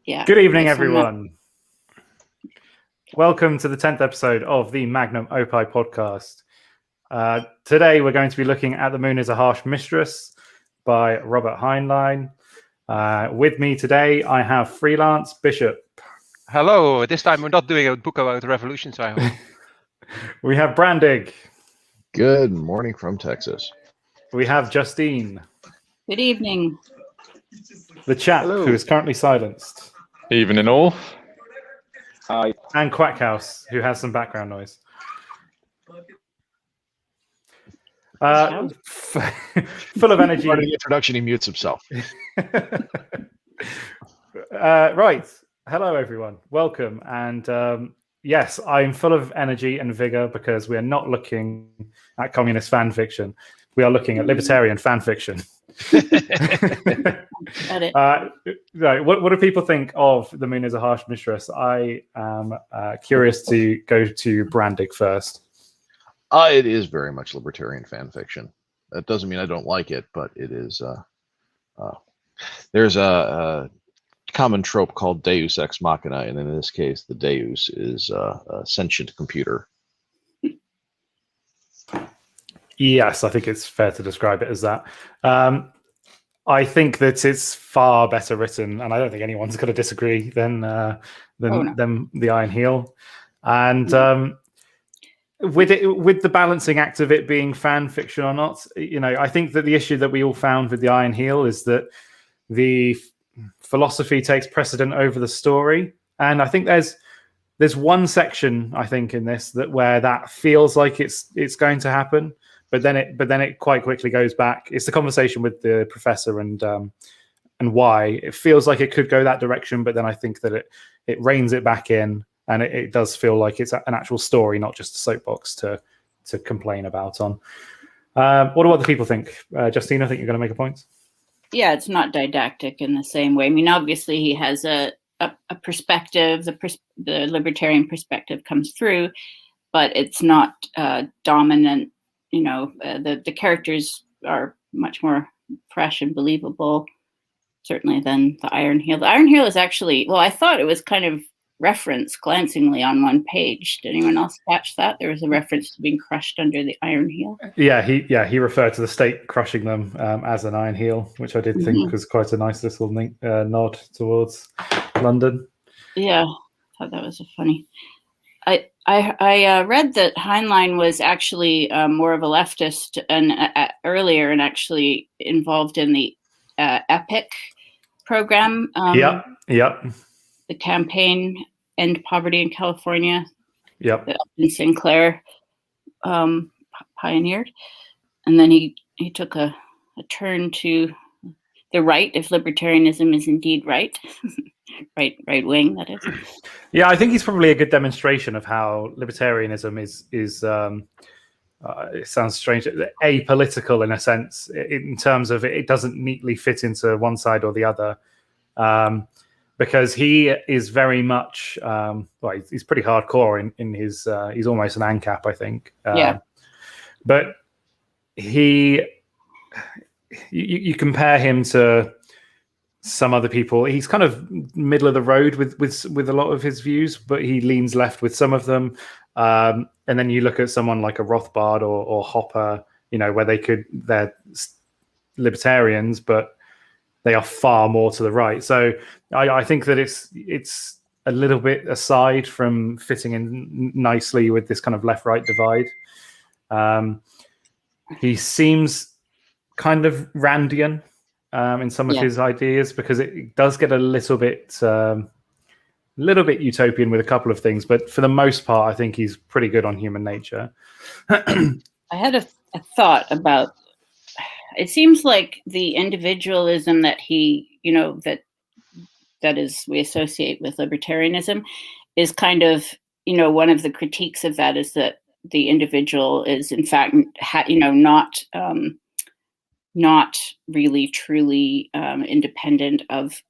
Yeah. Good evening, everyone. Welcome to the 10th episode of the Magnum Opi podcast. Today we're going to be looking at The Moon is a Harsh Mistress by Robert Heinlein. With me today, I have Freelance Bishop. Hello. This time we're not doing a book about revolutions, I hope. We have Brandig. Good morning from Texas. We have Justine. Good evening. The chap Hello. who is currently silenced. Evening all. Hi. And Quackhouse, who has some background noise. Full of energy. Part of the introduction, he mutes himself. Right. Hello, everyone. Welcome. And yes, I'm full of energy and vigor because we are not looking at communist fan fiction. We are looking at libertarian fan fiction. Got it. Right. What do people think of The Moon is a Harsh Mistress? I am curious to go to Brandig first. It is very much libertarian fan fiction. That doesn't mean I don't like it, but it is. There's a common trope called Deus Ex Machina, and in this case, the Deus is a sentient computer. Yes, I think it's fair to describe it as that. I think that it's far better written, and I don't think anyone's going to disagree than The Iron Heel. And with the balancing act of it being fan fiction or not, I think that the issue that we all found with The Iron Heel is that the philosophy takes precedent over the story, and I think there's one section I think in this where that feels like it's going to happen. But then it quite quickly goes back. It's the conversation with the professor and why it feels like it could go that direction. But then I think that it reins it back in, and it does feel like it's an actual story, not just a soapbox to complain about on. What do other people think? Justine, I think you're going to make a point. Yeah, it's not didactic in the same way. I mean, obviously he has a perspective. The libertarian perspective comes through, but it's not dominant. The characters are much more fresh and believable, certainly, than the Iron Heel. The Iron Heel is actually, I thought it was kind of referenced glancingly on one page. Did anyone else catch that? There was a reference to being crushed under the Iron Heel. Yeah, he referred to the state crushing them as an Iron Heel, which I did think was quite a nice little nod towards London. Yeah, I thought that was funny. I read that Heinlein was actually more of a leftist and earlier, and actually involved in the EPIC program. Yep. The campaign End Poverty in California. Yep. That Upton Sinclair pioneered, and then he took a turn to the right, if libertarianism is indeed right. right wing, that is. Yeah, I think he's probably a good demonstration of how libertarianism is it sounds strange, apolitical in a sense, in terms of it doesn't neatly fit into one side or the other, because he is very much he's pretty hardcore in his he's almost an ANCAP, I think. But you compare him to some other people. He's kind of middle of the road with a lot of his views, but he leans left with some of them. And then you look at someone like a Rothbard or Hopper, where they're libertarians, but they are far more to the right. So I think that it's a little bit aside from fitting in nicely with this kind of left-right divide. He seems kind of Randian in some of his ideas, because it does get a little bit utopian with a couple of things, but for the most part, I think he's pretty good on human nature. I had a thought about. It seems like the individualism that he, that is we associate with libertarianism, is kind of, one of the critiques of that is that the individual is in fact, not really truly independent of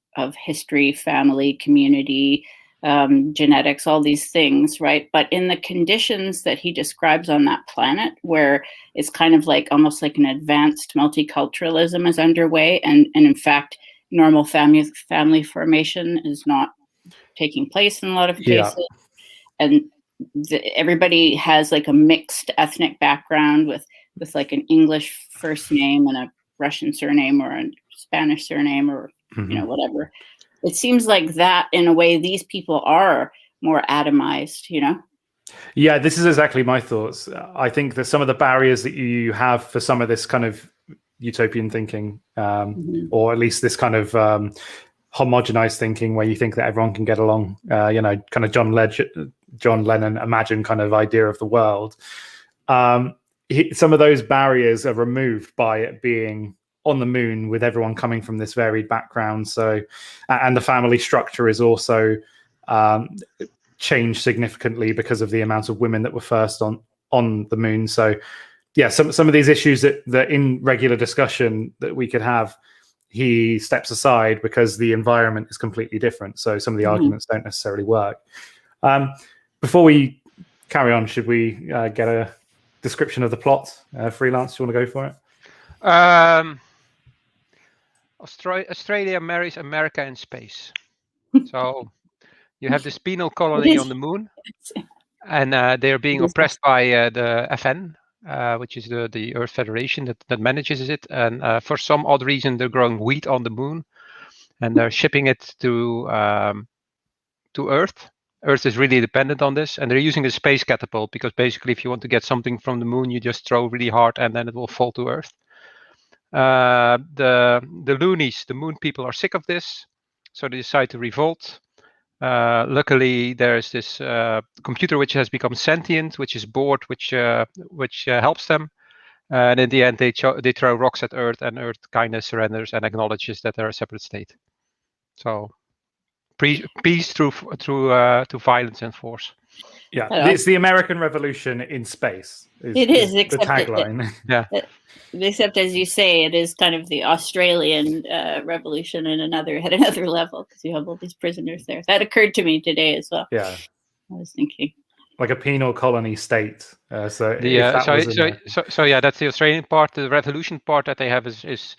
history, family, community, genetics, all these things, right? But in the conditions that he describes on that planet, where it's kind of like almost like an advanced multiculturalism is underway, and in fact, normal family formation is not taking place in a lot of cases, and everybody has like a mixed ethnic background with like an English first name and a Russian surname or a Spanish surname or whatever. It seems like that in a way these people are more atomized, Yeah, this is exactly my thoughts. I think that some of the barriers that you have for some of this kind of utopian thinking, or at least this kind of homogenized thinking where you think that everyone can get along, kind of John Lennon imagined kind of idea of the world. Some of those barriers are removed by it being on the moon with everyone coming from this varied background. So, and the family structure is also changed significantly because of the amount of women that were first on the moon. So, yeah, some of these issues that in regular discussion that we could have, he steps aside because the environment is completely different. So some of the arguments don't necessarily work. Before we carry on, should we get a description of the plot? Freelance, do you want to go for it? Australia marries America in space. So you have this penal colony on the moon, and they're being oppressed by the FN, which is the Earth Federation that manages it. And for some odd reason, they're growing wheat on the moon, and they're shipping it to Earth. Earth is really dependent on this, and they're using a space catapult because basically, if you want to get something from the moon, you just throw really hard, and then it will fall to Earth. The loonies, the moon people, are sick of this, so they decide to revolt. Luckily, there's this computer which has become sentient, which is bored, which helps them. And in the end, they throw rocks at Earth, and Earth kind of surrenders and acknowledges that they're a separate state. So, peace through violence and force. Yeah, it's the American Revolution in space. It is the tagline. Except, as you say, it is kind of the Australian revolution at another level, because you have all these prisoners there. That occurred to me today as well. Yeah, I was thinking like a penal colony state. That's the Australian part. The revolution part that they have is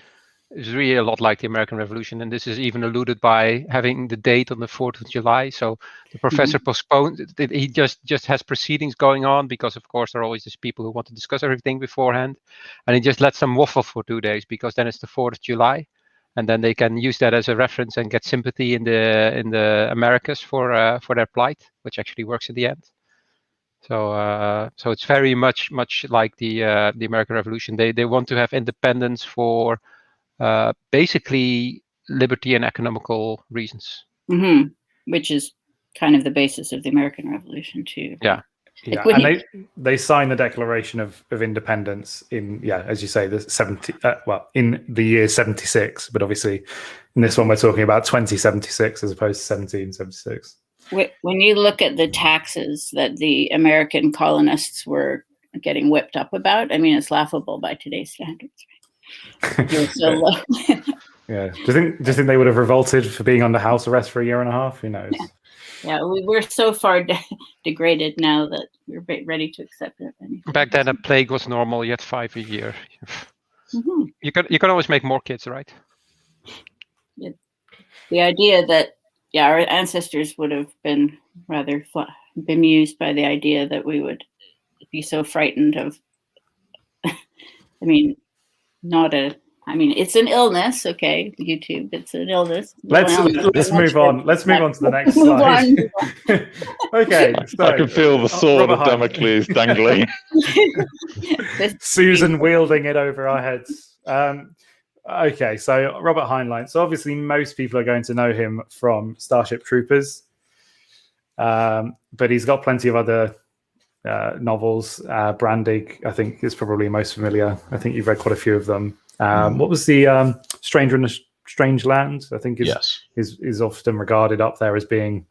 really a lot like the American Revolution, and this is even alluded by having the date on the 4th of July. So the professor postponed it. He just has proceedings going on because, of course, there are always these people who want to discuss everything beforehand, and he just lets them waffle for 2 days because then it's the 4th of July, and then they can use that as a reference and get sympathy in the Americas for their plight, which actually works in the end. So it's very much like the American Revolution. They want to have independence for basically liberty and economical reasons, which is kind of the basis of the American Revolution too. And they signed the Declaration of Independence in, as you say, in the year 76, but obviously in this one we're talking about 2076 as opposed to 1776. When you look at the taxes that the American colonists were getting whipped up about, I mean, it's laughable by today's standards. You're so low. Yeah. Do you think they would have revolted for being under house arrest for a year and a half? Who knows? Yeah, we're so far degraded now that we're ready to accept it. Back then, a plague was normal. You had 5 a year. You can always make more kids, right? Yeah. The idea that our ancestors would have been rather bemused by the idea that we would be so frightened of. It's an illness, okay? YouTube, it's an illness. Let's move on. Let's move on to the next slide. Okay, so I can feel the sword of Damocles dangling. Susan wielding it over our heads. Okay, so Robert Heinlein. So obviously, most people are going to know him from Starship Troopers, but he's got plenty of other novels. Brandig, I think, is probably most familiar. I think you've read quite a few of them. What was the Stranger in a Strange Land? I think is often regarded up there as being,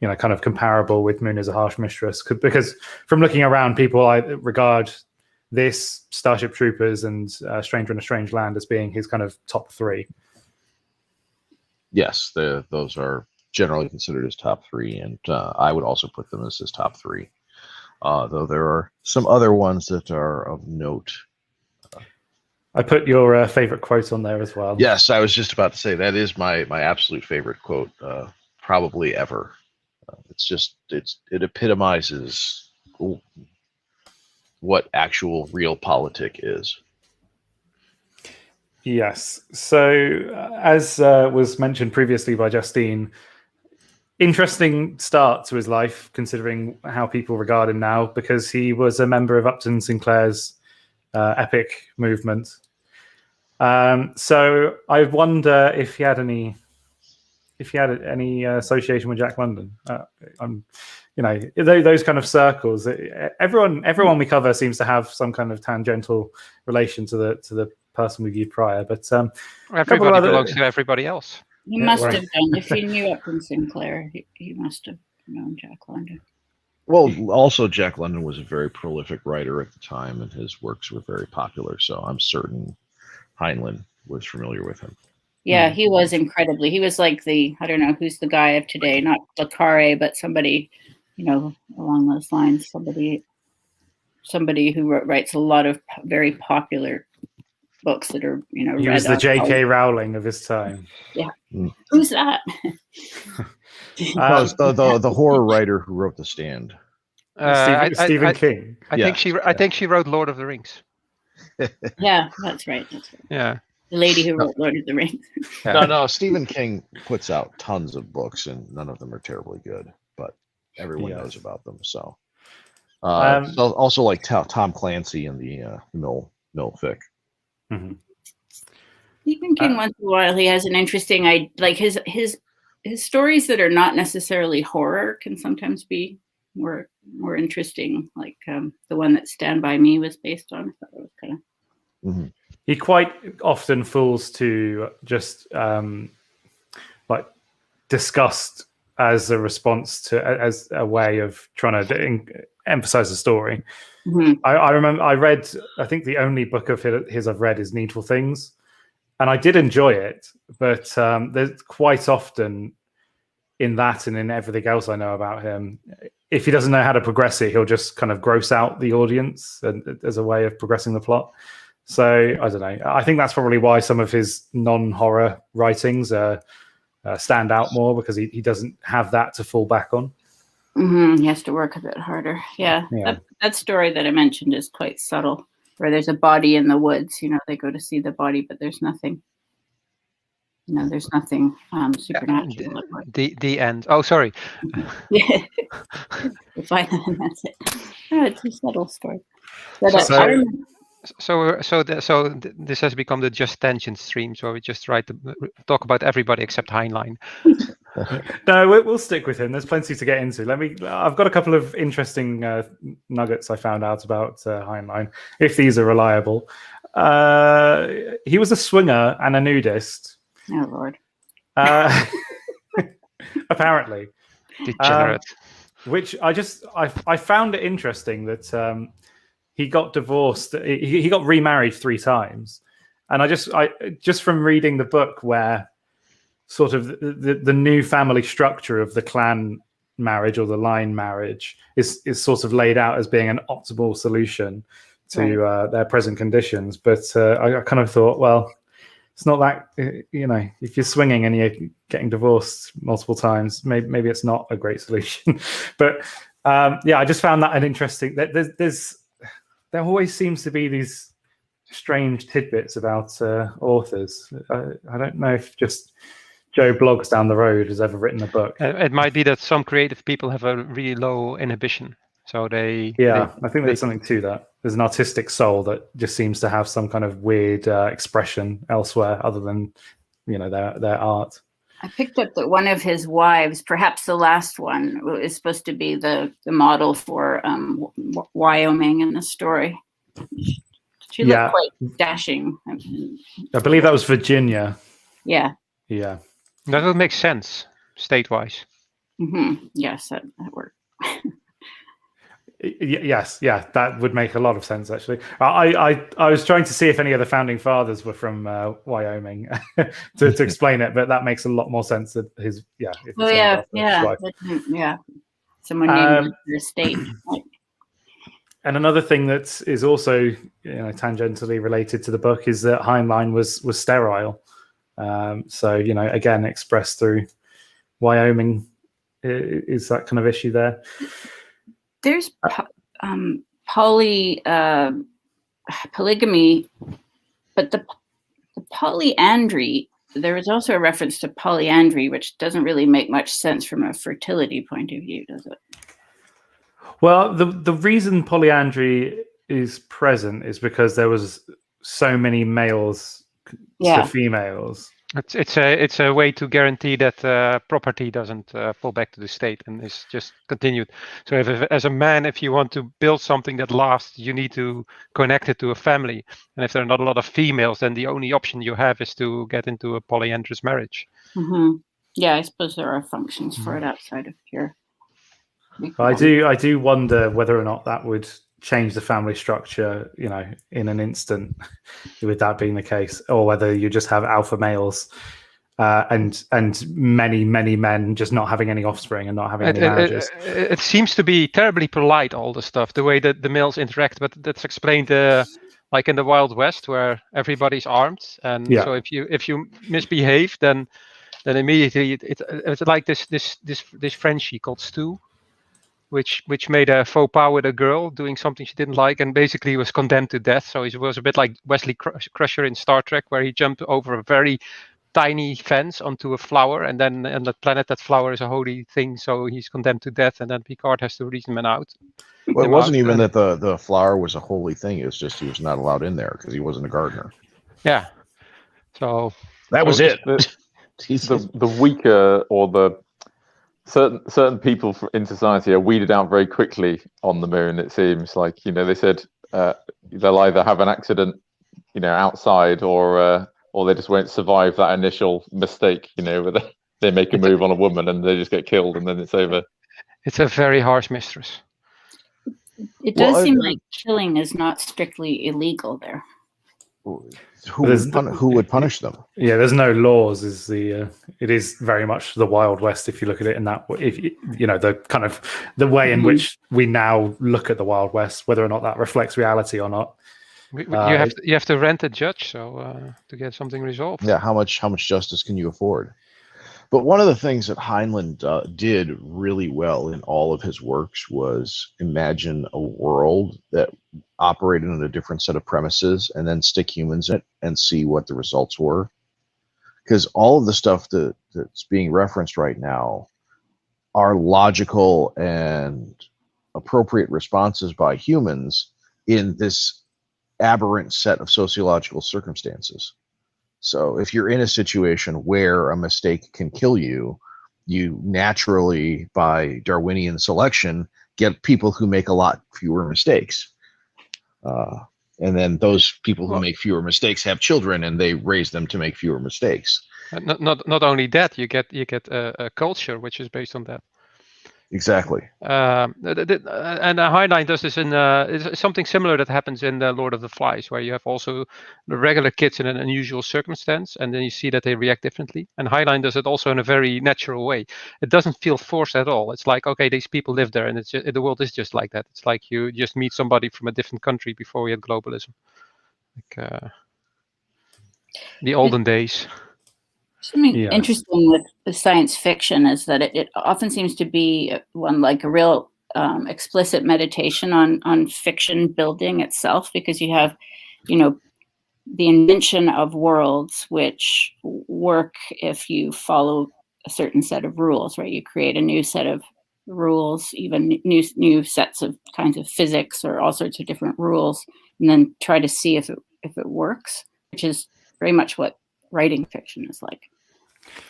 kind of comparable with Moon as a Harsh Mistress, because from looking around, people regard this, Starship Troopers, and Stranger in a Strange Land as being his kind of top 3. Yes, those are generally considered his top 3, and I would also put them as his top 3. Though there are some other ones that are of note. I put your favorite quote on there as well. Yes, I was just about to say that is my absolute favorite quote, probably ever. It epitomizes what actual real politic is. Yes. So, as was mentioned previously by Justine, interesting start to his life, considering how people regard him now, because he was a member of Upton Sinclair's epic movement. So I wonder if he had any association with Jack London. Those kind of circles. Everyone we cover seems to have some kind of tangential relation to the person we viewed prior. But everybody belongs to everybody else. He must have done. If he knew Upton Sinclair, he must have known Jack London. Well, also Jack London was a very prolific writer at the time, and his works were very popular. So I'm certain Heinlein was familiar with him. Yeah, he was incredibly. He was like I don't know who's the guy of today, not Le Carre, but somebody, along those lines. Somebody who writes a lot of very popular books that are, he was the J.K. Rowling of his time. Yeah. Who's that? The horror writer who wrote The Stand. Stephen King. I think she wrote Lord of the Rings. Yeah, that's right. Yeah. The lady who wrote Lord of the Rings. No, Stephen King puts out tons of books, and none of them are terribly good, but everyone knows about them. So, also like Tom Clancy and the Mill Fic. Mm-hmm. Stephen King, once in a while, he has an interesting, like his stories that are not necessarily horror can sometimes be more interesting. Like the one that Stand By Me was based on. I thought it was kind of. Mm-hmm. He quite often falls to just like disgust as a response to, as a way of trying to emphasize the story. Mm-hmm. I remember I read, I think the only book of his I've read is Needful Things, and I did enjoy it, but there's quite often in that and in everything else I know about him, if he doesn't know how to progress it, he'll just kind of gross out the audience as a way of progressing the plot. So I don't know. I think that's probably why some of his non-horror writings stand out more, because he doesn't have that to fall back on. Mm-hmm. He has to work a bit harder. Yeah. That story that I mentioned is quite subtle, where there's a body in the woods. They go to see the body, but there's nothing. There's nothing supernatural. The end. Oh, sorry. Yeah. You find that, and that's it. Oh, it's a subtle story. But I remember. So this has become the Just Tension stream. So we just try to talk about everybody except Heinlein. No, we'll stick with him. There's plenty to get into. I've got a couple of interesting nuggets I found out about Heinlein, if these are reliable. He was a swinger and a nudist. Oh Lord. Apparently. Degenerate. Which I found it interesting that he got divorced. He got remarried 3 times, and I just from reading the book, where sort of the new family structure of the clan marriage or the line marriage is sort of laid out as being an optimal solution to their present conditions. But I kind of thought, well, it's not that, if you're swinging and you're getting divorced multiple times, maybe it's not a great solution. But I just found that an interesting. There always seems to be these strange tidbits about authors. I don't know if just Joe Bloggs down the road has ever written a book. It might be that some creative people have a really low inhibition, so they. Yeah, I think there's something to that. There's an artistic soul that just seems to have some kind of weird expression elsewhere, other than their art. I picked up that one of his wives, perhaps the last one, is supposed to be the model for Wyoming in the story. She looked quite dashing. I believe that was Virginia. Yeah. Yeah. That would make sense, state-wise. Mm-hmm. Yes, that worked. Yes, that would make a lot of sense, actually. I was trying to see if any of the founding fathers were from Wyoming to explain it, but that makes a lot more sense that his Someone named the state. another thing that is also tangentially related to the book is that Heinlein was sterile. So again, expressed through Wyoming is that kind of issue there. There's polygamy, but the polyandry. There is also a reference to polyandry, which doesn't really make much sense from a fertility point of view, does it? Well, the reason polyandry is present is because there was so many males to females. It's a way to guarantee that property doesn't fall back to the state and is just continued. So as a man, if you want to build something that lasts, you need to connect it to a family. And if there are not a lot of females, then the only option you have is to get into a polyandrous marriage. Mm-hmm. Yeah, I suppose there are functions for it outside of pure. I do wonder whether or not that would change the family structure, in an instant, with that being the case, or whether you just have alpha males and many men just not having any offspring and not having any marriages. It seems to be terribly polite, all the stuff, the way that the males interact, but that's explained like in the Wild West, where everybody's armed, and so if you misbehave, then immediately it's like this Frenchie called Stu, which made a faux pas with a girl doing something she didn't like, and basically was condemned to death. So he was a bit like Wesley Crusher in Star Trek, where he jumped over a very tiny fence onto a flower, and then on the planet that flower is a holy thing, so he's condemned to death, and then Picard has to reason him out. Well, it wasn't even that the flower was a holy thing. It was just he was not allowed in there because he wasn't a gardener. Yeah. So that was it. The weaker or the certain people in society are weeded out very quickly on the moon. It seems like they said they'll either have an accident, outside, or they just won't survive that initial mistake. Where they make a move on a woman and they just get killed, and then it's over. It's a very harsh mistress. It does seem like killing is not strictly illegal there. Who would punish them? Yeah, there's no laws. It is very much the Wild West if you look at it in that way. If the kind of the way in which we now look at the Wild West, whether or not that reflects reality or not. You have to rent a judge to get something resolved. Yeah, how much justice can you afford? But one of the things that Heinlein did really well in all of his works was imagine a world that operated on a different set of premises and then stick humans in it and see what the results were. Because all of the stuff that's being referenced right now are logical and appropriate responses by humans in this aberrant set of sociological circumstances. So if you're in a situation where a mistake can kill you, you naturally, by Darwinian selection, get people who make a lot fewer mistakes. And then those people who make fewer mistakes have children, and they raise them to make fewer mistakes. Not only that, you get a culture which is based on that. Exactly. And Heinlein does this in something similar that happens in the Lord of the Flies, where you have also the regular kids in an unusual circumstance, and then you see that they react differently. And Heinlein does it also in a very natural way. It doesn't feel forced at all. It's like, okay, these people live there, and the world is just like that. It's like you just meet somebody from a different country before we had globalism, like the olden days. Something interesting with the science fiction is that it often seems to be like a real explicit meditation on fiction building itself, because you have, the invention of worlds which work if you follow a certain set of rules, right? You create a new set of rules, even new sets of kinds of physics or all sorts of different rules, and then try to see if it works, which is very much what writing fiction is like.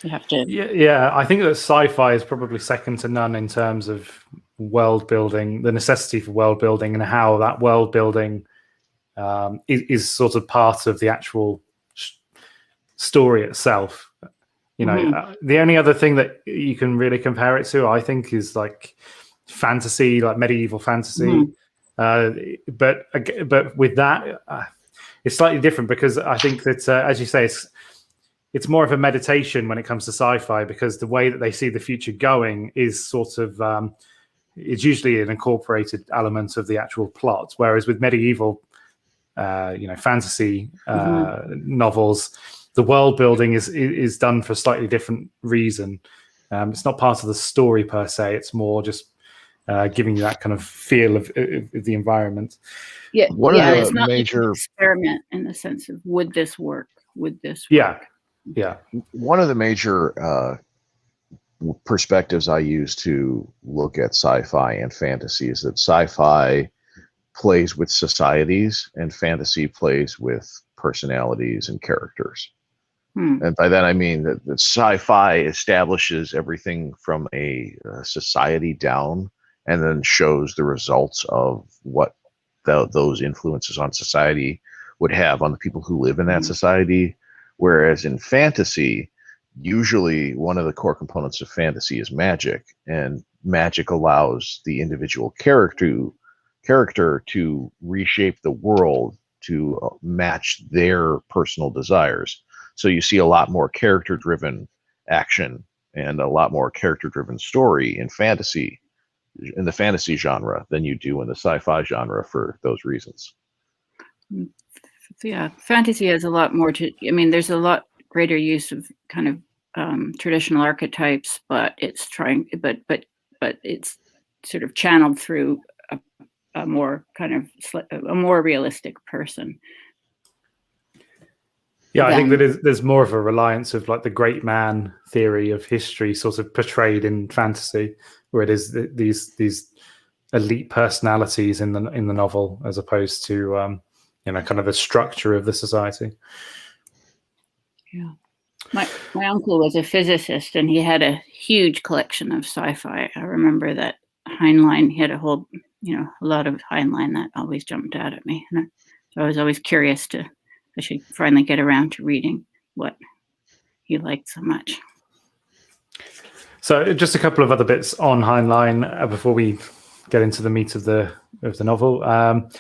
You have to. Yeah, I think that sci-fi is probably second to none in terms of world building, the necessity for world building, and how that world building is sort of part of the actual story itself. The only other thing that you can really compare it to, I think, is like fantasy, like medieval fantasy. But with that, it's slightly different, because I think that, as you say, it's more of a meditation when it comes to sci-fi, because the way that they see the future going is sort of it's usually an incorporated element of the actual plot. Whereas with medieval, fantasy novels, the world building is done for a slightly different reason. It's not part of the story per se. It's more just giving you that kind of feel of the environment. Yeah, it's not major like an experiment in the sense of would this work? Would this work? Yeah. One of the major perspectives I use to look at sci-fi and fantasy is that sci-fi plays with societies and fantasy plays with personalities and characters. And by that I mean that sci-fi establishes everything from a society down and then shows the results of what those influences on society would have on the people who live in that society. Whereas in fantasy, usually one of the core components of fantasy is magic, and magic allows the individual character to reshape the world to match their personal desires. So you see a lot more character-driven action and a lot more character-driven story in the fantasy genre than you do in the sci-fi genre for those reasons. Yeah, fantasy has a lot more there's a lot greater use of kind of traditional archetypes, but it's it's sort of channeled through a more kind of a more realistic person. Yeah, I think that there's more of a reliance of like the great man theory of history sort of portrayed in fantasy, where it is these elite personalities in the novel as opposed to kind of the structure of the society. Yeah. My uncle was a physicist, and he had a huge collection of sci-fi. I remember that Heinlein, he had a whole, a lot of Heinlein that always jumped out at me. And so I was always curious I should finally get around to reading what he liked so much. So just a couple of other bits on Heinlein before we get into the meat of the novel.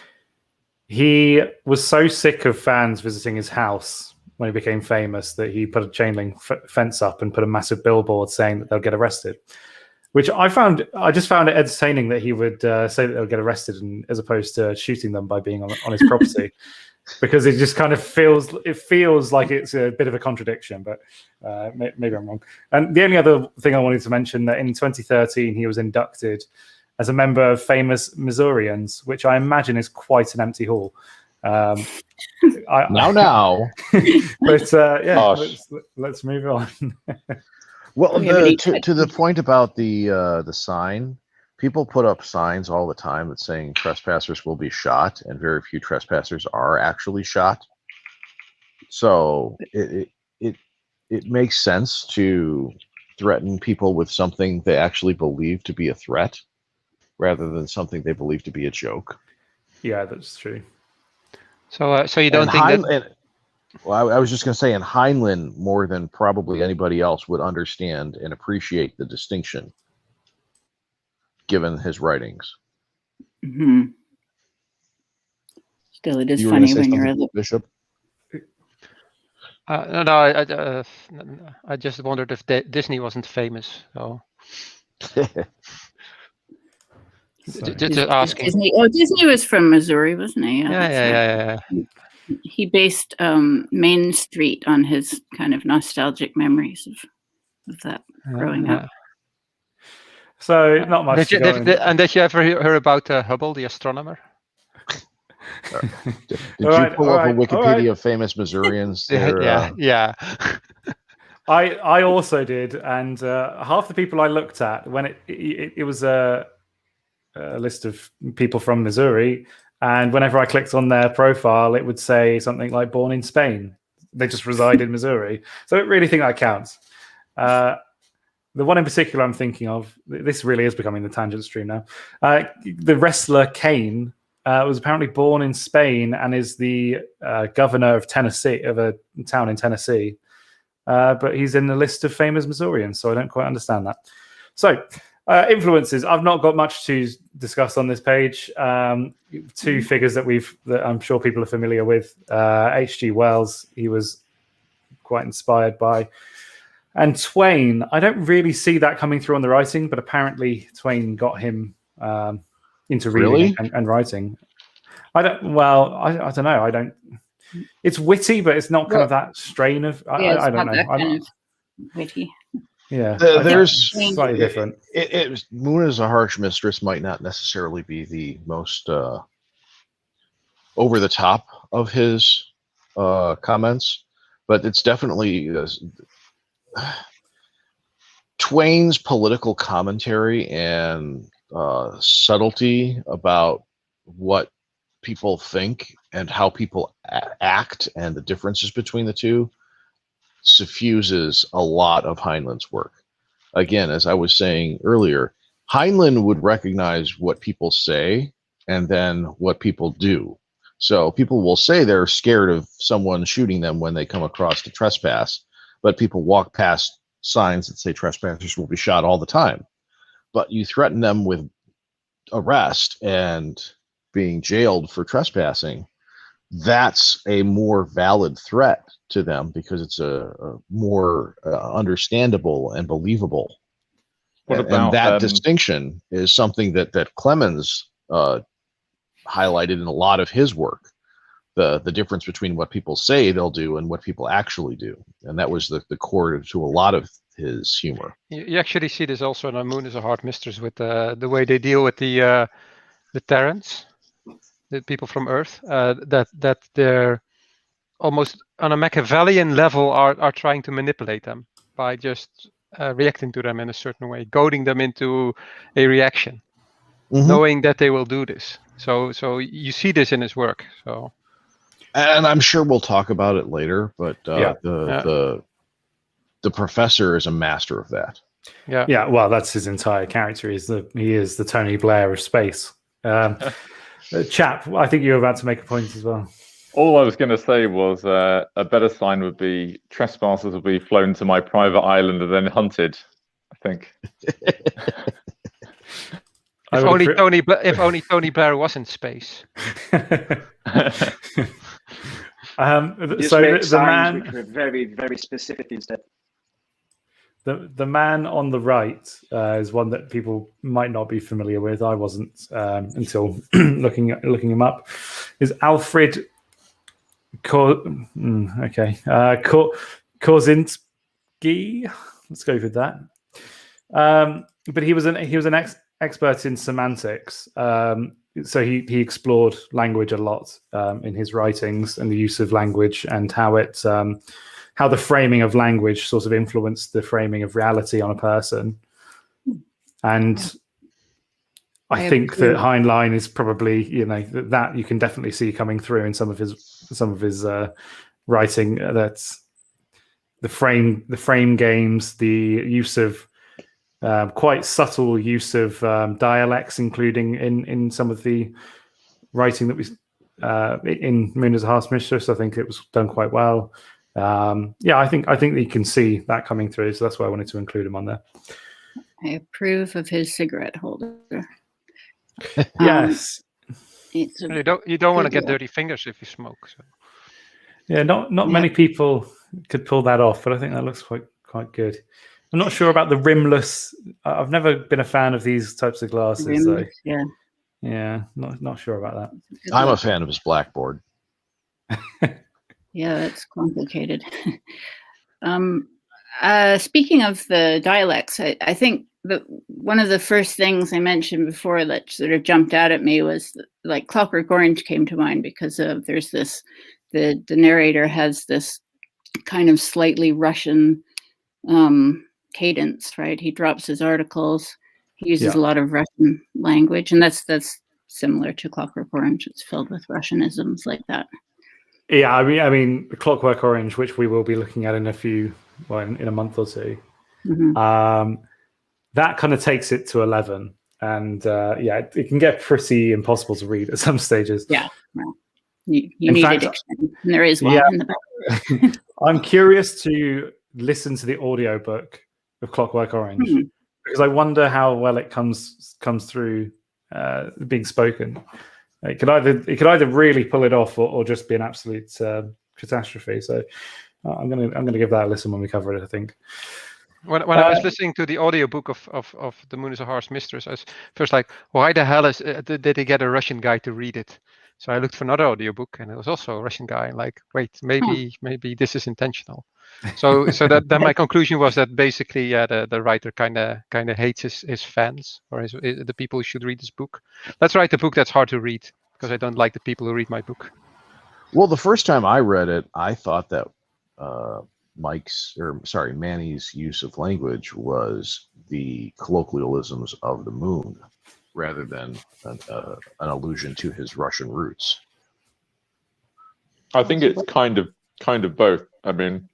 He was so sick of fans visiting his house when he became famous that he put a chain link fence up and put a massive billboard saying that they'll get arrested, which I just found it entertaining that he would say that they'll get arrested as opposed to shooting them by being on his property. Because it just kind of feels like it's a bit of a contradiction, but maybe I'm wrong. And the only other thing I wanted to mention that in 2013 he was inducted as a member of famous Missourians, which I imagine is quite an empty hall. But let's move on. Well, to the point about the sign. People put up signs all the time that's saying trespassers will be shot, and very few trespassers are actually shot. So it makes sense to threaten people with something they actually believe to be a threat, rather than something they believe to be a joke. Yeah, that's true. So you don't think that? Well, I was just going to say, and Heinlein, more than probably anybody else, would understand and appreciate the distinction, given his writings. Mm-hmm. Still, it is funny when you're a bishop. No, I just wondered if Disney wasn't famous. So. Just asking. Disney was from Missouri, wasn't he? Yeah. He based Main Street on his kind of nostalgic memories of that growing up. So not much. Did you ever hear about Hubble, the astronomer? Did you pull up a Wikipedia of famous Missourians? Yeah. I also did, and half the people I looked at when it was a list of people from Missouri, and whenever I clicked on their profile, it would say something like "born in Spain." They just reside in Missouri, so I don't really think that counts. The one in particular I'm thinking of, this really is becoming the tangent stream now. The wrestler Kane was apparently born in Spain and is the governor of Tennessee, of a town in Tennessee. But he's in the list of famous Missourians, so I don't quite understand that. So, influences. I've not got much to discuss on this page. Two figures that I'm sure people are familiar with. H.G. Wells, he was quite inspired by. And Twain, I don't really see that coming through on the writing, but apparently Twain got him into reading and writing. I don't know. I don't. It's witty, but it's not kind of that strain of. I don't know. Kind of witty. Yeah, there's slightly different. Moon is a Harsh Mistress might not necessarily be the most over the top of his comments, but it's definitely Twain's political commentary and subtlety about what people think and how people act and the differences between the two suffuses a lot of Heinlein's work. Again, as I was saying earlier, Heinlein would recognize what people say and then what people do. So people will say they're scared of someone shooting them when they come across the trespass, but people walk past signs that say trespassers will be shot all the time. But you threaten them with arrest and being jailed for trespassing, that's a more valid threat to them because it's a more understandable and believable. And that distinction is something that Clemens highlighted in a lot of his work. The difference between what people say they'll do and what people actually do. And that was the core to a lot of his humor. You actually see this also in Moon is a Hard Mistress with the way they deal with the Terrans, the people from Earth, that they're almost on a Machiavellian level are trying to manipulate them by just reacting to them in a certain way, goading them into a reaction, knowing that they will do this. So you see this in his work. So, and I'm sure we'll talk about it later, but the professor is a master of that. Yeah. Well, that's his entire character. He is the Tony Blair of space. Chap, I think you were about to make a point as well. All I was going to say was a better sign would be trespassers will be flown to my private island and then hunted, I think. If only Tony Blair was in space. So the man, which were very, very specific instead. The man on the right is one that people might not be familiar with. I wasn't until looking him up. Is Alfred Korzynski? Let's go with that. But he was an expert in semantics. So he explored language a lot in his writings and the use of language and how the framing of language sort of influenced the framing of reality on a person. And I think that Heinlein is probably, that you can definitely see coming through in some of his writing. That's the frame games, the use of quite subtle use of dialects, including in some of the writing that was in Moon is a Harsh Mistress. I think it was done quite well. I think you can see that coming through, so that's why I wanted to include him on there. I approve of his cigarette holder. Yes. You don't want to get dirty fingers if you smoke. So. Yeah, not many people could pull that off, but I think that looks quite good. I'm not sure about the rimless. I've never been a fan of these types of glasses. Rimless, yeah, not sure about that. I'm a fan of his blackboard. Yeah, that's complicated. Speaking of the dialects, I think that one of the first things I mentioned before that sort of jumped out at me was like Clockwork Orange came to mind because there's this, the narrator has this kind of slightly Russian cadence, right? He drops his articles. He uses a lot of Russian language, and that's similar to Clockwork Orange. It's filled with Russianisms like that. Yeah, I mean, the Clockwork Orange, which we will be looking at in a month or two, that kind of takes it to 11, and it can get pretty impossible to read at some stages. Yeah, well, you need a dictionary, and there is one in the back. I'm curious to listen to the audiobook of Clockwork Orange because I wonder how well it comes through being spoken. It could either really pull it off or just be an absolute catastrophe. So I'm gonna give that a listen when we cover it, I think. When I was listening to the audiobook of The Moon is a Harsh Mistress, I was first like, why the hell did they get a Russian guy to read it? So I looked for another audiobook, and it was also a Russian guy. Like, wait, maybe this is intentional. So that my conclusion was that basically, the writer kind of hates his fans, or the people who should read this book. Let's write a book that's hard to read, because I don't like the people who read my book. Well, the first time I read it, I thought that Manny's use of language was the colloquialisms of the Moon, rather than an allusion to his Russian roots. I think it's kind of both. I mean,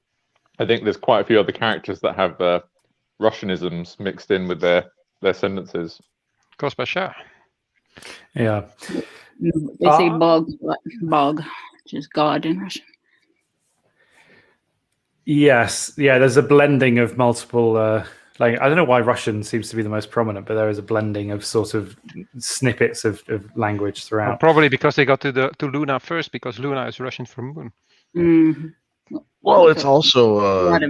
I think there's quite a few other characters that have Russianisms mixed in with their sentences. Kospasha. Yeah. They say bog, which is God in Russian. Yes. Yeah, there's a blending of multiple... I don't know why Russian seems to be the most prominent, but there is a blending of sort of snippets of language throughout. Well, probably because they got to Luna first, because Luna is Russian for moon. Mm-hmm. Well, it's also a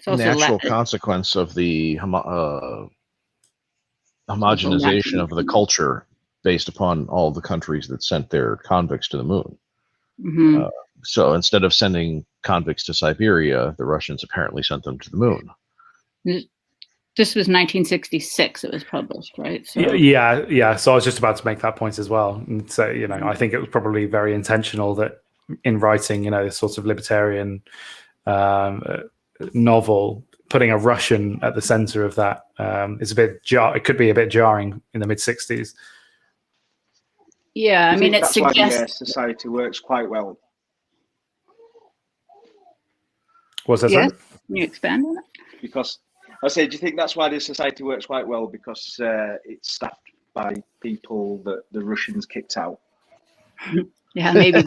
natural Latin. consequence of the homogenization of the culture based upon all the countries that sent their convicts to the moon. Mm-hmm. So instead of sending convicts to Siberia, the Russians apparently sent them to the moon. This was 1966. It was published, right? So. Yeah. So I was just about to make that point as well. And so, I think it was probably very intentional that in writing, this sort of libertarian novel, putting a Russian at the center of that is a bit. It could be a bit jarring in the mid-60s. Yeah, I mean, it that's why suggests society works quite well. Was that yes? Can you expand on it? Because I say, do you think that's why the society works quite well? Because it's staffed by people that the Russians kicked out. Yeah, maybe.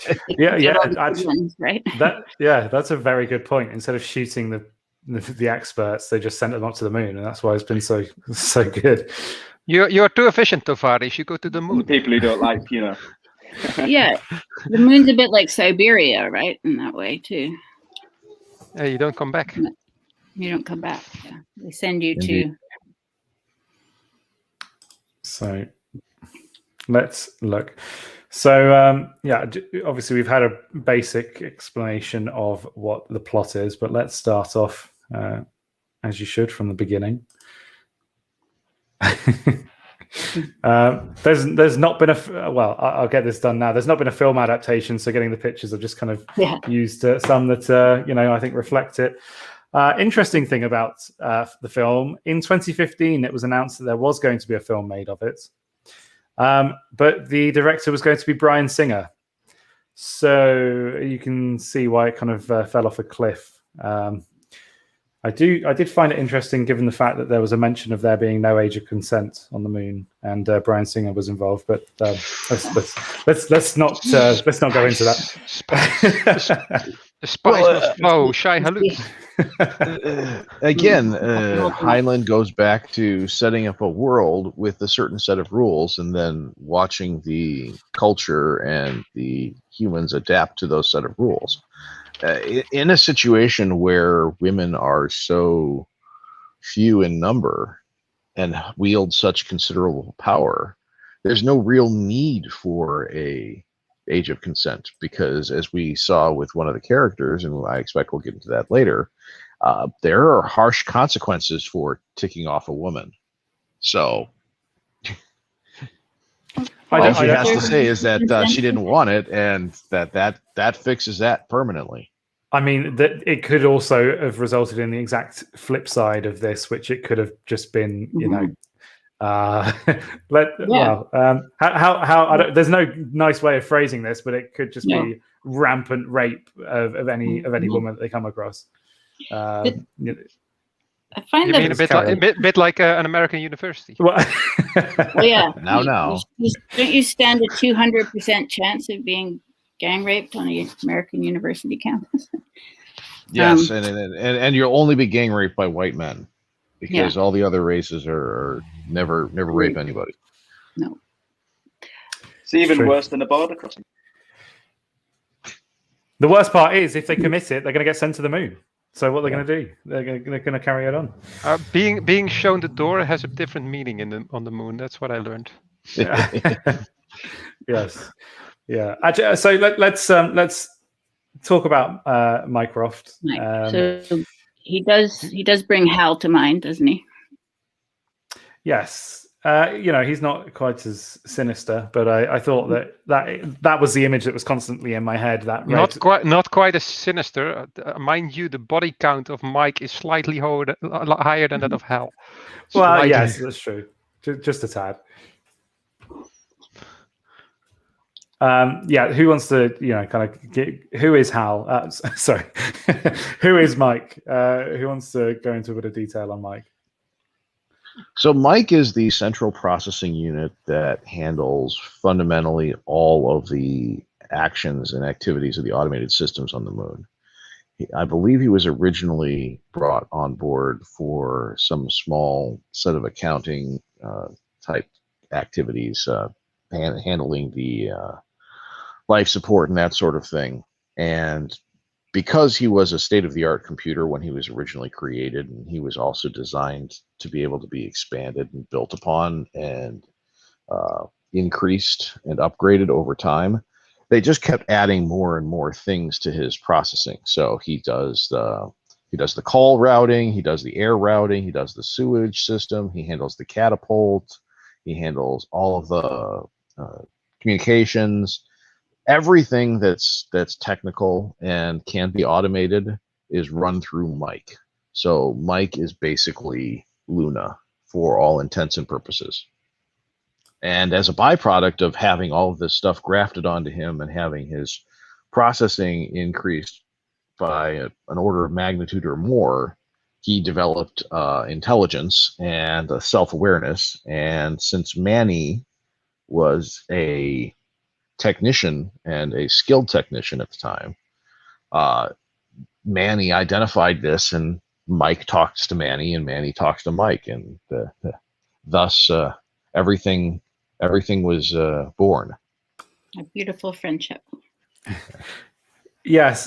Right. That's a very good point. Instead of shooting the experts, they just sent them up to the moon, and that's why it's been so good. You're too efficient, Tovaris. You go to the moon. The people who don't like, Yeah, the moon's a bit like Siberia, right? In that way too. Yeah, you don't come back. You don't come back. Yeah. They send you Indeed. to. So let's look. So obviously we've had a basic explanation of what the plot is, but let's start off as you should from the beginning. There's not been I'll get this done now. There's not been a film adaptation, so getting the pictures, I've just kind of used some that I think reflect it. Interesting thing about the film, in 2015 it was announced that there was going to be a film made of it, but the director was going to be Bryan Singer, so you can see why it kind of fell off a cliff. I did find it interesting, given the fact that there was a mention of there being no age of consent on the moon, and Bryan Singer was involved. But let's not go into that. The spice must flow. Shai Haluk. Again, Heinlein goes back to setting up a world with a certain set of rules, and then watching the culture and the humans adapt to those set of rules. In a situation where women are so few in number and wield such considerable power, there's no real need for a age of consent, because as we saw with one of the characters, and I expect we'll get into that later, there are harsh consequences for ticking off a woman. So all she has to say is that she didn't want it, and that fixes that permanently. I mean, that it could also have resulted in the exact flip side of this, which it could have just been, how there's no nice way of phrasing this, but it could just be rampant rape of any woman that they come across. I find that a bit like an American university. Well, yeah. Now. Don't you stand a 200% chance of being gang raped on an American university campus? Yes, and you'll only be gang raped by white men, because all the other races are never rape anybody. No. It's even worse than a border crossing. The worst part is, if they commit it, they're going to get sent to the moon. So what they're going to do? They're going to carry it on. Being shown the door has a different meaning on the moon. That's what I learned. Yes. Yeah. So let's talk about Mycroft. So he does bring Hal to mind, doesn't he? Yes. He's not quite as sinister, but I thought that was the image that was constantly in my head. Not quite as sinister. Mind you, the body count of Mike is slightly higher than that of Hal. Well, yes, that's true. Just a tad. Who wants to, kind of who is Hal? Sorry, who is Mike? Who wants to go into a bit of detail on Mike? So Mike is the central processing unit that handles fundamentally all of the actions and activities of the automated systems on the moon. I believe he was originally brought on board for some small set of accounting type activities, handling the life support and that sort of thing. And because he was a state-of-the-art computer when he was originally created, and he was also designed to be able to be expanded and built upon and increased and upgraded over time, they just kept adding more and more things to his processing. So he does the call routing, he does the air routing, he does the sewage system, he handles the catapult, he handles all of the communications. Everything that's technical and can be automated is run through Mike. So Mike is basically Luna for all intents and purposes. And as a byproduct of having all of this stuff grafted onto him and having his processing increased by an order of magnitude or more, he developed intelligence and self-awareness. And since Manny was a technician and a skilled technician at the time, Manny identified this, and Mike talks to Manny, and Manny talks to Mike, and thus everything was born. A beautiful friendship. Yes.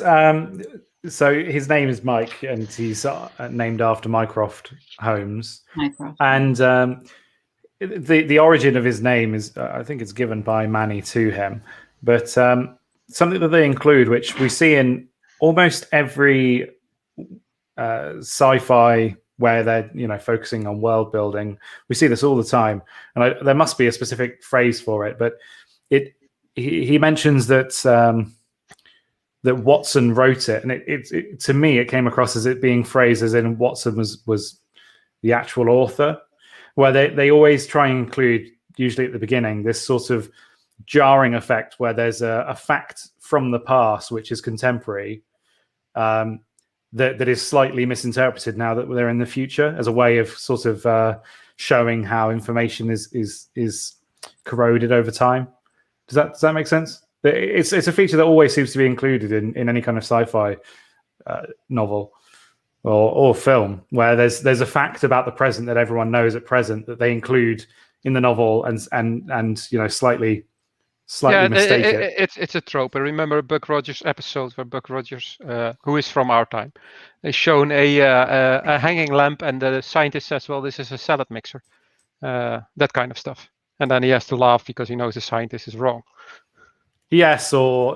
So his name is Mike, and he's named after Mycroft Holmes. Mycroft. And the origin of his name is, I think it's given by Manny to him, but something that they include, which we see in almost every sci-fi where they're focusing on world building. We see this all the time, and there must be a specific phrase for it. But he mentions that that Watson wrote it, and it to me it came across as it being phrased as in Watson was the actual author. Where they always try and include, usually at the beginning, this sort of jarring effect where there's a fact from the past which is contemporary that is slightly misinterpreted now that they're in the future, as a way of sort of showing how information is corroded over time. Does that make sense? It's a feature that always seems to be included in any kind of sci-fi novel or film, where there's a fact about the present that everyone knows at present that they include in the novel and slightly mistake it. It's a trope. I remember a Buck Rogers episode where Buck Rogers, who is from our time, is shown a hanging lamp, and the scientist says, "Well, this is a salad mixer," that kind of stuff, and then he has to laugh because he knows the scientist is wrong. Yes, or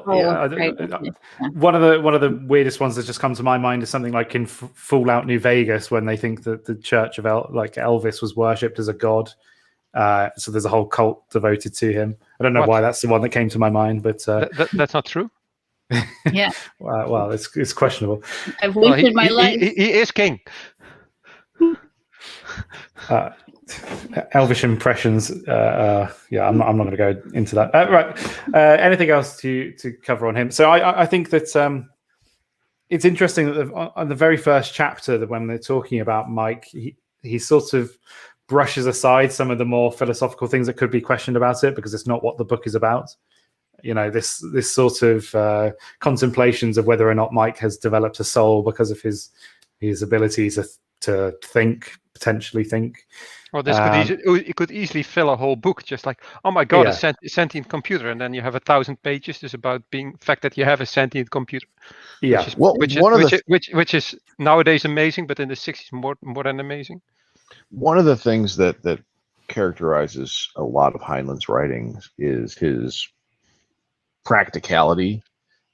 one of the weirdest ones that just come to my mind is something like in Fallout New Vegas, when they think that the Church of Elvis was worshipped as a god. So there's a whole cult devoted to him. I don't know why that's the one that came to my mind, but that's not true. Yeah. well, it's questionable. I've wasted my life. He is king. Elvish impressions. I'm not going to go into that. Right. Anything else to cover on him? So I think that it's interesting that on the very first chapter, that when they're talking about Mike, he sort of brushes aside some of the more philosophical things that could be questioned about it, because it's not what the book is about. This sort of contemplations of whether or not Mike has developed a soul because of his ability to potentially think. Well, this it could easily fill a whole book, just like, oh my god, a sentient computer, and then you have 1,000 pages just about the fact that you have a sentient computer. Yeah, which is nowadays amazing, but in the 60s more than amazing. One of the things that characterizes a lot of Heinlein's writings is his practicality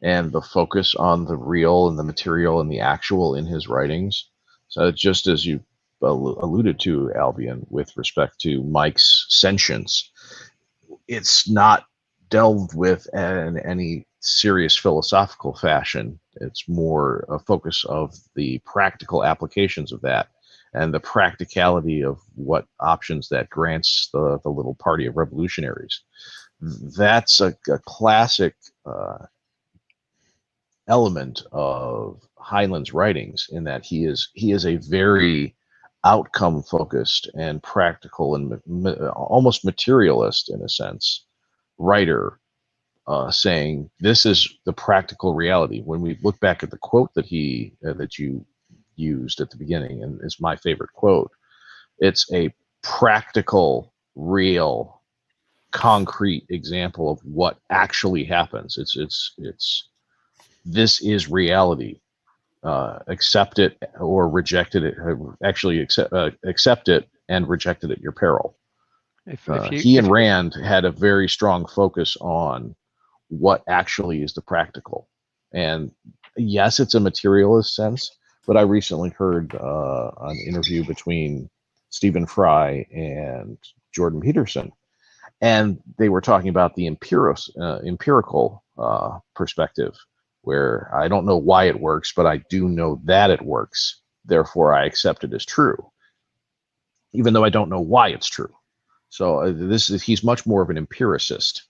and the focus on the real and the material and the actual in his writings. So just as you alluded to, Albion, with respect to Mike's sentience, it's not delved with in any serious philosophical fashion. It's more a focus of the practical applications of that and the practicality of what options that grants the little party of revolutionaries. That's a classic element of Heinlein's writings, in that he is a very outcome focused and practical and almost materialist, in a sense, writer, saying this is the practical reality. When we look back at the quote that you used at the beginning, and it's my favorite quote, it's a practical, real, concrete example of what actually happens. It's this is reality. Accept it or reject it. Actually, accept it and reject it at your peril. He and Rand had a very strong focus on what actually is the practical. And yes, it's a materialist sense, but I recently heard an interview between Stephen Fry and Jordan Peterson, and they were talking about the empirical perspective, where I don't know why it works, but I do know that it works. Therefore, I accept it as true, even though I don't know why it's true. So he's much more of an empiricist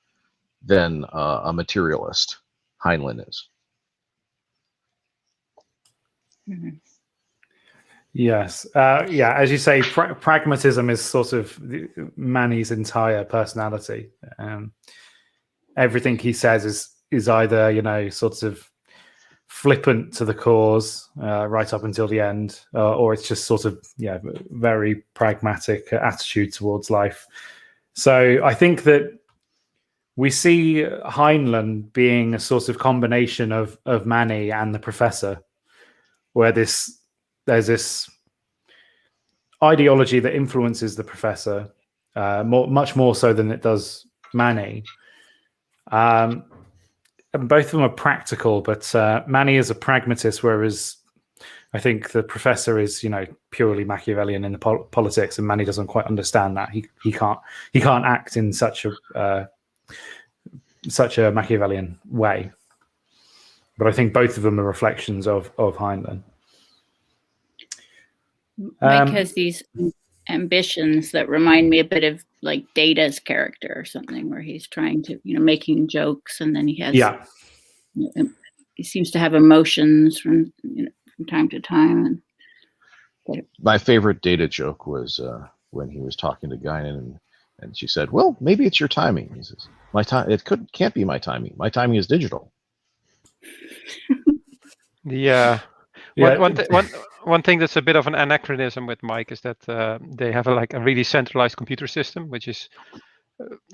than a materialist. Heinlein is. Mm-hmm. Yes. As you say, pragmatism is sort of Manny's entire personality. Everything he says is either, sort of flippant to the cause right up until the end, or it's just sort of, very pragmatic attitude towards life. So I think that we see Heinlein being a sort of combination of Manny and the Professor, where there's this ideology that influences the Professor much more so than it does Manny. And both of them are practical, but Manny is a pragmatist, whereas I think the Professor is, purely Machiavellian in the politics, and Manny doesn't quite understand that. He can't act in such a Machiavellian way. But I think both of them are reflections of Heinlein. Mike has these ambitions that remind me a bit of like Data's character or something, where he's trying to, making jokes, and then he has, he seems to have emotions from time to time. My favorite Data joke was when he was talking to Guinan, and she said, "Well, maybe it's your timing." He says, "My time, can't be my timing. My timing is digital." One thing that's a bit of an anachronism with Mike is that they have a really centralized computer system, which is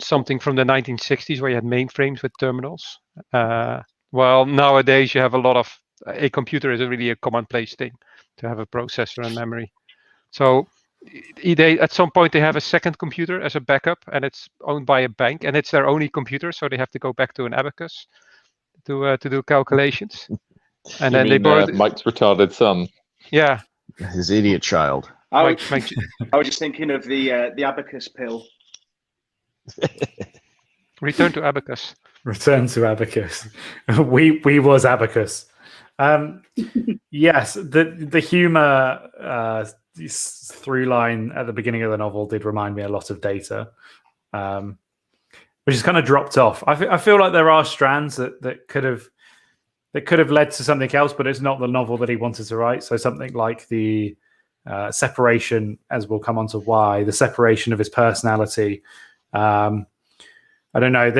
something from the 1960s, where you had mainframes with terminals. Well, nowadays you have a computer is really a commonplace thing to have a processor and memory. So at some point they have a second computer as a backup, and it's owned by a bank, and it's their only computer, so they have to go back to an abacus to do calculations. And then they borrowed Mike's retarded son. Yeah, his idiot child. I was just thinking of the abacus pill. Return to abacus. We was abacus. Yes, the humor through line at the beginning of the novel did remind me a lot of Data, which has kind of dropped off. I feel like there are strands that could have led to something else, but it's not the novel that he wanted to write. So something like the separation, as we'll come on to why, the separation of his personality. I don't know.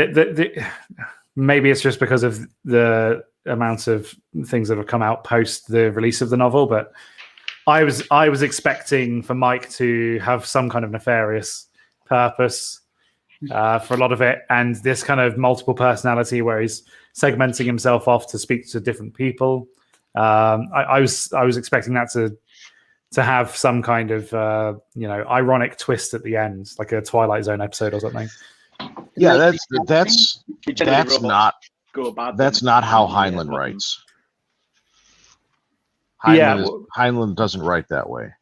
Maybe it's just because of the amount of things that have come out post the release of the novel, but I was expecting for Mike to have some kind of nefarious purpose for a lot of it, and this kind of multiple personality where he's segmenting himself off to speak to different people. I was expecting that to have some kind of ironic twist at the end, like a Twilight Zone episode or something. Yeah, that's not how Heinlein writes. Heinlein doesn't write that way.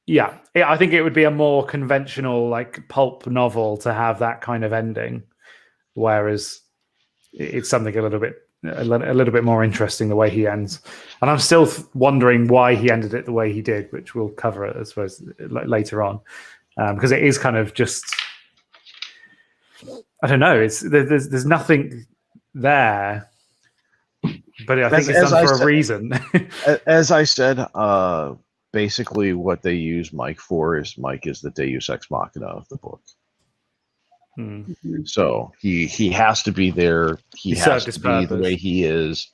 Yeah, I think it would be a more conventional, like pulp novel to have that kind of ending, whereas it's something a little bit more interesting the way he ends. And I'm still wondering why he ended it the way he did, which we'll cover, I suppose, later on, because it is kind of just, I don't know. There's nothing there, but I think it's done for a reason. As I said, basically what they use Mike for is Mike is the Deus Ex Machina of the book. So he has to be there. He has to be the way he is,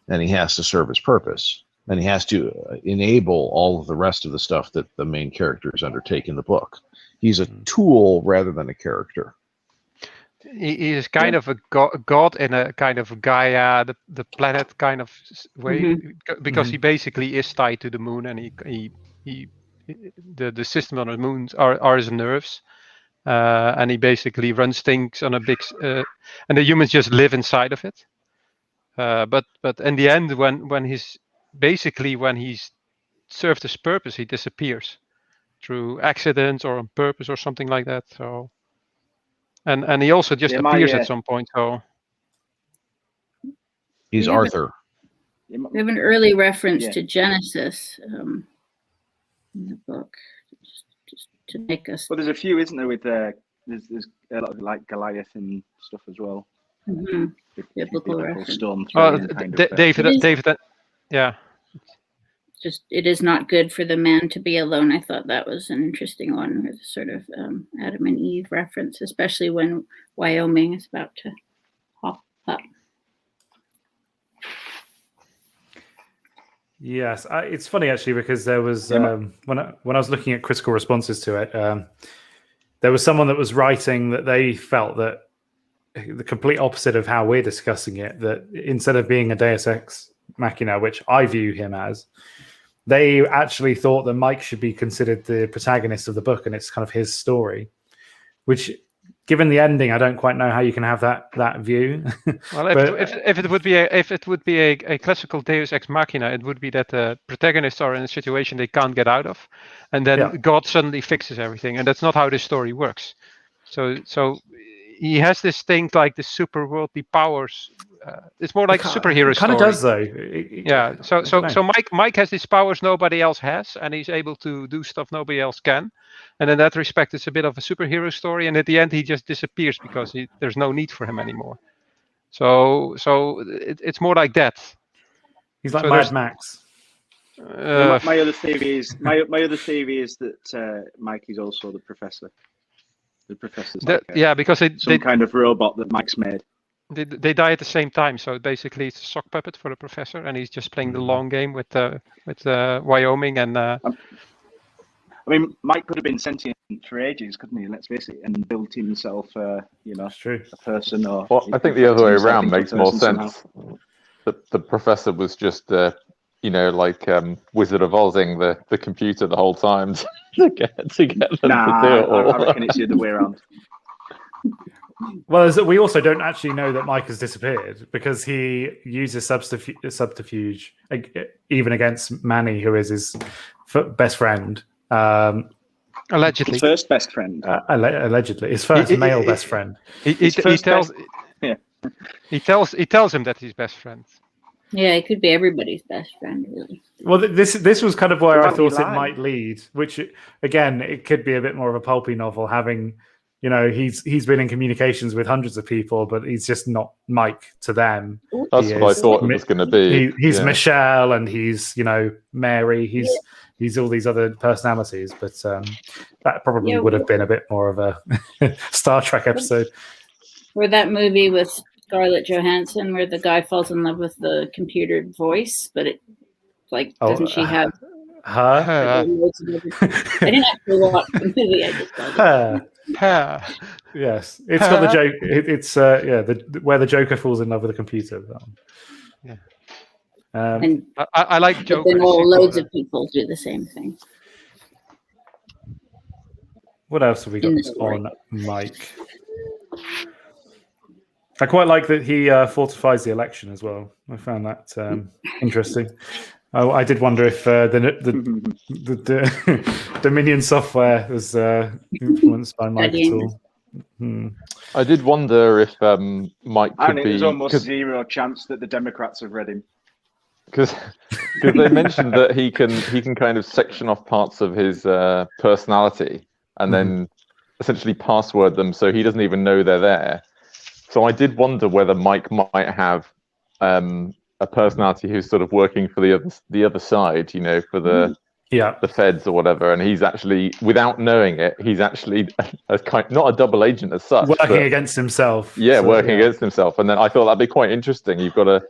and he has to serve his purpose, and he has to enable all of the rest of the stuff that the main characters undertake in the book. He's a tool rather than a character. He is kind of a god in a kind of Gaia, the planet kind of way, because he basically is tied to the moon, and the system on the moon are his nerves, and he basically runs things on a big, and the humans just live inside of it. But in the end, when he's served his purpose, he disappears through accidents or on purpose or something like that. So. And he also just appears at some point. So he's Arthur. We have an early reference to Genesis in the book, just to make us. Well, there's a few, isn't there? With there's a lot of like Goliath and stuff as well. Biblical reference. David, yeah. Just it is not good for the man to be alone. I thought that was an interesting one, with sort of Adam and Eve reference, especially when Wyoming is about to hop up. Yes, it's funny actually, because there was when I was looking at critical responses to it, there was someone that was writing that they felt that the complete opposite of how we're discussing it, that instead of being a Deus Ex Machina, which I view him as, they actually thought that Mike should be considered the protagonist of the book, and it's kind of his story. Which, given the ending, I don't quite know how you can have that view. Well, if it would be a classical Deus Ex Machina, it would be that the protagonists are in a situation they can't get out of, and then God suddenly fixes everything, and that's not how this story works. So he has this thing like the super worldly powers. It's more like a superhero story. Kind of does though. So Mike has these powers nobody else has, and he's able to do stuff nobody else can. And in that respect, it's a bit of a superhero story. And at the end, he just disappears because there's no need for him anymore. So it's more like that. He's like Mad Max. My other theory is that Mike is also the professor. The professor's because some kind of robot that Mike's made. They die at the same time, so basically it's a sock puppet for the professor, and he's just playing the long game with Wyoming and. I mean, Mike could have been sentient for ages, couldn't he? Let's face it, and built himself, a person. Or well, I think the other way around makes more sense. The professor was just, Wizard of Ozing the computer the whole time to get them to do it all. I reckon it's the other way around. Well, we also don't actually know that Mike has disappeared, because he uses subterfuge even against Manny, who is his best friend. Allegedly. His first best friend. Allegedly. His first male best friend. He tells him that he's best friend. Yeah, it could be everybody's best friend, really. Well, this was kind of where I thought it might lead, which, again, it could be a bit more of a pulpy novel, having... he's been in communications with hundreds of people, but he's just not Mike to them. That's what I thought it was going to be. He's Michelle, and he's Mary. He's all these other personalities, but that probably would have been a bit more of a Star Trek episode. Or that movie with Scarlett Johansson, where the guy falls in love with the computer voice, but it doesn't she have? Her. I didn't actually watch the movie. I just saw it. Her. Yes, it's got the joke. It's where the Joker falls in love with a computer. Yeah. And I like Joker. Then loads of people do the same thing. What else have we got on Mike? I quite like that he fortifies the election as well. I found that interesting. I did wonder if the Dominion software was influenced by Mike at all. I did wonder if Mike could be. There's almost zero chance that the Democrats have read him. Because they mentioned that he can kind of section off parts of his personality and then essentially password them so he doesn't even know they're there. So I did wonder whether Mike might have a personality who's sort of working for the other side, for the feds or whatever, and he's actually, without knowing it, he's actually not a double agent as such, working against himself. Yeah, working against himself. And then I thought that'd be quite interesting. You've got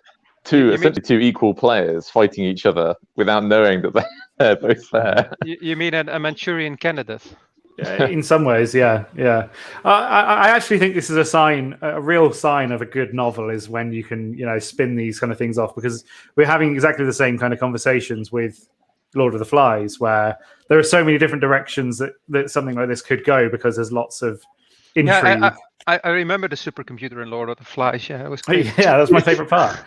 essentially two equal players fighting each other without knowing that they're both there. You mean a Manchurian candidate? In some ways, yeah. I actually think this is a real sign of a good novel is when you can, spin these kind of things off, because we're having exactly the same kind of conversations with Lord of the Flies, where there are so many different directions that something like this could go, because there's lots of intrigue. Yeah, I remember the supercomputer in Lord of the Flies. Yeah, it was great. Yeah, that's my favorite part.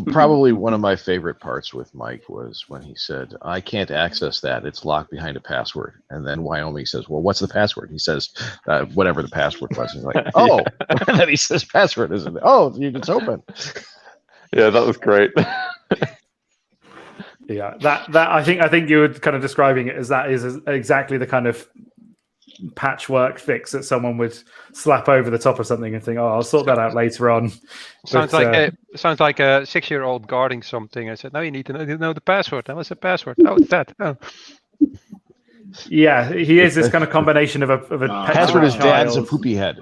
Probably one of my favorite parts with Mike was when he said, "I can't access that. It's locked behind a password." And then Wyoming says, "Well, what's the password?" He says, "Whatever the password was." He's like, "Oh," and then he says, "Password isn't it? Oh, it's open." Yeah, that was great. Yeah, that I think you were kind of describing it as that is exactly the kind of patchwork fix that someone would slap over the top of something and think, "Oh, I'll sort that out later on." Sounds like a 6-year-old guarding something. I said, "No, you need to know the password." That was the password. Oh, it's that. Oh. Yeah, he is this kind of combination of a password is dad's a poopy head.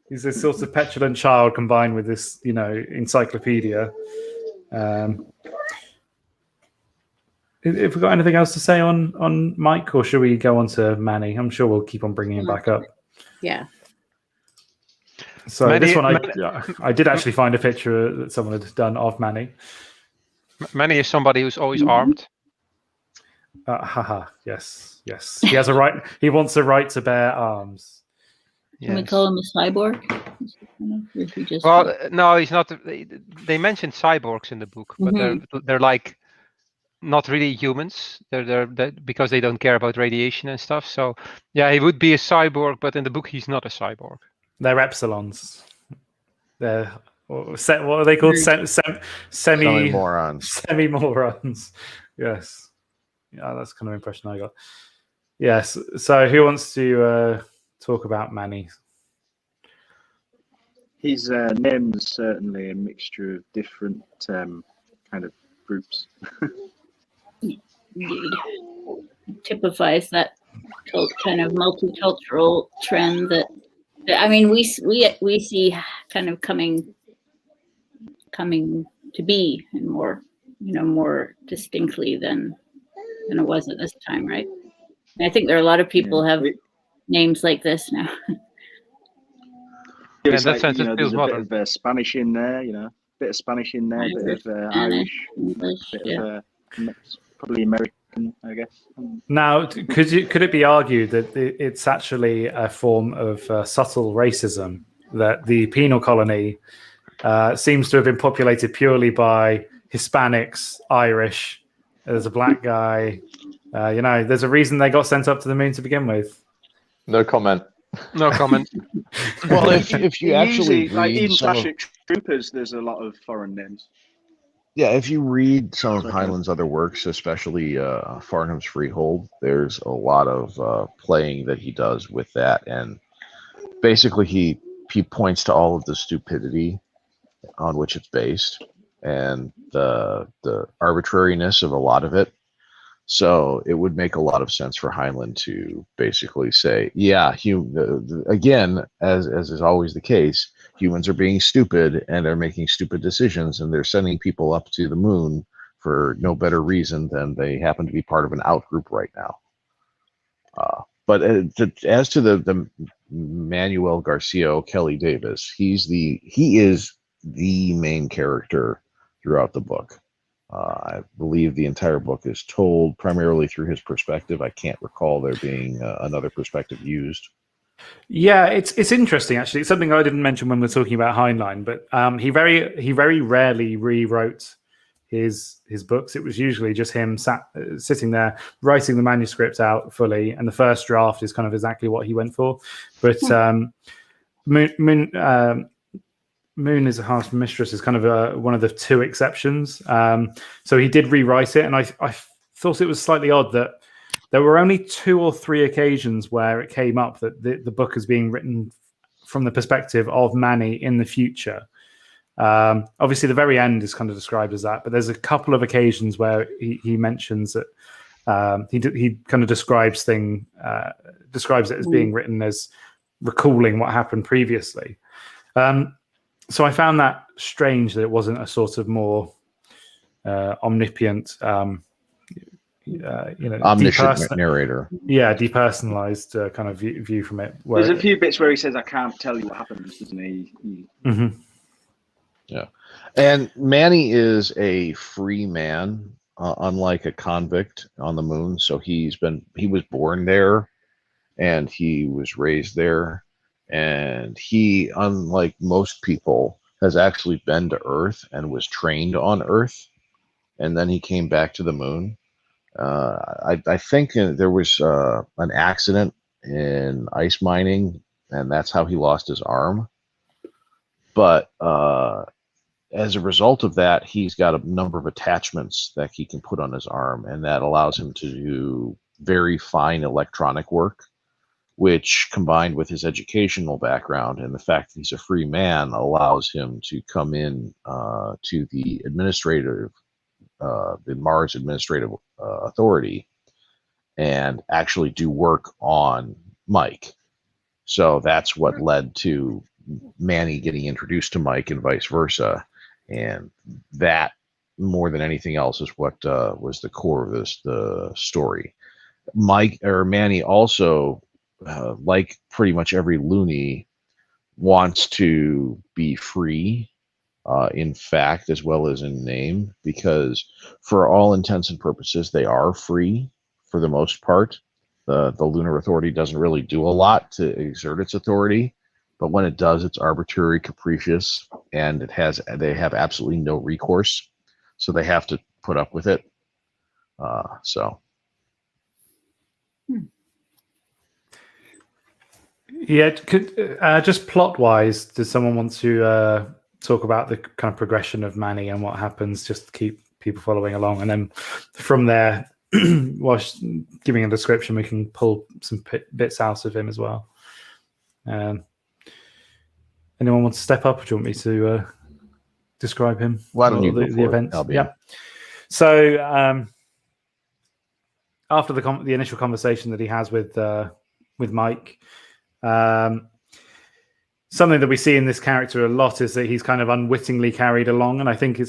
He's this sort of petulant child combined with this, encyclopedia. Have we got anything else to say on Mike, or should we go on to Manny? I'm sure we'll keep on bringing him back up. Yeah. So this one, I did actually find a picture that someone had done of Manny. Manny is somebody who's always armed. Yes. He has a right. He wants a right to bear arms. Can we call him a cyborg? Well, no, he's not. They mentioned cyborgs in the book, but they're like not really humans. They're because they don't care about radiation and stuff. So yeah, he would be a cyborg, but in the book he's not a cyborg. They're epsilons. They're what are they called? Semi-morons. Semi-morons. Yes. Yeah, that's kind of impression I got. Yes. So who wants to talk about Manny? His name is certainly a mixture of different kind of groups. Indeed. Typifies that kind of multicultural trend that we see kind of coming to be and more distinctly than it was at this time, right? And I think there are a lot of people have names like this now. There's a bit of Spanish in there, bit of Spanish in there, bit of Irish, English, bit of probably American, I guess. Now, could it be argued that it's actually a form of subtle racism, that the penal colony seems to have been populated purely by Hispanics, Irish? There's a black guy. There's a reason they got sent up to the moon to begin with. No comment. No comment. Well, if you actually read in some Starship Troopers, there's a lot of foreign names. Yeah, if you read some of Heinlein's other works, especially Farnham's Freehold, there's a lot of playing that he does with that, and basically he points to all of the stupidity on which it's based and the arbitrariness of a lot of it. So it would make a lot of sense for Heinlein to basically say, yeah, again, as is always the case, humans are being stupid and are making stupid decisions, and they're sending people up to the moon for no better reason than they happen to be part of an outgroup right now. But as to the Manuel Garcia Kelly Davis, he is the main character throughout the book. I believe the entire book is told primarily through his perspective. I can't recall there being another perspective used. Yeah, it's interesting actually. It's something I didn't mention when we were talking about Heinlein, but he very rarely rewrote his books. It was usually just him sitting there writing the manuscript out fully, and the first draft is kind of exactly what he went for. But Moon is a Harsh Mistress is kind of one of the two exceptions. So he did rewrite it, and I thought it was slightly odd that there were only 2 or 3 occasions where it came up that the book is being written from the perspective of Manny in the future. Obviously, the very end is kind of described as that, but there's a couple of occasions where he mentions that he kind of describes it as being written as recalling what happened previously. So I found that strange that it wasn't a sort of more omniscient, omniscient narrator. Yeah, depersonalized kind of view from it. There's a few bits where he says, "I can't tell you what happens," doesn't he? Mm-hmm. Yeah, and Manny is a free man, unlike a convict on the moon. So he was born there, and he was raised there, and he, unlike most people, has actually been to Earth and was trained on Earth, and then he came back to the moon. I think there was an accident in ice mining, and that's how he lost his arm. But as a result of that, he's got a number of attachments that he can put on his arm, and that allows him to do very fine electronic work, which, combined with his educational background and the fact that he's a free man, allows him to come in to the Mars Administrative Authority and actually do work on Mike. So that's what led to Manny getting introduced to Mike and vice versa. And that, more than anything else, is what was the core of the story. Manny also, like pretty much every loony, wants to be free, in fact, as well as in name, because for all intents and purposes, they are free for the most part. The Lunar Authority doesn't really do a lot to exert its authority, but when it does, it's arbitrary, capricious, and they have absolutely no recourse, so they have to put up with it. Yeah, just plot-wise, does someone want to talk about the kind of progression of Manny and what happens, just to keep people following along? And then from there, while giving a description, we can pull some bits out of him as well. Anyone want to step up, or do you want me to describe him? Why don't you the go for events? it, Yeah. So after the initial conversation that he has with Mike, something that we see in this character a lot is that he's kind of unwittingly carried along, and I think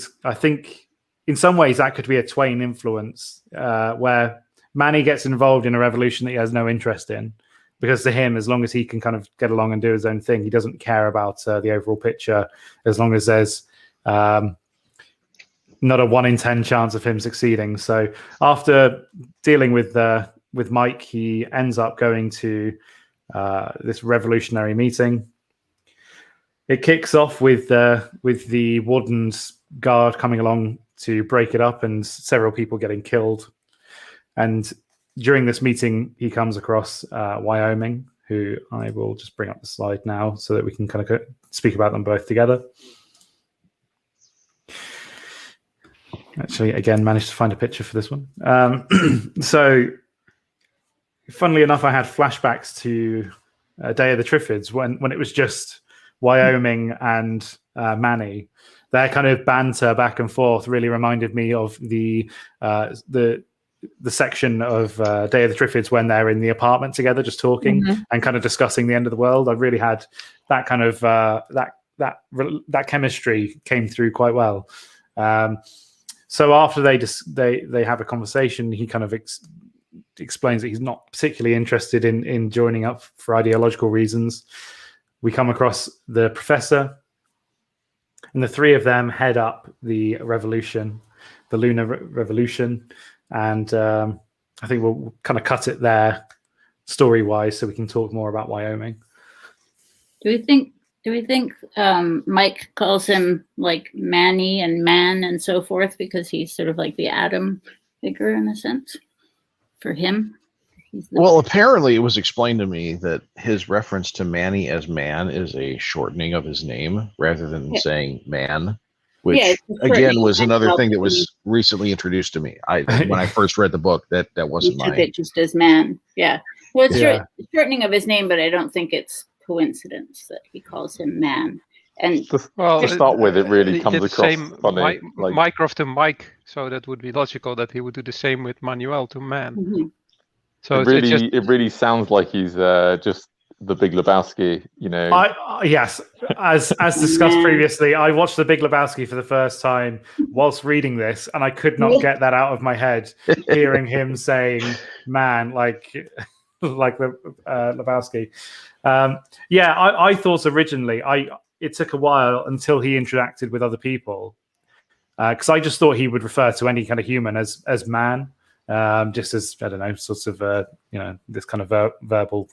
in some ways that could be a Twain influence, where Manny gets involved in a revolution that he has no interest in, because to him, as long as he can kind of get along and do his own thing, he doesn't care about the overall picture, as long as there's not a 1 in 10 chance of him succeeding. So after dealing with Mike, he ends up going to this revolutionary meeting. It kicks off with the warden's guard coming along to break it up, and several people getting killed. And during this meeting, he comes across Wyoming, who I will just bring up the slide now so that we can kind of speak about them both together. Actually, again, managed to find a picture for this one. So, funnily enough, I had flashbacks to Day of the Triffids when it was just Wyoming and Manny. Their kind of banter back and forth really reminded me of the section of Day of the Triffids when they're in the apartment together, just talking and kind of discussing the end of the world. I really had that kind of that chemistry came through quite well. So after they have a conversation, he kind of explains that he's not particularly interested in joining up for ideological reasons. We come across the professor, and the three of them head up the revolution, the lunar revolution, and I think we'll kind of cut it there story-wise so we can talk more about Wyoming. Do we think Mike calls him like Manny and Man and so forth because he's sort of like the Adam figure in a sense for him? Well, apparently it was explained to me that his reference to Manny as man is a shortening of his name rather than saying man, which again was another thing that was recently introduced to me. When I first read the book, that wasn't took it just as man. Yeah. Well, it's shortening of his name, but I don't think it's coincidence that he calls him Man. And to start with, it really comes across funny. Like Mycroft and Mike, so that would be logical that he would do the same with Manuel to Man. Mm-hmm. So it really sounds like he's just the Big Lebowski, you know. Yes, as discussed previously, I watched the Big Lebowski for the first time whilst reading this, and I could not get that out of my head. Hearing him saying "man" like the Lebowski. I thought originally it took a while until he interacted with other people, because I just thought he would refer to any kind of human as man. Just as, I don't know, sort of, this kind of verbal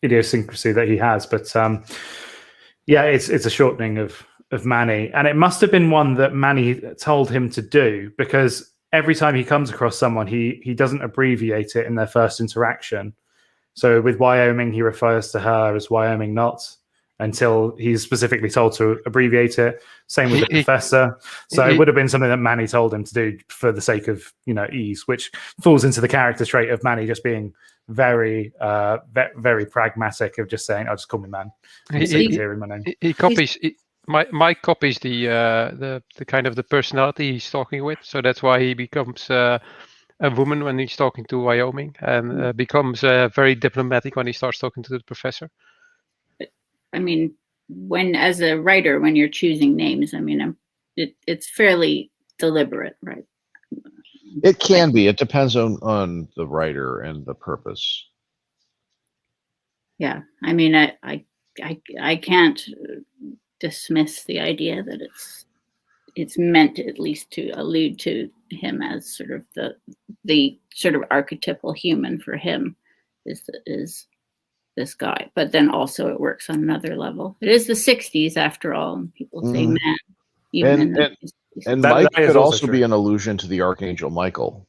idiosyncrasy that he has. But it's a shortening of Manny. And it must have been one that Manny told him to do, because every time he comes across someone, he doesn't abbreviate it in their first interaction. So with Wyoming, he refers to her as Wyoming not, until he's specifically told to abbreviate it. Same with the professor. So it would have been something that Manny told him to do for the sake of, ease, which falls into the character trait of Manny just being very, very pragmatic of just saying, "I'll just call me Man." He copies. Mike copies the kind of the personality he's talking with, so that's why he becomes a woman when he's talking to Wyoming, and becomes very diplomatic when he starts talking to the professor. I mean, as a writer, when you're choosing names, I mean, it's fairly deliberate, right? It can be. It depends on the writer and the purpose. Yeah, I mean, I can't dismiss the idea that it's meant at least to allude to him as sort of the sort of archetypal human for him is this guy, but then also it works on another level. It is the 60s after all, and people say man. And Mike could also be an allusion to the Archangel Michael.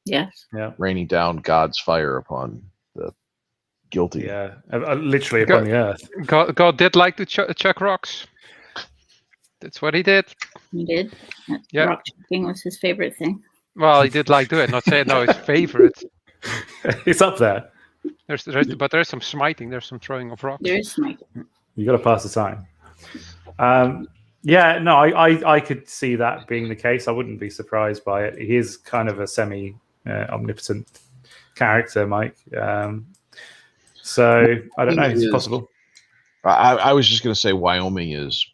Yes. Yeah. Raining down God's fire upon the guilty. Yeah, literally upon the earth. God did like to chuck rocks. That's what he did. He did. Rock chucking was his favorite thing. Well, he did like to it. Not saying no, his favorite. It's up there. There's some smiting. There's some throwing of rocks. There is smiting. You got to pass the time. I could see that being the case. I wouldn't be surprised by it. He is kind of a semi-omnipotent character, Mike. So I don't know. It's possible. I was just going to say Wyoming is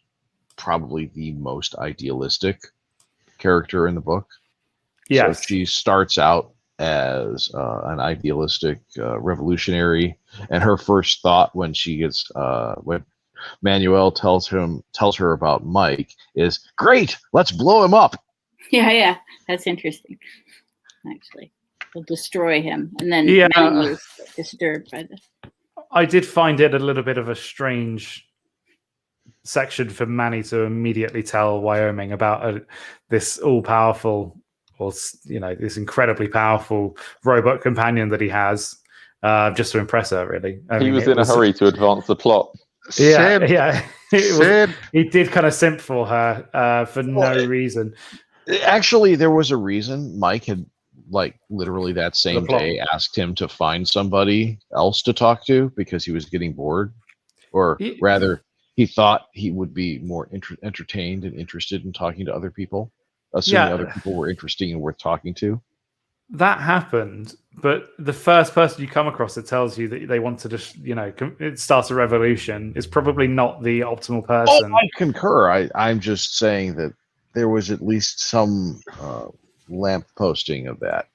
probably the most idealistic character in the book. Yes. So she starts out as an idealistic revolutionary, and her first thought when she gets when Manuel tells her about Mike is, "Great, let's blow him up." Yeah, that's interesting. Actually, we'll destroy him, and then Manny is disturbed by this. I did find it a little bit of a strange section for Manny to immediately tell Wyoming about this all-powerful, or this incredibly powerful robot companion that he has, just to impress her. Really, he was in a hurry to advance the plot. Yeah. He did kind of simp for her for no reason. Actually, there was a reason. Mike had, literally that same day, asked him to find somebody else to talk to because he was getting bored, or rather, he thought he would be more entertained and interested in talking to other people, assuming other people were interesting and worth talking to. That happened, but the first person you come across that tells you that they want to just, start a revolution is probably not the optimal person. Oh, I concur. I'm just saying that there was at least some lamp posting of that.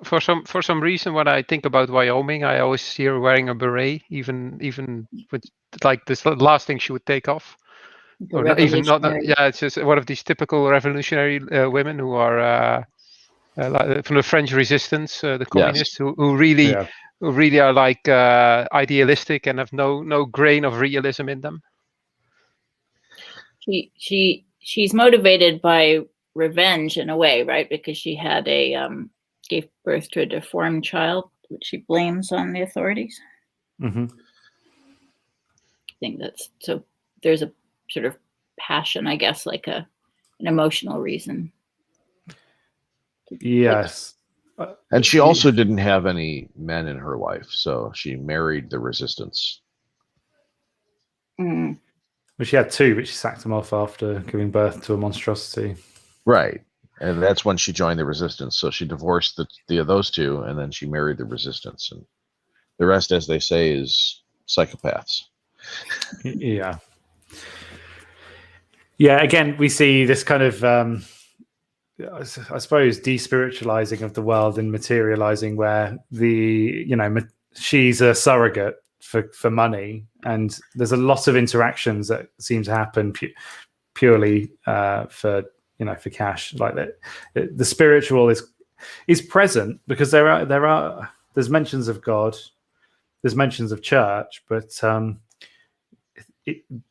For some reason, when I think about Wyoming, I always see her wearing a beret, even with like this last thing she would take off. Or not, even not. Yeah, it's just one of these typical revolutionary women who are from the French Resistance, the communists, who really are like idealistic and have no grain of realism in them. She's motivated by revenge in a way, right? Because she had gave birth to a deformed child, which she blames on the authorities. Mm-hmm. I think that's so. There's a sort of passion, I guess, like an emotional reason. Yes. And she also didn't have any men in her life, so she married the resistance. Mm. Well, she had two, but she sacked them off after giving birth to a monstrosity. Right. And that's when she joined the resistance. So she divorced those two, and then she married the resistance. And the rest, as they say, is psychopaths. Yeah. Yeah, again, we see this kind of, I suppose, despiritualizing of the world and materializing where she's a surrogate for money. And there's a lot of interactions that seem to happen purely for cash. Like that, the spiritual is present because there's mentions of God, there's mentions of church, but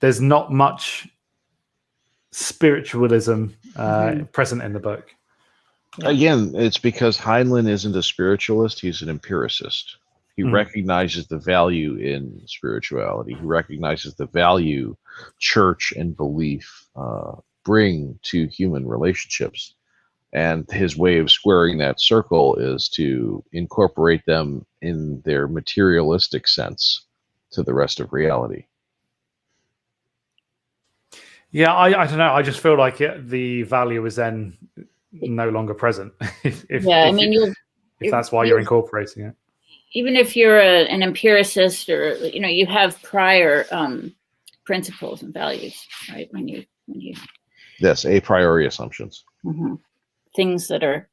there's not much spiritualism present in the book. Again, it's because Heinlein isn't a spiritualist; he's an empiricist. He recognizes the value in spirituality. He recognizes the value church and belief bring to human relationships. And his way of squaring that circle is to incorporate them in their materialistic sense to the rest of reality. Yeah, I don't know. I just feel like the value is then no longer present. if that's why you're incorporating it. Even if you're an empiricist, or you have prior principles and values, right? When you yes, a priori assumptions, things that are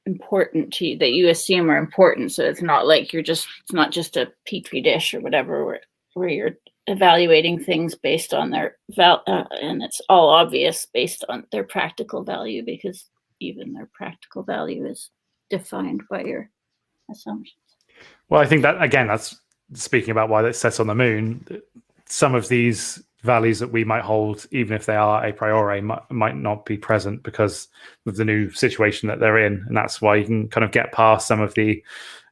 important to you that you assume are important. So it's not like it's not just a petri dish or whatever where you're evaluating things based on their and it's all obvious based on their practical value, because even their practical value is defined by your assumptions. Well, I think that, again, that's speaking about why it's set on the moon. Some of these values that we might hold, even if they are a priori, might not be present because of the new situation that they're in. And that's why you can kind of get past some of the,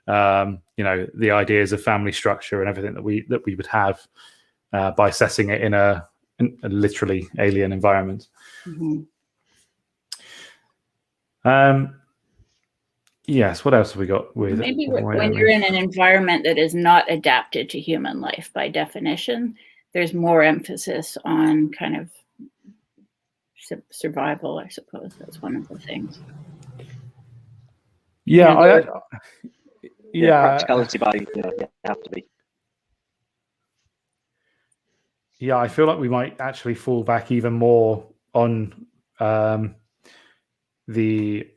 the ideas of family structure and everything that we would have by setting it in a literally alien environment. Yes, what else have we got? Maybe when you're in an environment that is not adapted to human life by definition, there's more emphasis on kind of survival, I suppose. That's one of the things. Yeah, practicality by you have to be. Yeah, I feel like we might actually fall back even more on the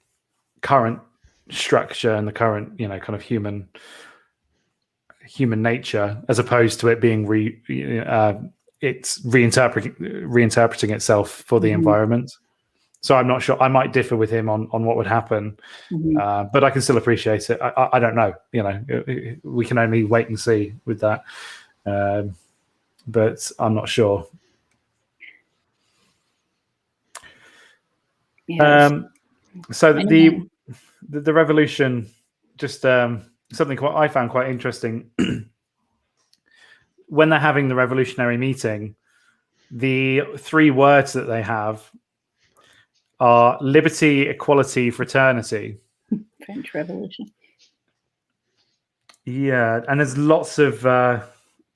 current structure and the current, kind of human nature, as opposed to it being it's reinterpreting itself for the environment. So I'm not sure. I might differ with him on what would happen, but I can still appreciate it. I don't know. We can only wait and see with that. But I'm not sure. Yes. So the revolution, just something I found quite interesting. When they're having the revolutionary meeting, the three words that they have are liberty, equality, fraternity. French Revolution. Yeah, and there's lots of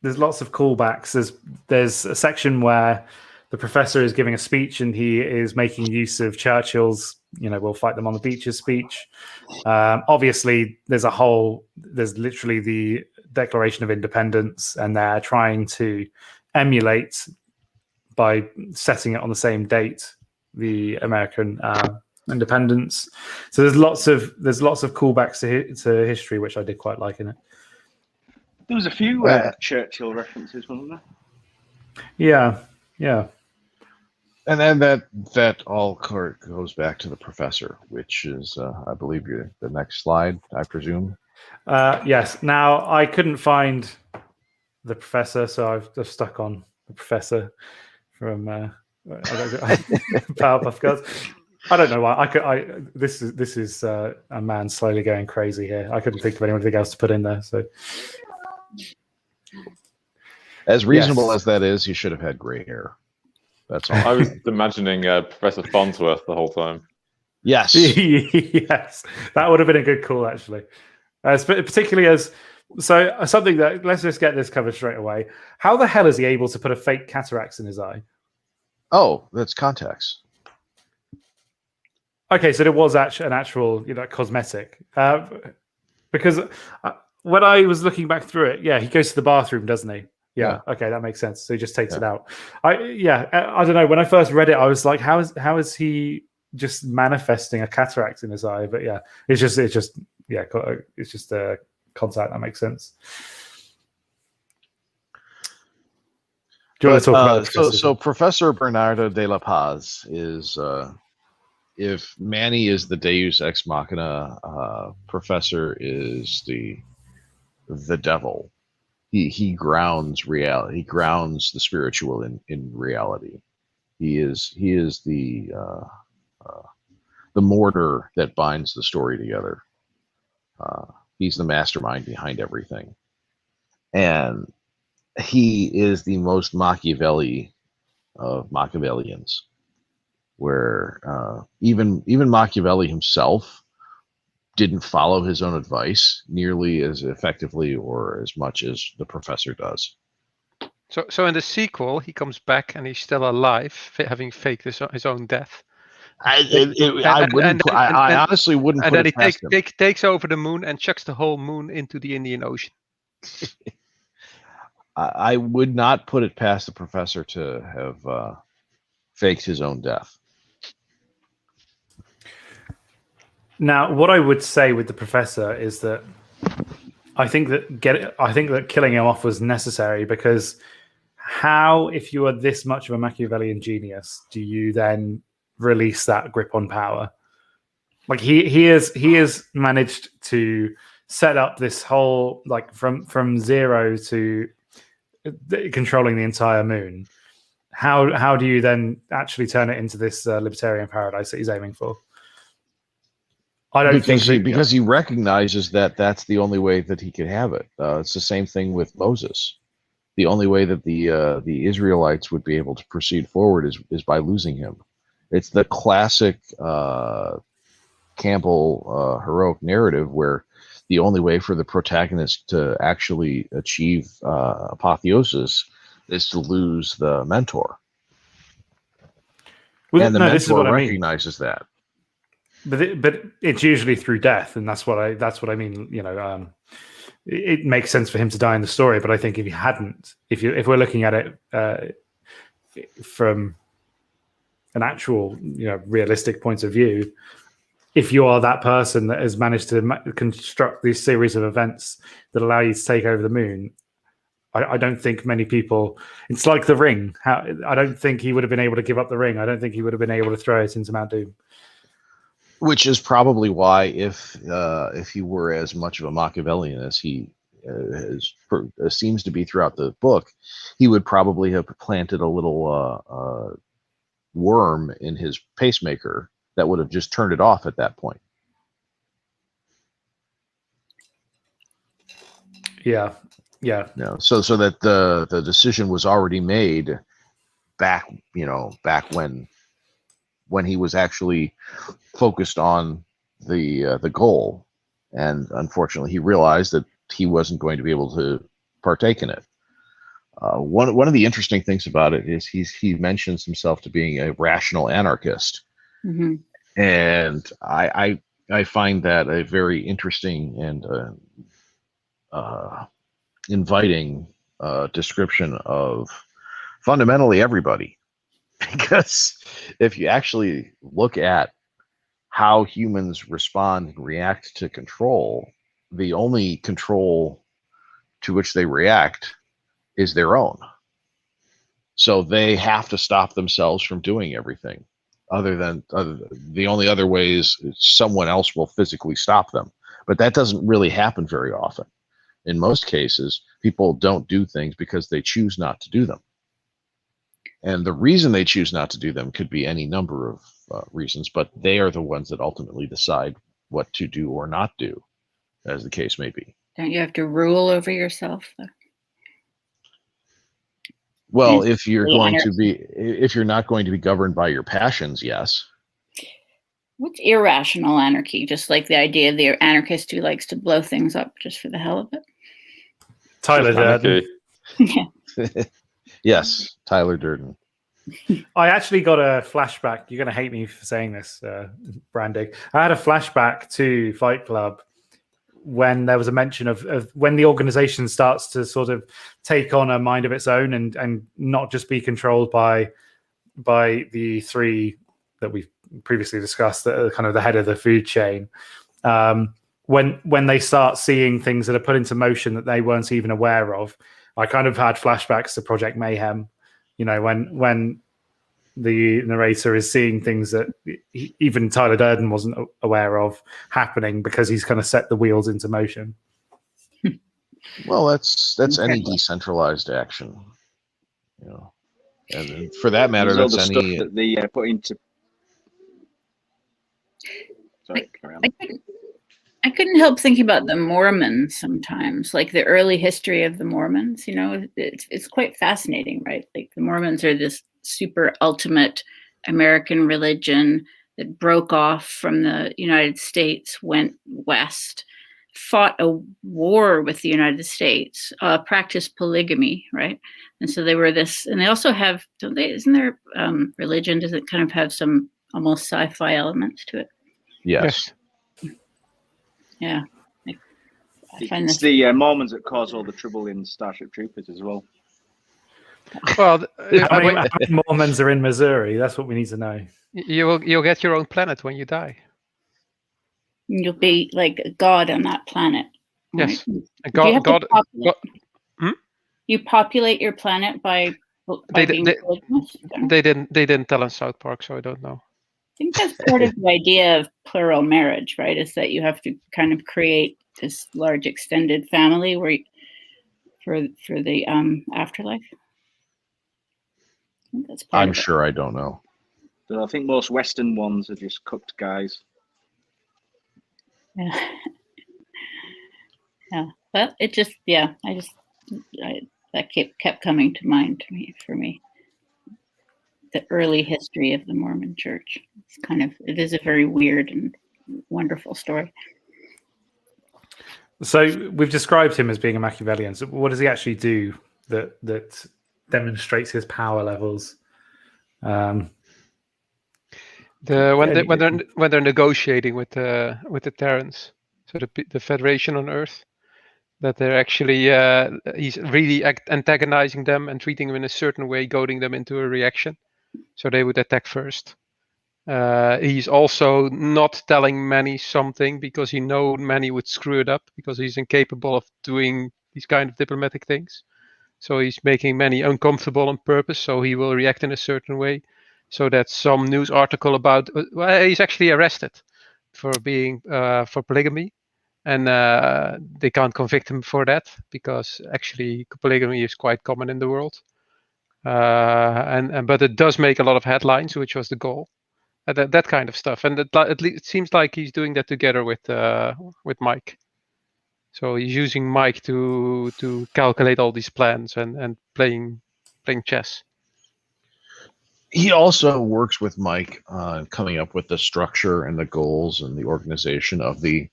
callbacks. There's a section where the professor is giving a speech and he is making use of Churchill's, we'll fight them on the beaches speech. Obviously, there's literally the Declaration of Independence, and they're trying to emulate by setting it on the same date the American independence. So there's lots of callbacks to history, which I did quite like in it. There was a few Churchill references, wasn't there? Yeah, yeah. And then that all goes back to the professor, which is, I believe, the next slide, I presume. Yes. Now, I couldn't find the professor, so I've just stuck on the professor from Powerpuff Girls. I don't know why. This is a man slowly going crazy here. I couldn't think of anything else to put in there. So, as reasonable as that is, he should have had gray hair. That's all. I was imagining Professor Farnsworth the whole time. Yes. Yes, that would have been a good call, actually. Particularly as something that, let's just get this covered straight away. How the hell is he able to put a fake cataracts in his eye? Oh, that's contacts. Okay, so it was an actual, cosmetic. Because when I was looking back through it, yeah, he goes to the bathroom, doesn't he? Yeah. Okay, that makes sense. So he just takes it out. I don't know. When I first read it, I was like, how is he just manifesting a cataract in his eye? But yeah, it's just a contact. That makes sense. Do you want to talk about so Professor Bernardo de la Paz is, if Manny is the Deus ex machina, Professor is the devil. He grounds reality. He grounds the spiritual in reality. He is the mortar that binds the story together. He's the mastermind behind everything, and he is the most Machiavelli of Machiavellians. Where even Machiavelli himself didn't follow his own advice nearly as effectively or as much as the professor does. So in the sequel, he comes back and he's still alive, having faked his own death. I honestly wouldn't. And then he takes over the moon and chucks the whole moon into the Indian Ocean. I would not put it past the professor to have faked his own death. Now, what I would say with the professor is that I think that killing him off was necessary, because how, if you are this much of a Machiavellian genius, do you then release that grip on power? Like he has managed to set up this whole, like, from zero to controlling the entire moon. How do you then actually turn it into this libertarian paradise that he's aiming for? I don't think because he recognizes that that's the only way that he could have it. It's the same thing with Moses. The only way that the Israelites would be able to proceed forward is by losing him. It's the classic Campbell heroic narrative where the only way for the protagonist to actually achieve apotheosis is to lose the mentor. And the mentor recognizes that. But it's usually through death, and that's what I mean. It makes sense for him to die in the story. But I think if he hadn't, if we're looking at it from an actual, realistic point of view, if you are that person that has managed to construct these series of events that allow you to take over the moon, I don't think many people. It's like the ring. I don't think he would have been able to give up the ring. I don't think he would have been able to throw it into Mount Doom. Which is probably why, if he were as much of a Machiavellian as he seems to be throughout the book, he would probably have planted a little worm in his pacemaker that would have just turned it off at that point. Yeah. So that the decision was already made back when he was actually focused on the goal, and unfortunately he realized that he wasn't going to be able to partake in it. One of the interesting things about it is he mentions himself to being a rational anarchist, and I find that a very interesting and inviting description of fundamentally everybody. Because if you actually look at how humans respond and react to control, the only control to which they react is their own. So they have to stop themselves from doing everything. The only other way is someone else will physically stop them. But that doesn't really happen very often. In most cases, people don't do things because they choose not to do them. And the reason they choose not to do them could be any number of reasons, but they are the ones that ultimately decide what to do or not do, as the case may be. Don't you have to rule over yourself, though? Well, if you're not going to be governed by your passions, yes. What's irrational anarchy? Just like the idea of the anarchist who likes to blow things up just for the hell of it? Tyler Durden. Yeah. Yes, Tyler Durden. I actually got a flashback. You're going to hate me for saying this, Brandig. I had a flashback to Fight Club when there was a mention of when the organization starts to sort of take on a mind of its own and not just be controlled by the three that we've previously discussed, that are kind of the head of the food chain. When they start seeing things that are put into motion that they weren't even aware of, I kind of had flashbacks to Project Mayhem. You know, when the narrator is seeing things that even Tyler Durden wasn't aware of happening because he's kind of set the wheels into motion. Well, that's any decentralized action, you know, and for that matter, that's any stuff that they put into. Sorry, carry on. I couldn't help thinking about the Mormons sometimes, like the early history of the Mormons. You know, it's quite fascinating, right? Like the Mormons are this super ultimate American religion that broke off from the United States, went west, fought a war with the United States, practiced polygamy, right? And so they were this, and they also have, don't they? Isn't their religion? Does it kind of have some almost sci-fi elements to it? Yes. Yeah. I find it's the Mormons that cause all the trouble in Starship Troopers as well. Well, how many Mormons are in Missouri? That's what we need to know. You'll get your own planet when you die. You'll be like a god on that planet. Yes, right? God. You populate your planet by being polygamous? They didn't tell in South Park, so I don't know. I think that's part of the idea of plural marriage, right? Is that you have to kind of create this large extended family where for the afterlife. I think that's part I'm sure I don't know. But I think most Western ones are just cooked guys. Yeah. Yeah. But it just, that kept coming to mind for me. The early history of the Mormon Church. It is a very weird and wonderful story. So we've described him as being a Machiavellian. So what does he actually do that demonstrates his power levels? When they're negotiating with the Terrans, so the Federation on Earth, that they're actually he's really antagonizing them and treating them in a certain way, goading them into a reaction. So they would attack first. He's also not telling Manny something because he knows Manny would screw it up because he's incapable of doing these kind of diplomatic things. So he's making Manny uncomfortable on purpose. So he will react in a certain way. So that some news article about he's actually arrested for being for polygamy, and they can't convict him for that because actually polygamy is quite common in the world. But it does make a lot of headlines, which was the goal. That kind of stuff, and it seems like he's doing that together with Mike. So he's using Mike to calculate all these plans and playing chess. He also works with Mike on coming up with the structure and the goals and the organization of the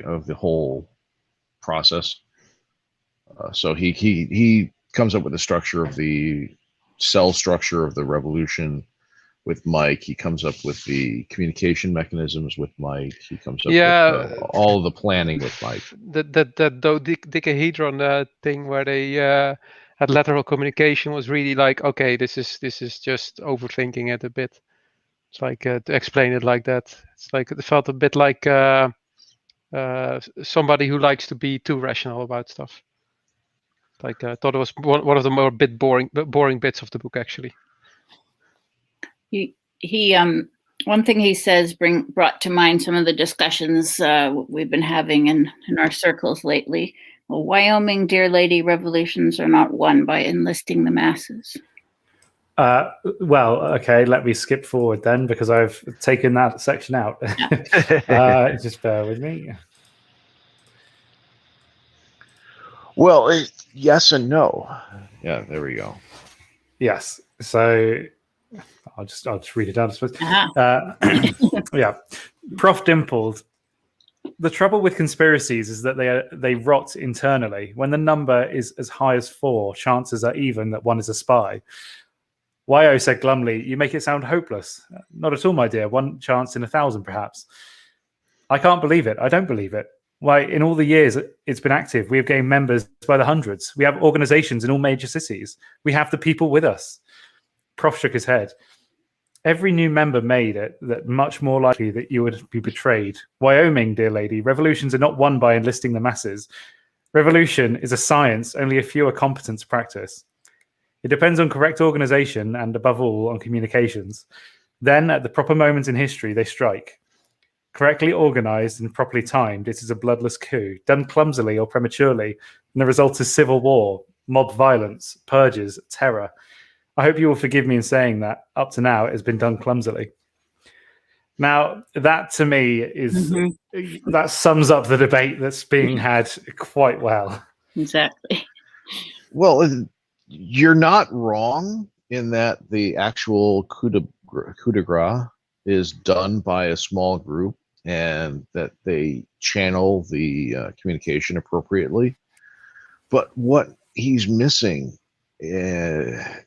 of the whole process. So he comes up with the structure of the cell structure of the revolution with Mike. He comes up with the communication mechanisms with Mike. He comes up with all of the planning with Mike. The dodecahedron thing where they had lateral communication was really like, okay, this is just overthinking it a bit. It's like to explain it like that. It's like it felt a bit like somebody who likes to be too rational about stuff. Like I thought it was one of the more boring bits of the book, actually. He one thing he says brought to mind some of the discussions we've been having in our circles lately. Well, Wyoming, dear lady, revolutions are not won by enlisting the masses. Well, okay, let me skip forward then, because I've taken that section out. Yeah. Just bear with me. Well, yes and no. Yeah, there we go. Yes. So I'll just read it down, I suppose. Yeah. Prof dimpled. The trouble with conspiracies is that they rot internally. When the number is as high as 4, chances are even that one is a spy. Yo said glumly, "You make it sound hopeless." Not at all, my dear. 1 chance in 1,000, perhaps. I can't believe it. I don't believe it. Why, in all the years it's been active, we have gained members by the hundreds. We have organizations in all major cities. We have the people with us. Prof shook his head. Every new member made it that much more likely that you would be betrayed. Wyoming, dear lady, revolutions are not won by enlisting the masses. Revolution is a science only a few are competent to practice. It depends on correct organization and, above all, on communications. Then, at the proper moment in history, they strike. Correctly organized and properly timed, it is a bloodless coup. Done clumsily or prematurely, and the result is civil war, mob violence, purges, terror. I hope you will forgive me in saying that, up to now, it has been done clumsily. Now, that to me is that sums up the debate that's being had quite well. Exactly. Well, you're not wrong in that the actual coup de grace is done by a small group and that they channel the communication appropriately. But what he's missing,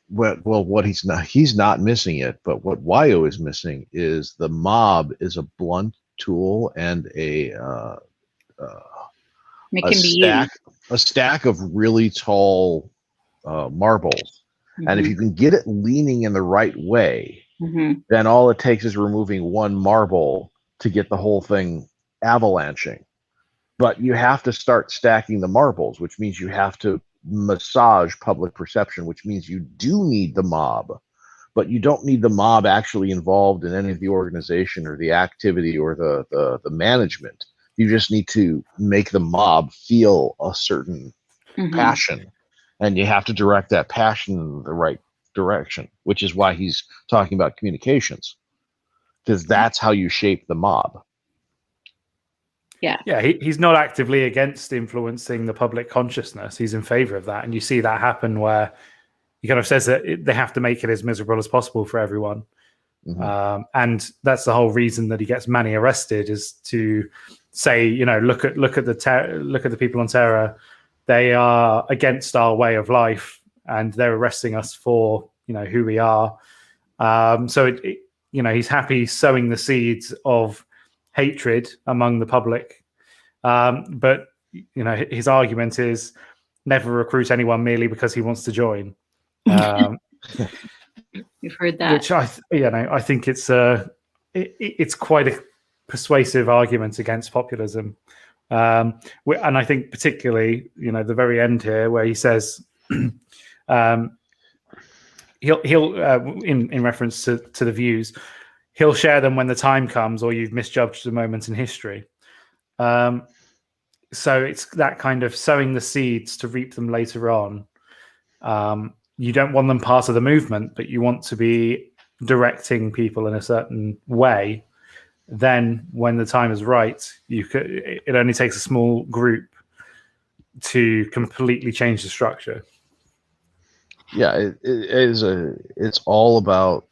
what he's not missing it, but what Yo is missing is the mob is a blunt tool and a stack of really tall marbles. And if you can get it leaning in the right way, then all it takes is removing 1 marble to get the whole thing avalanching. But you have to start stacking the marbles, which means you have to massage public perception, which means you do need the mob, but you don't need the mob actually involved in any of the organization or the activity or the management. You just need to make the mob feel a certain passion, and you have to direct that passion in the right direction, which is why he's talking about communications, because that's how you shape the mob. Yeah, he's not actively against influencing the public consciousness. He's in favor of that, and you see that happen where he kind of says that they have to make it as miserable as possible for everyone. And that's the whole reason that he gets Manny arrested, is to say, you know, look at the people on Terra. They are against our way of life, and they're arresting us for, you know, who we are. So he's happy sowing the seeds of hatred among the public, but you know, his argument is never recruit anyone merely because he wants to join. You've heard that, which I think it's quite a persuasive argument against populism, and I think particularly, you know, the very end here where he says he'll in reference to the views, he'll share them when the time comes, or you've misjudged a moment in history. So it's that kind of sowing the seeds to reap them later on. You don't want them part of the movement, but you want to be directing people in a certain way. Then when the time is right, it only takes a small group to completely change the structure. Yeah, it's all about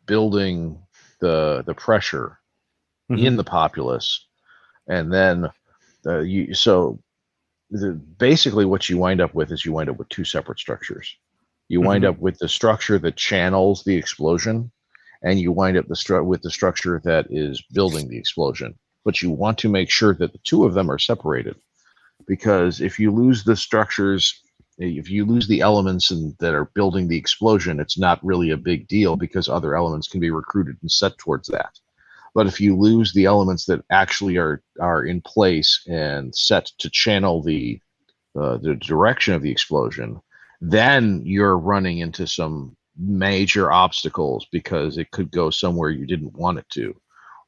building the pressure in the populace, and then basically what you wind up with is 2 separate structures. You wind up with the structure that channels the explosion, and you wind up with the structure that is building the explosion. But you want to make sure that the 2 of them are separated, because if you lose the structures if you lose the elements that are building the explosion, it's not really a big deal because other elements can be recruited and set towards that. But if you lose the elements that actually are in place and set to channel the direction of the explosion, then you're running into some major obstacles because it could go somewhere you didn't want it to,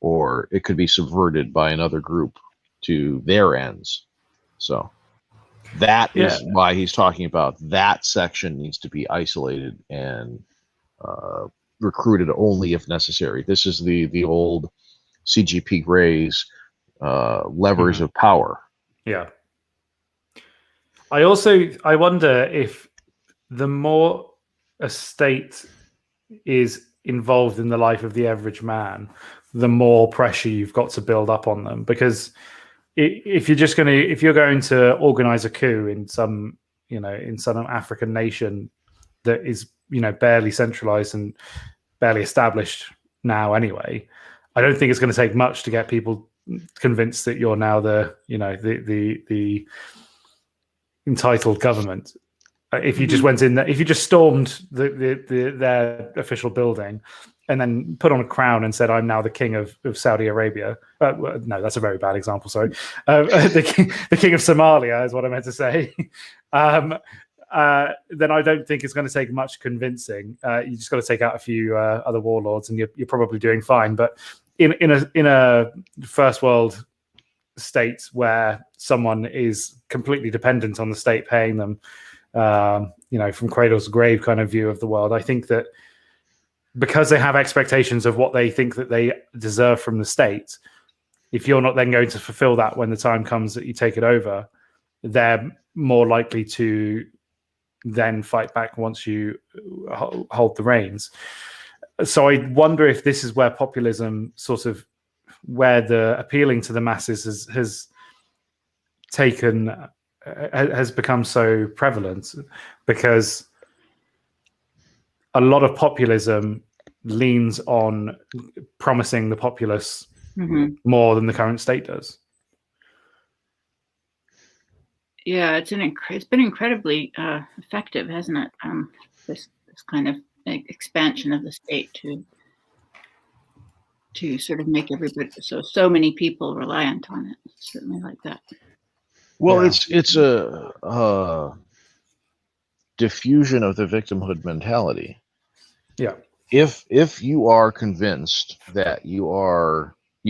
or it could be subverted by another group to their ends. So that is why he's talking about that section needs to be isolated and recruited only if necessary. This is the old CGP Gray's levers of power. Yeah. I wonder if the more a state is involved in the life of the average man, the more pressure you've got to build up on them. Because if you're going to organize a coup in some African nation that is, barely centralized and barely established now anyway, I don't think it's going to take much to get people convinced that you're now the entitled government. If you just went in there, if you just stormed their official building and then put on a crown and said, "I'm now the king of Saudi Arabia." No, that's a very bad example. Sorry, the king of Somalia is what I meant to say. Then I don't think it's going to take much convincing. You just got to take out a few other warlords, and you're probably doing fine. But in a first world state where someone is completely dependent on the state paying them, from cradle to grave kind of view of the world, I think that because they have expectations of what they think that they deserve from the state, if you're not then going to fulfill that when the time comes that you take it over, they're more likely to then fight back once you hold the reins. So I wonder if this is where populism where the appealing to the masses has become so prevalent, because a lot of populism leans on promising the populace more than the current state does. Yeah, it's been incredibly effective, hasn't it? This kind of expansion of the state to sort of make everybody so many people reliant on it. It's certainly like that. Well, it's a diffusion of the victimhood mentality. Yeah. If you are convinced that you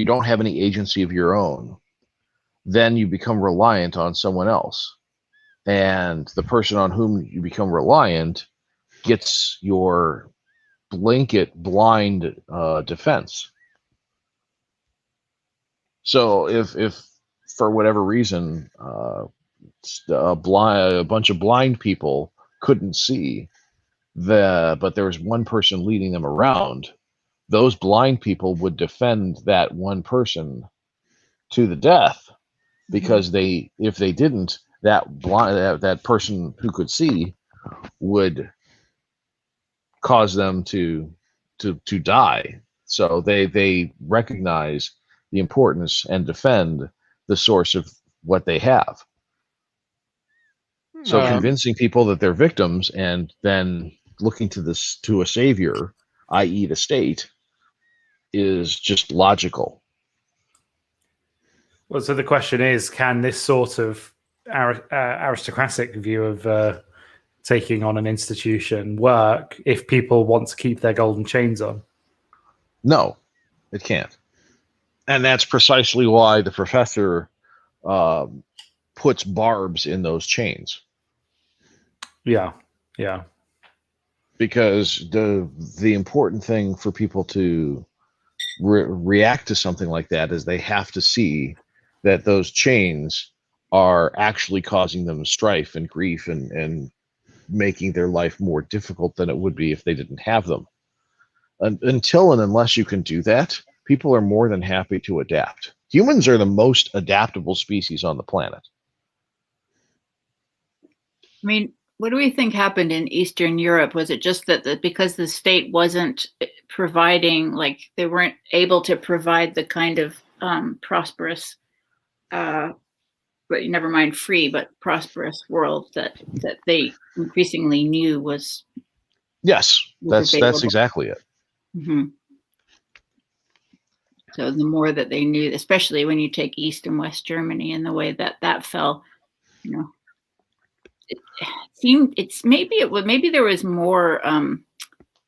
don't have any agency of your own, then you become reliant on someone else. And the person on whom you become reliant gets your blanket blind defense. So if for whatever reason a bunch of blind people couldn't see but there was one person leading them around, those blind people would defend that one person to the death, because if they didn't, that person who could see would cause them to die. So they recognize the importance and defend the source of what they have. So convincing people that they're victims and then looking to a savior, i.e. the state, is just logical. Well, so the question is, can this sort of aristocratic view of taking on an institution work if people want to keep their golden chains on? No, it can't. And that's precisely why the professor puts barbs in those chains. Yeah. Because the important thing for people to react to something like that is they have to see that those chains are actually causing them strife and grief and making their life more difficult than it would be if they didn't have them. Until and unless you can do that, people are more than happy to adapt. Humans are the most adaptable species on the planet. I mean, what do we think happened in Eastern Europe? Was it just that because the state wasn't providing, like they weren't able to provide the kind of prosperous but never mind free, but prosperous world that they increasingly knew was. Yes, that's available. exactly it. Mm-hmm. So the more that they knew, especially when you take East and West Germany and the way that fell, it seemed maybe there was more. I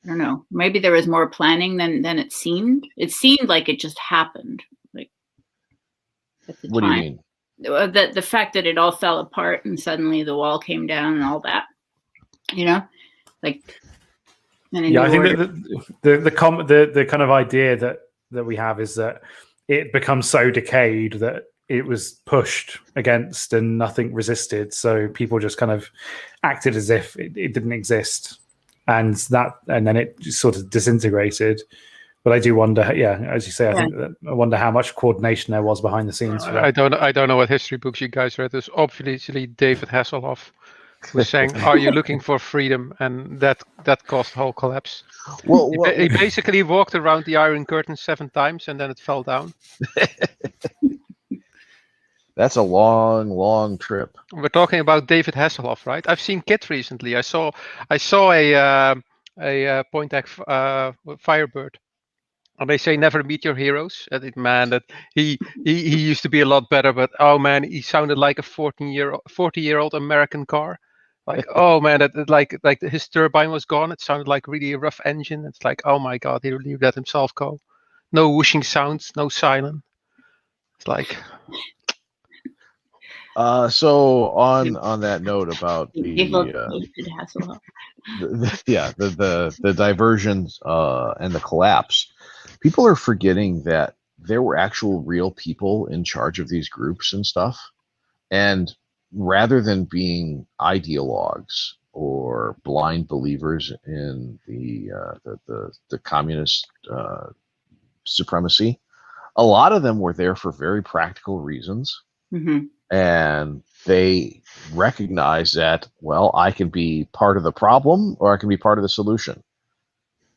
don't know. Maybe there was more planning than it seemed. It seemed like it just happened. Like at the What time. do you mean? The fact that it all fell apart and suddenly the wall came down and all that. Like. Yeah, I think that the kind of idea that we have is that it becomes so decayed that it was pushed against and nothing resisted. So people just kind of acted as if it didn't exist. And then it just sort of disintegrated. But I do wonder, as you say, I wonder how much coordination there was behind the scenes for that. I don't know what history books you guys read. There's obviously David Hasselhoff was saying, "Are you looking for freedom?" And that caused the whole collapse. Well, he basically walked around the Iron Curtain 7 times, and then it fell down. That's a long trip. We're talking about David Hasselhoff, right? I've seen Kit recently. I saw a Pointac Firebird, and they say never meet your heroes. That he used to be a lot better, but oh man, he sounded like a 40-year-old American car. Like oh man, like his turbine was gone. It sounded like really a rough engine. It's like oh my god, he really let himself go. No whooshing sounds, no silence. It's like. So on that note about the diversions and the collapse, people are forgetting that there were actual real people in charge of these groups and stuff, and rather than being ideologues or blind believers in the communist supremacy, a lot of them were there for very practical reasons. Mm-hmm. And they recognize that, well, I can be part of the problem or I can be part of the solution.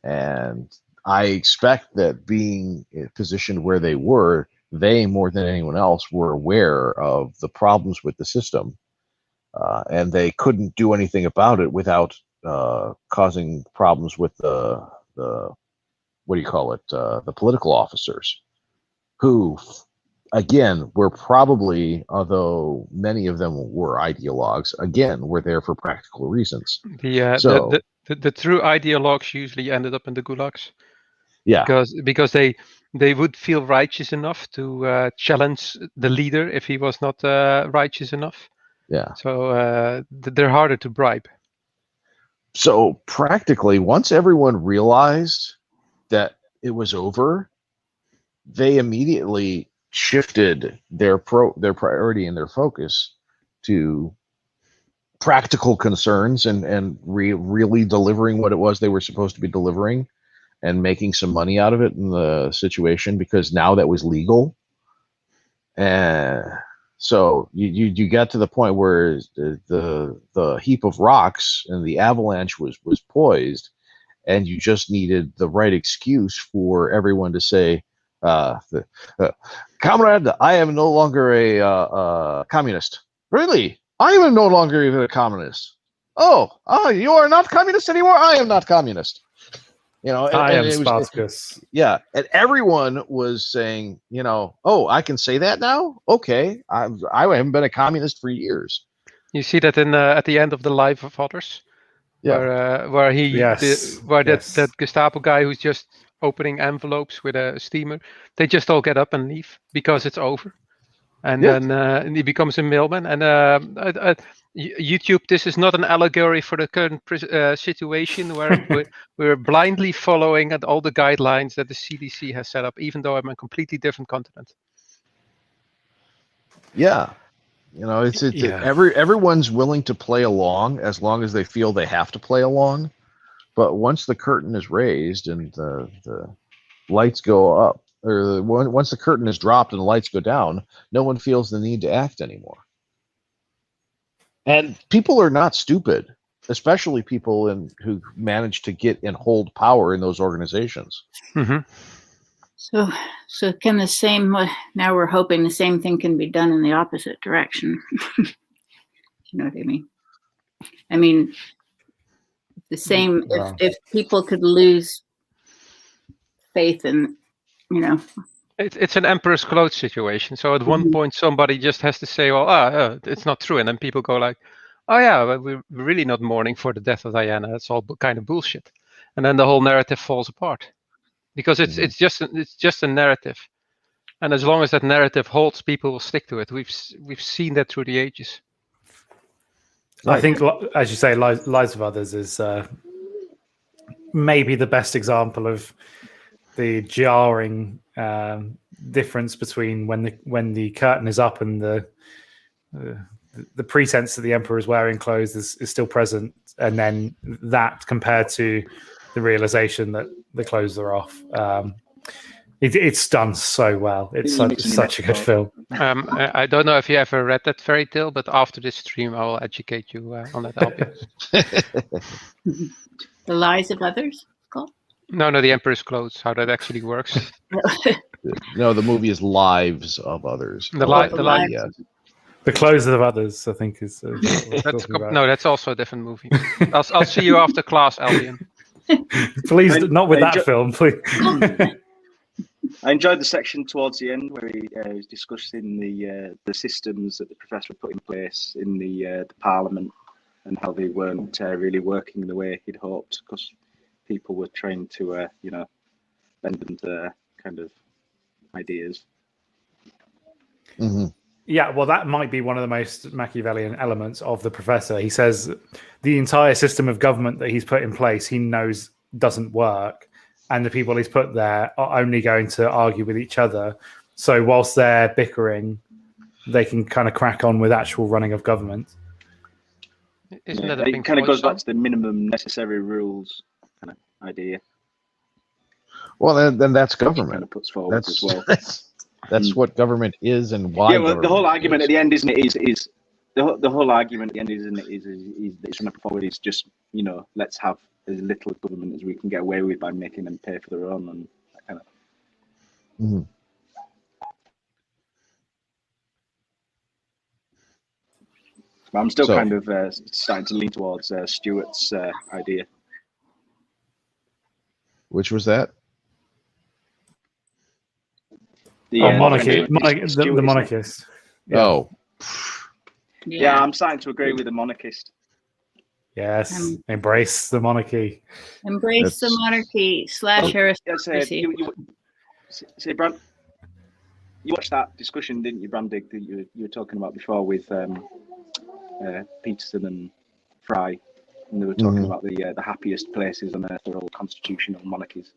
And I expect that being positioned where they were, they more than anyone else were aware of the problems with the system. And they couldn't do anything about it without causing problems with the what do you call it? The political officers who, again, were probably, although many of them were ideologues, again, were there for practical reasons. The true ideologues usually ended up in the gulags. Yeah. Because they would feel righteous enough to challenge the leader if he was not righteous enough. Yeah. So they're harder to bribe. So practically, once everyone realized that it was over, they immediately shifted their priority and their focus to practical concerns and really delivering what it was they were supposed to be delivering and making some money out of it in the situation, because now that was legal. And so you got to the point where the heap of rocks and the avalanche was poised, and you just needed the right excuse for everyone to say, comrade, I am no longer a communist. Really? I am no longer even a communist. Oh, you are not communist anymore? I am not communist. I am Spartacus. Yeah, and everyone was saying, oh, I can say that now? Okay, I haven't been a communist for years. You see that in at the end of The Life of Others? Yeah. Where that Gestapo guy who's just opening envelopes with a steamer, they just all get up and leave because it's over, and then he becomes a mailman. And YouTube, this is not an allegory for the current situation where we're blindly following all the guidelines that the CDC has set up, even though I'm on a completely different continent. Yeah. Everyone's willing to play along as long as they feel they have to play along. But once the curtain is raised and the lights go up, or once the curtain is dropped and the lights go down, no one feels the need to act anymore. And people are not stupid, especially people who manage to get and hold power in those organizations. Mm-hmm. So can the same? Now we're hoping the same thing can be done in the opposite direction. You know what I mean? I mean, the same. If people could lose faith in, It's an emperor's clothes situation. So at one point, somebody just has to say, "Well, it's not true," and then people go like, "Oh yeah, but we're really not mourning for the death of Diana. That's all kind of bullshit," and then the whole narrative falls apart because it's just a narrative, and as long as that narrative holds, people will stick to it. We've seen that through the ages. I think, as you say, Lives of Others is maybe the best example of the jarring difference between when the curtain is up and the pretense that the emperor is wearing clothes is still present, and then that compared to the realization that the clothes are off. It's done so well. It's such a good film. I don't know if you ever read that fairy tale, but after this stream, I will educate you on that. The Lives of Others, it's called? No, the Emperor's Clothes. How that actually works. No, the movie is Lives of Others. The Clothes of Others, I think, is. That's also a different movie. I'll see you after class, Albion. Please, not with that film, please. I enjoyed the section towards the end where he was discussing the systems that the professor put in place in the Parliament and how they weren't really working the way he'd hoped because people were trying to, bend them to their kind of ideas. Mm-hmm. Yeah, well, that might be one of the most Machiavellian elements of the professor. He says the entire system of government that he's put in place, he knows doesn't work. And the people he's put there are only going to argue with each other. So whilst they're bickering, they can kind of crack on with actual running of government. Isn't that it kind of goes back to the minimum necessary rules kind of idea. Well, then that's government. Kind of puts forward as well. That's what government is and why. Yeah, well, the whole argument at the end, isn't it? Is the whole argument at the end, isn't it? Is it's trying to put forward is just let's have as little government as we can get away with by making them pay for their own and that kind of. Mm-hmm. But I'm still kind of starting to lean towards Stuart's idea. Which was that? The monarchist. Yeah. Oh. Yeah, I'm starting to agree with the monarchist. Yes, embrace the monarchy. Embrace the monarchy / aristocracy. Say, Brand, you watched that discussion, didn't you, Brandig, that you were talking about before with Peterson and Fry, and they were talking about the happiest places on earth are all constitutional monarchies.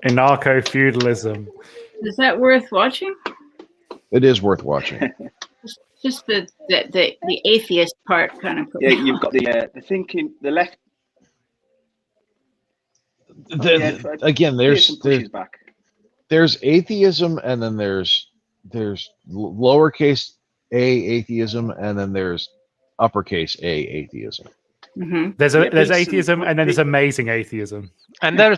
Anarcho-feudalism. Is that worth watching? It is worth watching. Just the atheist part kind of. Yeah, you've got the thinking, the left. Again, there's atheism, and then there's lowercase a atheism, and then there's uppercase a atheism. Mm-hmm. There's atheism, and then there's amazing atheism, and there's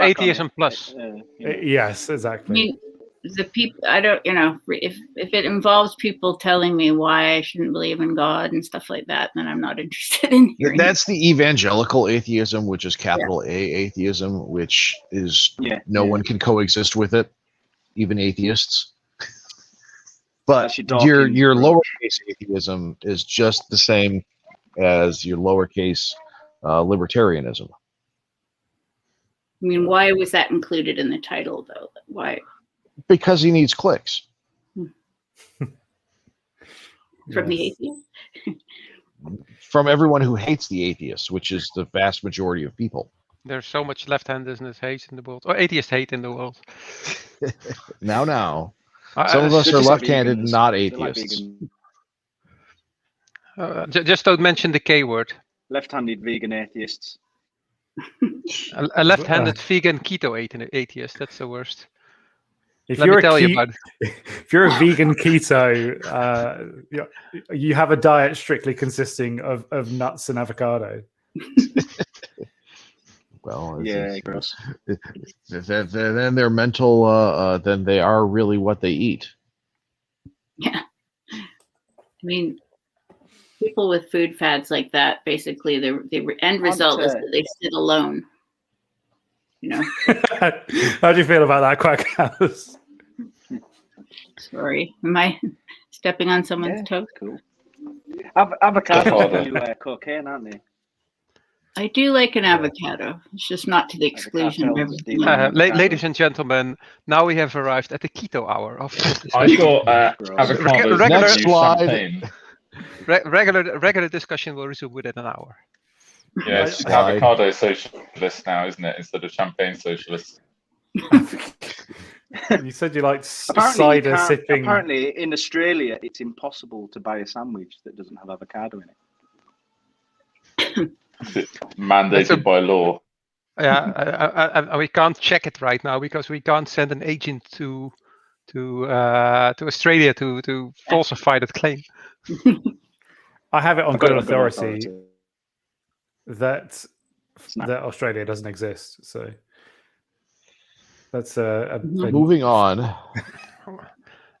atheism plus. Yes, exactly. I mean, the people, I don't, if it involves people telling me why I shouldn't believe in God and stuff like that, then I'm not interested in hearing. That's the evangelical atheism, which is capital A atheism, which is no one can coexist with it, even atheists. But your lowercase atheism is just the same as your lowercase libertarianism. I mean, why was that included in the title, though? Why? Because he needs clicks. From the atheist? From everyone who hates the atheists, which is the vast majority of people. There's so much left-handedness hate in the world, or atheist hate in the world. Now. Some of us are left-handed, not atheists. Just don't mention the K word. Left-handed vegan atheists. A left-handed vegan keto atheist. That's the worst. If you're a vegan keto, you have a diet strictly consisting of nuts and avocado. Well, Yeah, gross. Then they're mental. Then they are really what they eat. Yeah. I mean, people with food fads like that, basically, the end result is that they sit alone. You know. How do you feel about that, Quackhouse? Sorry, am I stepping on someone's toes? Cool. Avocado are cocaine, aren't they? I do like an avocado. It's just not to the exclusion of everything. Ladies and gentlemen, now we have arrived at the keto hour of this discussion. I thought avocados Next slide. champagne. Regular discussion will resume within an hour. Yeah, it's just avocado socialist now, isn't it? Instead of champagne socialist. You said you liked cider sipping. Apparently, in Australia, it's impossible to buy a sandwich that doesn't have avocado in it. Mandated by law. Yeah, we can't check it right now because we can't send an agent to Australia to falsify that claim. I have it on good authority that Australia doesn't exist. So that's moving on.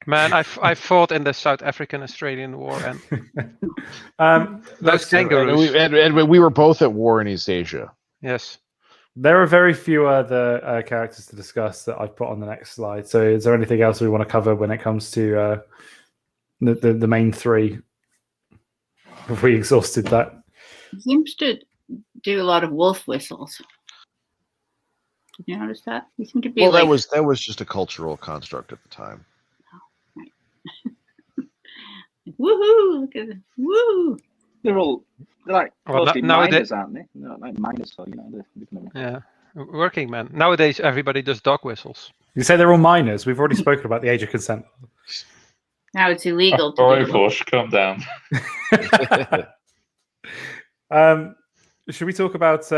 Man, I fought in the South African-Australian War, and those kangaroos. And we were both at war in East Asia. Yes. There are very few other characters to discuss that I've put on the next slide. So is there anything else we want to cover when it comes to the main three? Have we exhausted that? He seems to do a lot of wolf whistles. Did you notice that? He seemed to be that was just a cultural construct at the time. Woohoo! Look at it. Woo! They're like mostly miners, aren't they? They're like miners, so yeah, working men. Nowadays, everybody does dog whistles. You say they're all minors. We've already spoken about the age of consent. Now it's illegal. Calm down. Should we talk about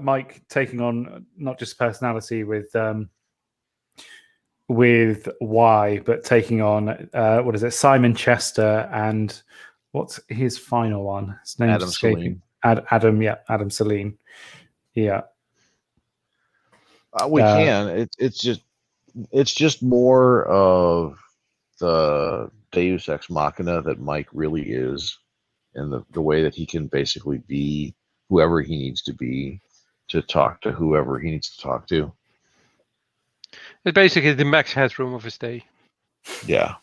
Mike taking on not just personality with Y, but taking on Simon Chester, and what's his final one? His name's Adam escaping. Saleen. Adam Saleen. Yeah. We can. It's just more of the Deus Ex Machina that Mike really is, and the way that he can basically be whoever he needs to be to talk to whoever he needs to talk to. It's basically the max headroom of his day. Yeah.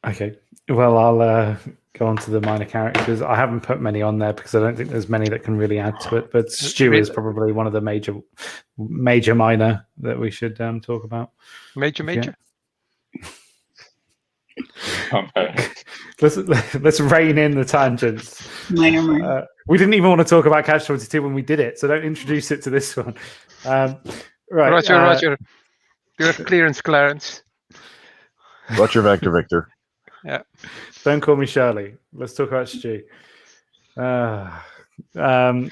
Okay. Well, I'll go on to the minor characters. I haven't put many on there because I don't think there's many that can really add to it. But Stu is probably one of the major minor that we should talk about. Major? Okay. Let's rein in the tangents. Minor. We didn't even want to talk about Catch-22 when we did it, so don't introduce it to this one. Right. Roger. You have clearance, Clarence. Roger, Victor. Yeah. Don't call me Shirley. Let's talk about Stu.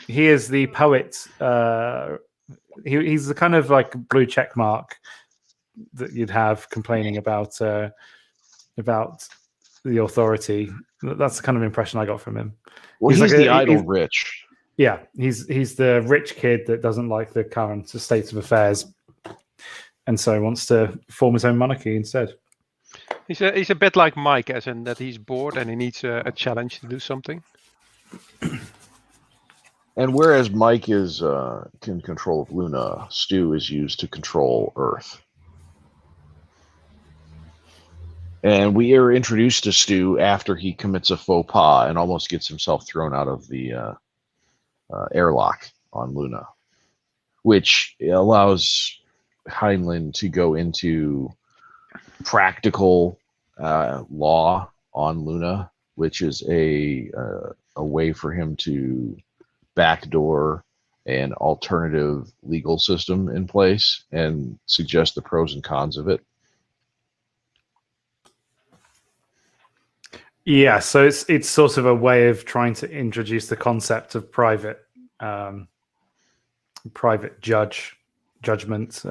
He is the poet. He's the kind of like blue check mark that you'd have complaining about the authority. That's the kind of impression I got from him. Well, he's the idle rich. Yeah, he's the rich kid that doesn't like the current state of affairs, and so wants to form his own monarchy instead. He's a bit like Mike, as in that he's bored and he needs a challenge to do something. And whereas Mike is in control of Luna, Stu is used to control Earth. And we are introduced to Stu after he commits a faux pas and almost gets himself thrown out of the airlock on Luna, which allows Heinlein to go into practical law on Luna, which is a way for him to backdoor an alternative legal system in place and suggest the pros and cons of it. Yeah, so it's sort of a way of trying to introduce the concept of private judgment,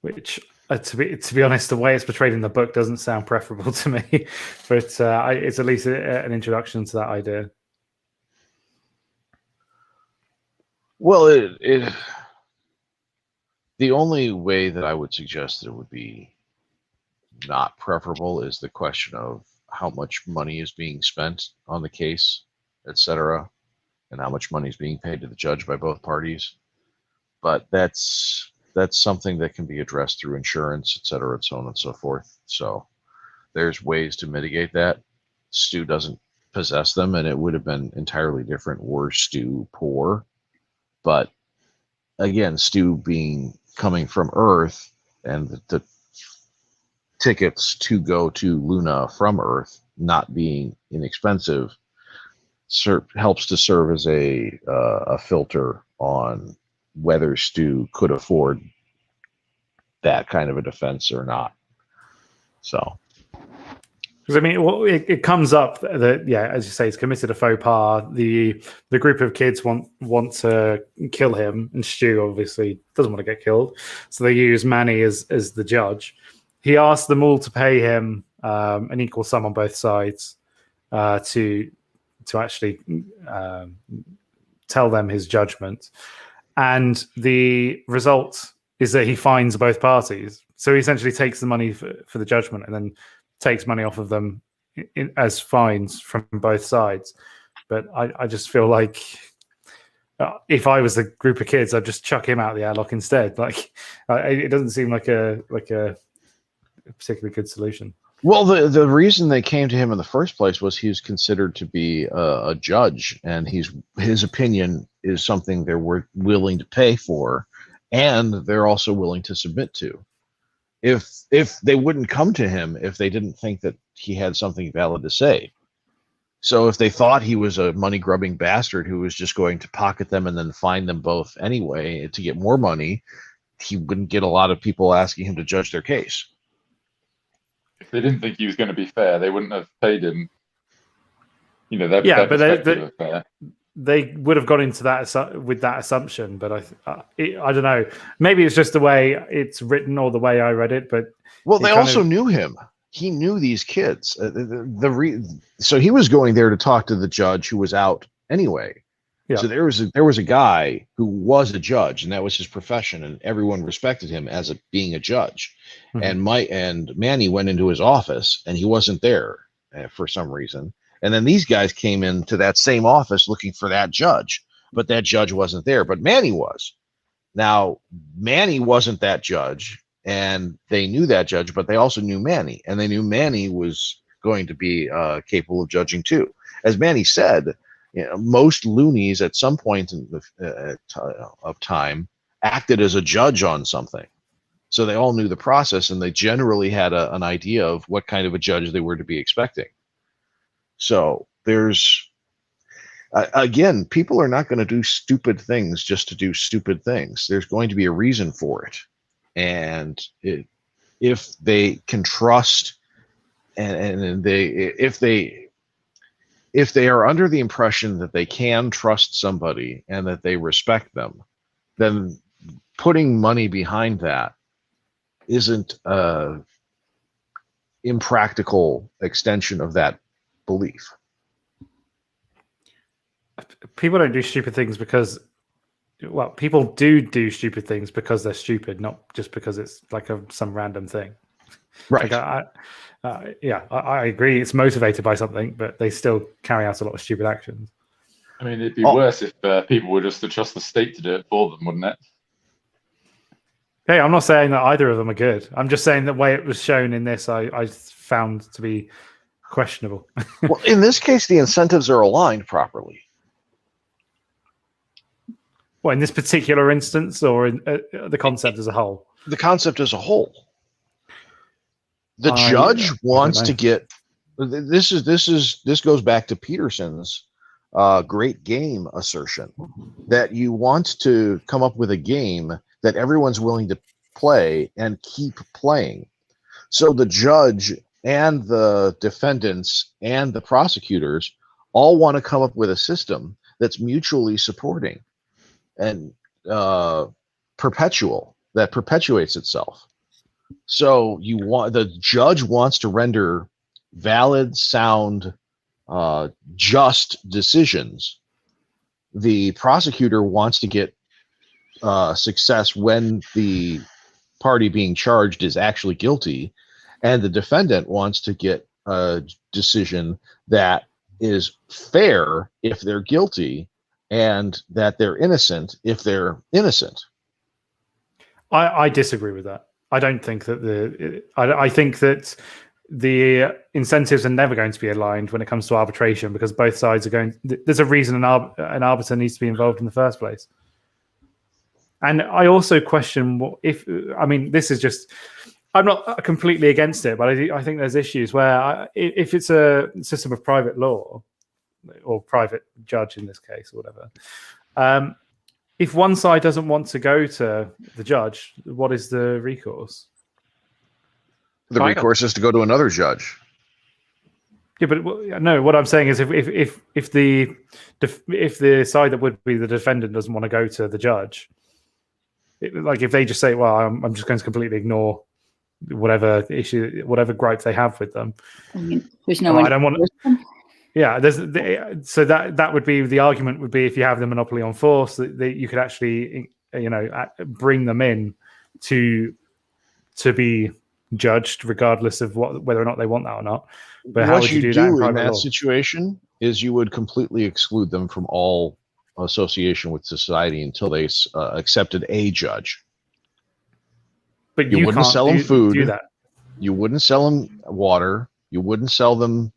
which to be honest, the way it's portrayed in the book doesn't sound preferable to me, but it's at least an introduction to that idea. Well, the only way that I would suggest it would be not preferable is the question of how much money is being spent on the case, etc., and how much money is being paid to the judge by both parties. But that's something that can be addressed through insurance, etc., and so on and so forth. So there's ways to mitigate that. Stu doesn't possess them, and it would have been entirely different were Stu poor. But again, Stu coming from Earth, and the tickets to go to Luna from Earth not being inexpensive helps to serve as a filter on whether Stu could afford that kind of a defense or not. So, because I mean, it comes up that as you say, he's committed a faux pas. The group of kids want to kill him, and Stu obviously doesn't want to get killed, so they use Manny as the judge. He asked them all to pay him an equal sum on both sides to actually tell them his judgment. And the result is that he fines both parties. So he essentially takes the money for the judgment and then takes money off of them as fines from both sides. But I just feel like if I was the group of kids, I'd just chuck him out the airlock instead. Like it doesn't seem like a particularly good solution. Well, the reason they came to him in the first place was he was considered to be a judge, and his opinion is something they're willing to pay for, and they're also willing to submit to. If they wouldn't come to him if they didn't think that he had something valid to say. So if they thought he was a money-grubbing bastard who was just going to pocket them and then fine them both anyway to get more money, he wouldn't get a lot of people asking him to judge their case. If they didn't think he was going to be fair, they wouldn't have paid him. They would have gone into that with that assumption. But I don't know. Maybe it's just the way it's written or the way I read it. But they also knew him. He knew these kids. So he was going there to talk to the judge who was out anyway. Yeah. So there was a guy who was a judge, and that was his profession, and everyone respected him as being a judge. Mm-hmm. And Manny went into his office, and he wasn't there for some reason. And then these guys came into that same office looking for that judge, but that judge wasn't there. But Manny was. Now, Manny wasn't that judge, and they knew that judge, but they also knew Manny, and they knew Manny was going to be capable of judging too. As Manny said, most loonies at some point of time acted as a judge on something. So they all knew the process, and they generally had an idea of what kind of a judge they were to be expecting. So there's, again, people are not going to do stupid things just to do stupid things. There's going to be a reason for it. And if they can trust if they are under the impression that they can trust somebody and that they respect them, then putting money behind that isn't an impractical extension of that belief. People don't do stupid things because, people do stupid things because they're stupid, not just because it's like some random thing. Right. I agree. It's motivated by something, but they still carry out a lot of stupid actions. I mean, it'd be worse if people were just to trust the state to do it for them, wouldn't it? Hey, I'm not saying that either of them are good. I'm just saying the way it was shown in this, I found to be questionable. Well, in this case, the incentives are aligned properly. Well, in this particular instance, or in the concept as a whole? The concept as a whole. The judge wants to get. This goes back to Peterson's great game assertion that you want to come up with a game that everyone's willing to play and keep playing. So the judge and the defendants and the prosecutors all want to come up with a system that's mutually supporting and perpetual, that perpetuates itself. So the judge wants to render valid, sound, just decisions the prosecutor wants to get success when the party being charged is actually guilty, and the defendant wants to get a decision that is fair if they're guilty and that they're innocent if they're innocent. I disagree with that. I don't think that I think that the incentives are never going to be aligned when it comes to arbitration, because both sides are going. There's a reason an arbiter needs to be involved in the first place. And I also question this is just. I'm not completely against it, but I think there's issues where if it's a system of private law or private judge in this case or whatever, if one side doesn't want to go to the judge, what is the recourse? The recourse is to go to another judge. Yeah, but no. What I'm saying is, if the side that would be the defendant doesn't want to go to the judge, if they just say, "Well, I'm just going to completely ignore whatever issue, whatever gripe they have with them," there's no one. I don't want. Yeah, so that would be the argument. Would be if you have the monopoly on force, that you could actually, bring them in to be judged, regardless of whether or not they want that or not. But how would you do that in that situation? Is you would completely exclude them from all association with society until they accepted a judge. But you wouldn't sell them food. Do that. You wouldn't sell them water. You wouldn't sell them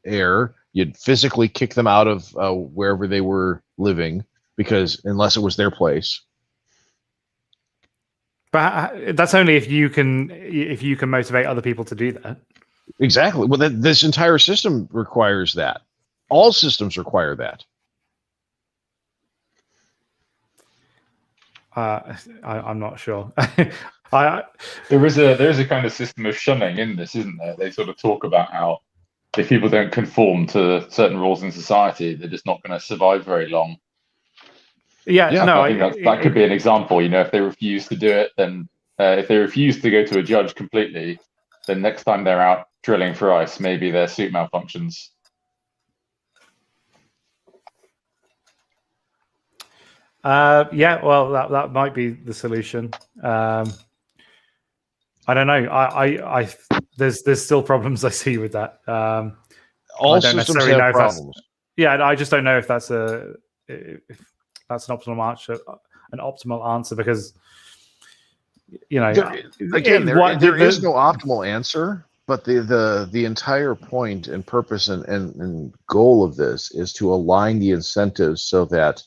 air. You'd physically kick them out of wherever they were living, because unless it was their place. But that's only if you can motivate other people to do that. Exactly. Well, this entire system requires that. All systems require that. I'm not sure. There is a kind of system of shunning in this, isn't there? They sort of talk about how if people don't conform to certain rules in society, they're just not going to survive very long. Yeah, no, I think that could be an example. If they refuse to do it, then if they refuse to go to a judge completely, then next time they're out drilling for ice, maybe their suit malfunctions. Well, that might be the solution. I don't know. I there's still problems I see with that. All systems have problems. I just don't know if that's an optimal answer, because there is no optimal answer, but the entire point and purpose and goal of this is to align the incentives so that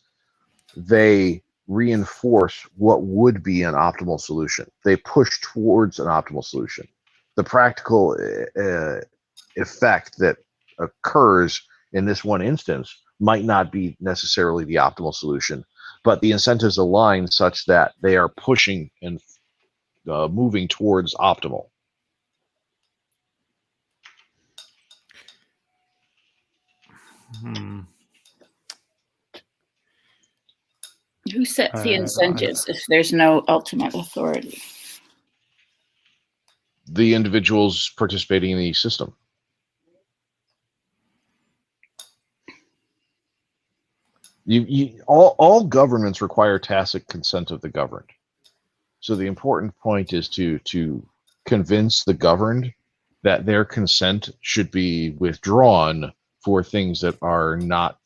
they reinforce what would be an optimal solution. They push towards an optimal solution. The practical effect that occurs in this one instance might not be necessarily the optimal solution, but the incentives align such that they are pushing and moving towards optimal. Who sets the incentives if there's no ultimate authority? The individuals participating in the system. All governments require tacit consent of the governed. So the important point is to convince the governed that their consent should be withdrawn for things that are not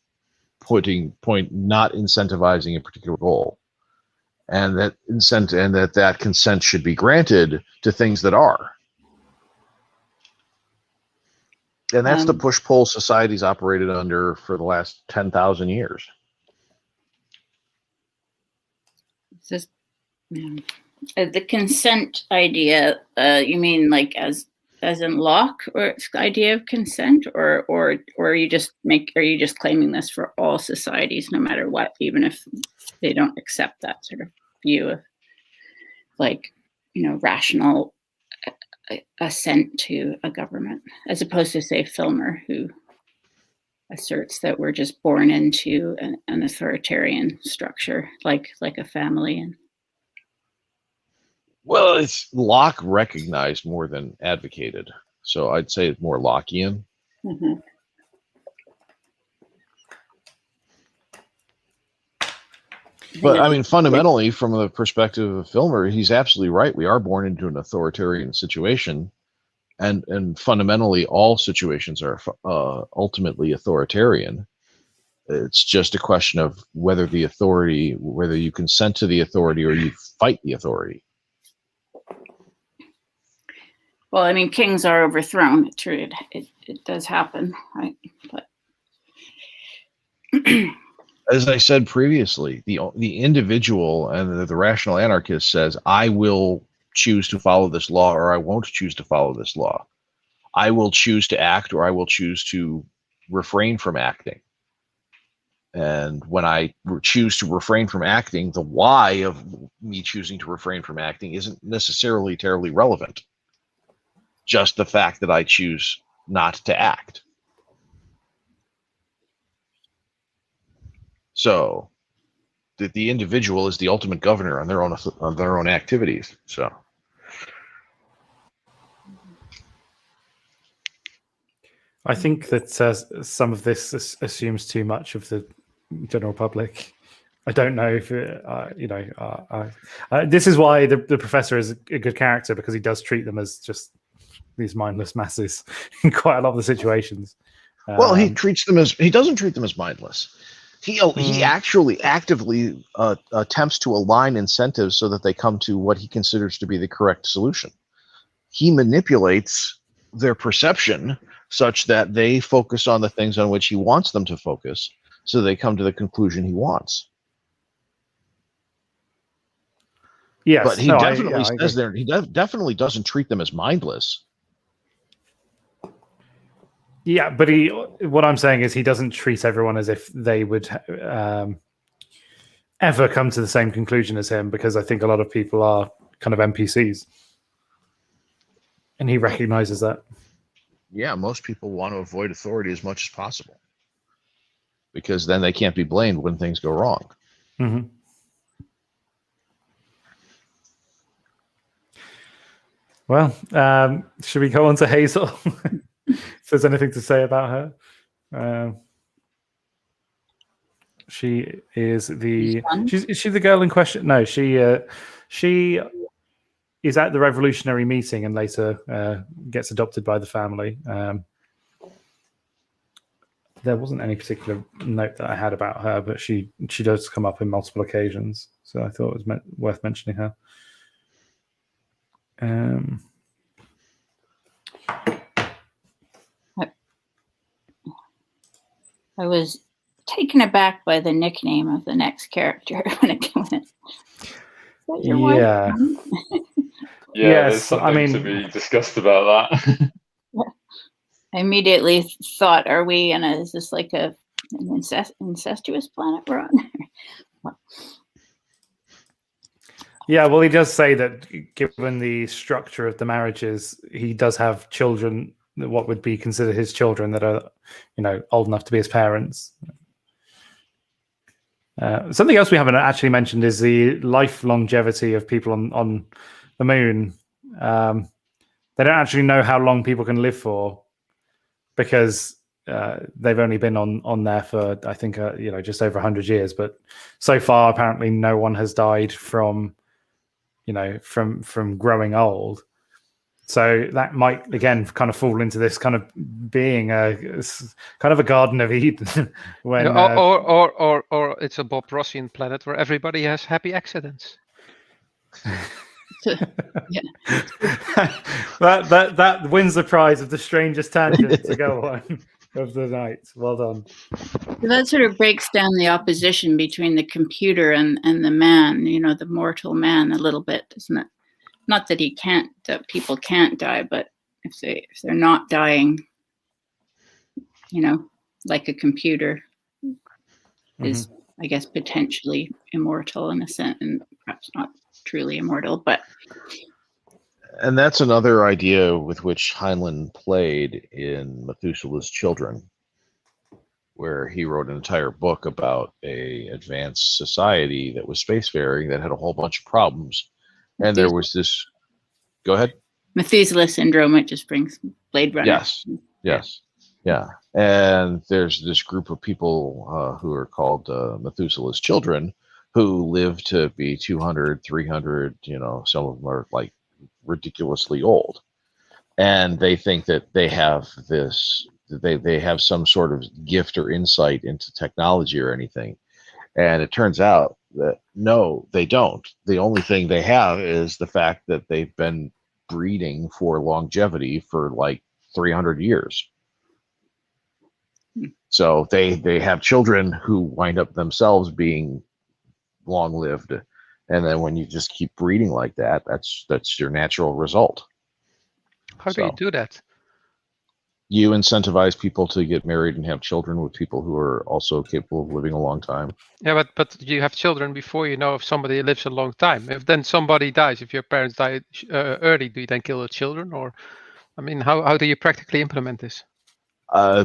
incentivizing a particular goal, and that consent should be granted to things that are. And that's the push-pull society's operated under for the last 10,000 years. The consent idea, you mean like as in Locke, or the idea of consent, or are you just claiming this for all societies, no matter what, even if they don't accept that sort of view of rational assent to a government, as opposed to, say, Filmer, who asserts that we're just born into an authoritarian structure, like a family. And well, it's Locke recognized more than advocated, so I'd say it's more Lockean. Mm-hmm. But I mean, fundamentally, from the perspective of Filmer, he's absolutely right. We are born into an authoritarian situation, and fundamentally, all situations are ultimately authoritarian. It's just a question of whether you consent to the authority or you fight the authority. Well, I mean, kings are overthrown. True, it does happen, right? But as I said previously, the individual and the rational anarchist says, I will choose to follow this law or I won't choose to follow this law. I will choose to act or I will choose to refrain from acting. And when I choose to refrain from acting, the why of me choosing to refrain from acting isn't necessarily terribly relevant. Just the fact that I choose not to act. So that the individual is the ultimate governor on their own activities. So I think that some of this assumes too much of the general public. I don't know if this is why the professor is a good character, because he does treat them as just these mindless masses in quite a lot of the situations. Well, he doesn't treat them as mindless. He actually actively attempts to align incentives so that they come to what he considers to be the correct solution. He manipulates their perception such that they focus on the things on which he wants them to focus, so they come to the conclusion he wants. Yes, but he definitely says there. He definitely doesn't treat them as mindless. Yeah, but what I'm saying is he doesn't treat everyone as if they would ever come to the same conclusion as him, because I think a lot of people are kind of NPCs. And he recognizes that. Yeah, most people want to avoid authority as much as possible, because then they can't be blamed when things go wrong. Mm-hmm. Well, should we go on to Hazel? If there's anything to say about her. She is is she the girl in question? No, she is at the revolutionary meeting and later gets adopted by the family. There wasn't any particular note that I had about her, but she does come up in multiple occasions, so I thought it was worth mentioning her. I was taken aback by the nickname of the next character when it went. Is that your wife? Yeah, there's something to be discussed about that. I immediately thought, are we in is this like an incestuous planet we're on? Yeah, well, he does say that given the structure of the marriages, he does have children, what would be considered his children, that are, old enough to be his parents. Something else we haven't actually mentioned is the life longevity of people on the moon. They don't actually know how long people can live for, because they've only been on there for, I think, just over 100 years. But so far, apparently, no one has died from growing old. So that might again kind of fall into this kind of being a kind of a Garden of Eden, when or it's a Bob Rossian planet where everybody has happy accidents. that wins the prize of the strangest tangent to go on of the night. Well done. So that sort of breaks down the opposition between the computer and the man, the mortal man, a little bit, doesn't it? Not that that people can't die, but if they're not dying, like a computer is, I guess, potentially immortal in a sense, and perhaps not truly immortal, but. And that's another idea with which Heinlein played in Methuselah's Children, where he wrote an entire book about a advanced society that was spacefaring that had a whole bunch of problems. And there was this. Go ahead. Methuselah syndrome. It just brings Blade Runner. Yes. Yeah. And there's this group of people who are called Methuselah's Children, who live to be 200, 300, some of them are like ridiculously old. And they think that they have they have some sort of gift or insight into technology or anything. And it turns out that no, they don't. The only thing they have is the fact that they've been breeding for longevity for like 300 years. So they have children who wind up themselves being long-lived. And then when you just keep breeding like that, that's your natural result. How do you do that? You incentivize people to get married and have children with people who are also capable of living a long time. Yeah, but you have children before you know if somebody lives a long time. If then somebody dies, if your parents die early, do you then kill the children? Or, I mean, how do you practically implement this?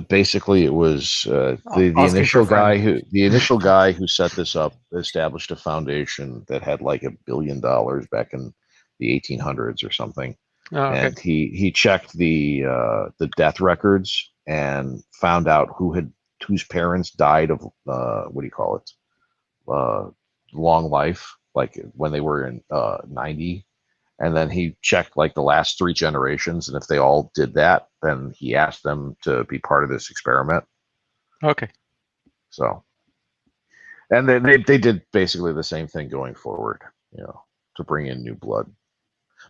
Basically, it was the initial guy who set this up established a foundation that had like $1 billion back in the 1800s or something. Oh, okay. And he checked the death records and found out whose parents died of long life, like when they were in 90. And then he checked like the last 3 generations, and if they all did that, then he asked them to be part of this experiment. Okay. So, and then they did basically the same thing going forward, to bring in new blood.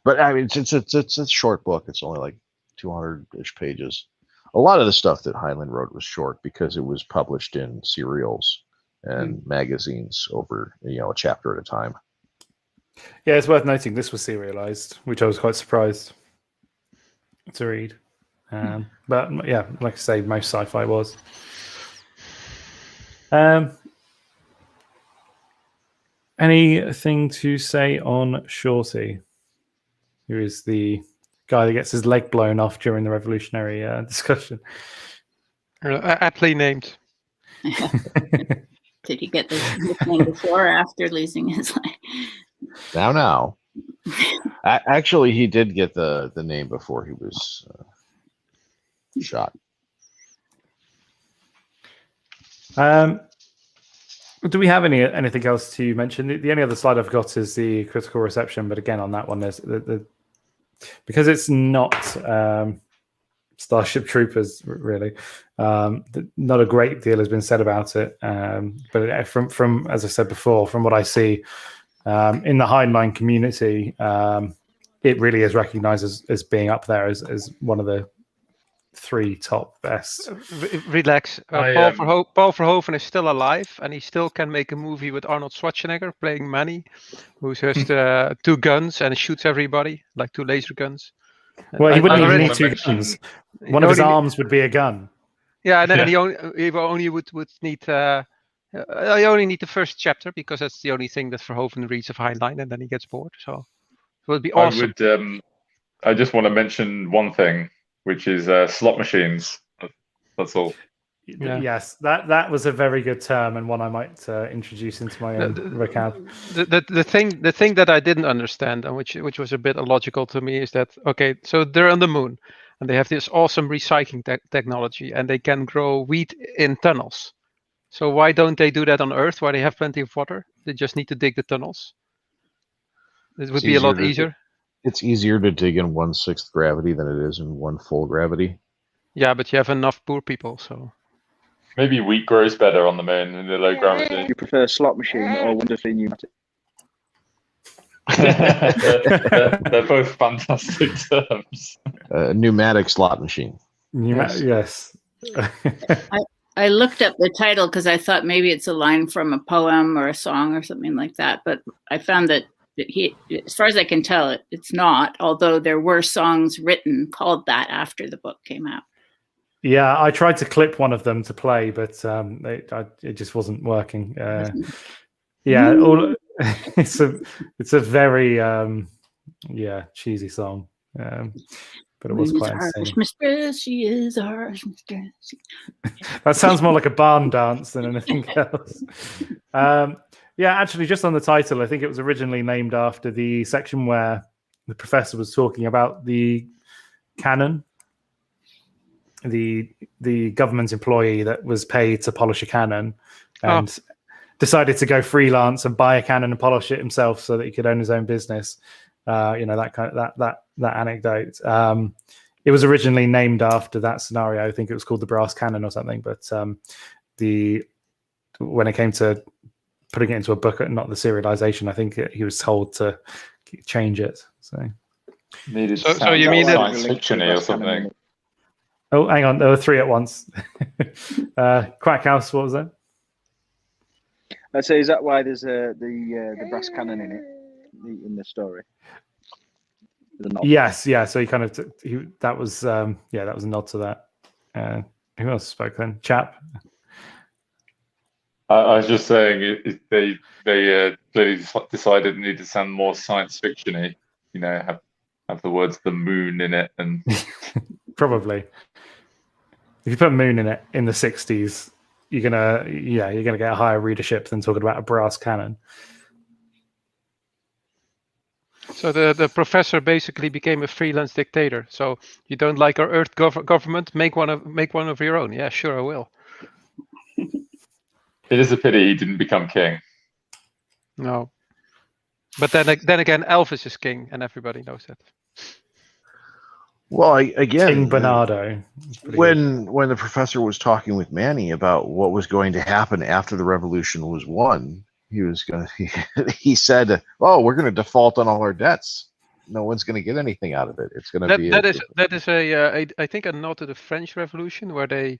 But I mean, it's a short book. It's only like 200-ish pages. A lot of the stuff that Heinlein wrote was short because it was published in serials and magazines over, a chapter at a time. Yeah, it's worth noting this was serialized, which I was quite surprised to read. But yeah, like I say, most sci-fi was. Anything to say on Shorty, who is the guy that gets his leg blown off during the revolutionary discussion? Aptly named. Did he get this nickname before or after losing his leg? Now. Actually, he did get the name before he was shot. Do we have anything else to mention? The only other slide I've got is the critical reception, but again, on that one, there's because it's not Starship Troopers really. Not a great deal has been said about it, but from as I said before, from what I see. In the Heinlein community, it really is recognized as being up there as one of the 3 top best. Relax. Paul Verhoeven is still alive, and he still can make a movie with Arnold Schwarzenegger playing Manny, who has 2 guns and shoots everybody, like 2 laser guns. Well, he wouldn't even need 2 guns. One of his arms would be a gun. Yeah, and then he only would need... I only need the first chapter because that's the only thing that Verhoeven reads of Heinlein, and then he gets bored. So it would be awesome. I just want to mention one thing, which is slot machines. That's all. Yeah. Yes, that was a very good term and one I might introduce into my own vocab. The thing that I didn't understand and which was a bit illogical to me is that so they're on the moon and they have this awesome recycling technology and they can grow wheat in tunnels. So why don't they do that on Earth, where they have plenty of water? They just need to dig the tunnels. It would be a lot easier. It's easier to dig in 1/6 gravity than it is in 1 full gravity. Yeah, but you have enough poor people, so. Maybe wheat grows better on the moon in the low gravity. You prefer slot machine or wonderfully pneumatic? They're both fantastic terms. Pneumatic slot machine. Yes. I looked up the title because I thought maybe it's a line from a poem or a song or something like that. But I found that he, as far as I can tell, it's not, although there were songs written called that after the book came out. Yeah, I tried to clip one of them to play, but it just wasn't working. It's a very cheesy song. But it was quite insane. Mistress, she is our mistress. That sounds more like a barn dance than anything else. Actually, just on the title, I think it was originally named after the section where the professor was talking about the cannon, the government employee that was paid to polish a cannon, and decided to go freelance and buy a cannon and polish it himself so that he could own his own business. That kind of that anecdote. It was originally named after that scenario. I think it was called the brass cannon or something. But when it came to putting it into a book, not the serialization, I think he was told to change it. So you mean science fiction-y or something? Oh, hang on, there were three at once. Quackhouse, what was that? I'd say, is that why there's the brass cannon in it in the story? Yes, yeah. So he kind of that was a nod to that. Who else spoke then? Chap. I was just saying they clearly decided it needed to sound more science fiction-y. Have the words "the moon" in it, and probably if you put "moon" in it in the 60s, you're gonna get a higher readership than talking about a brass cannon. So the professor basically became a freelance dictator. So you don't like our Earth government? Make one of your own. Yeah, sure, I will. It is a pity he didn't become king. No, but then again, Elvis is king, and everybody knows that. Well, again, King Bernardo. When the professor was talking with Manny about what was going to happen after the revolution was won, he said, "Oh, we're going to default on all our debts. No one's going to get anything out of it. It's going to be." That is I think a nod to the French Revolution, where they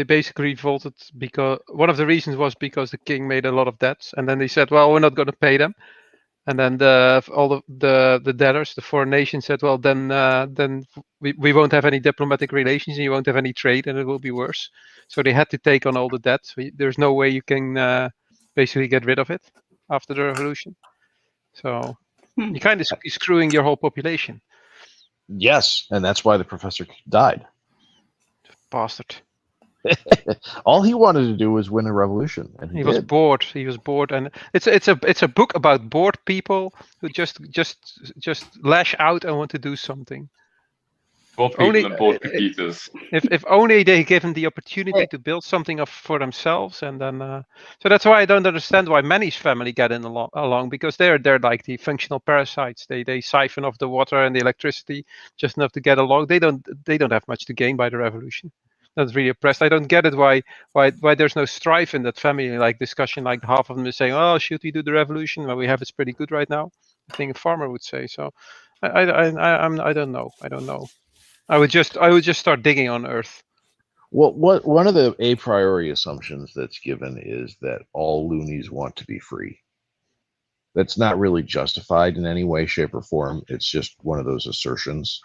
basically revolted because one of the reasons was because the king made a lot of debts, and then they said, "Well, we're not going to pay them." And then all the debtors, the foreign nations, said, "Well, then we won't have any diplomatic relations, and you won't have any trade, and it will be worse." So they had to take on all the debts. There's no way you can basically get rid of it after the revolution. So you kind of screwing your whole population. Yes, and that's why the professor died. Bastard. All he wanted to do was win a revolution, and he was bored. He was bored, and it's a book about bored people who just lash out and want to do something. Bored people and bored computers. If only they give him the opportunity to build something up for themselves, and then so that's why I don't understand why Manny's family get in along, because they're like the functional parasites. They siphon off the water and the electricity just enough to get along. They don't have much to gain by the revolution. That's really oppressed. I don't get it why there's no strife in that family, like discussion, like half of them is saying, "Oh, should we do the revolution? Well, we have it's pretty good right now." I think a farmer would say so. I don't know. I would just start digging on Earth. Well, one of the a priori assumptions that's given is that all loonies want to be free. That's not really justified in any way, shape, or form. It's just one of those assertions.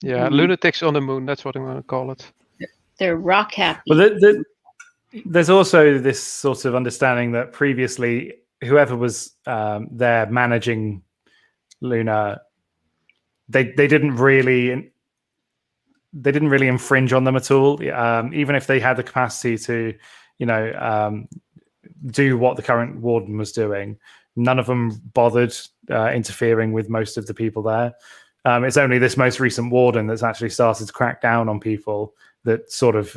Yeah, lunatics on the moon. That's what I'm going to call it. They're rock happy. Well, there's also this sort of understanding that previously, whoever was there managing Luna, they didn't really infringe on them at all. Even if they had the capacity to, do what the current warden was doing, none of them bothered interfering with most of the people there. It's only this most recent warden that's actually started to crack down on people that sort of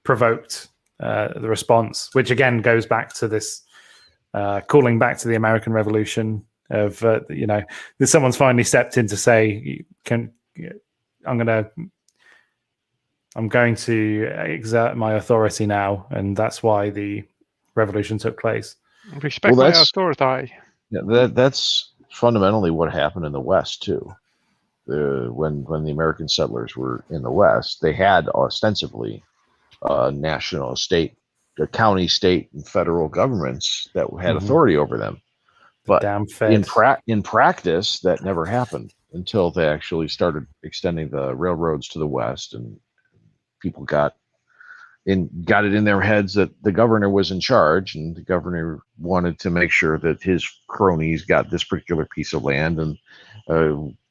provoked the response, which again goes back to this calling back to the American Revolution of, that someone's finally stepped in to say, I'm going to exert my authority now, and that's why the revolution took place. Respect my authority. Yeah, that's fundamentally what happened in the West too. When the American settlers were in the West, they had ostensibly national, state, county, state, and federal governments that had authority over them. But in practice, that never happened until they actually started extending the railroads to the West, and people got it in their heads that the governor was in charge, and the governor wanted to make sure that his cronies got this particular piece of land. And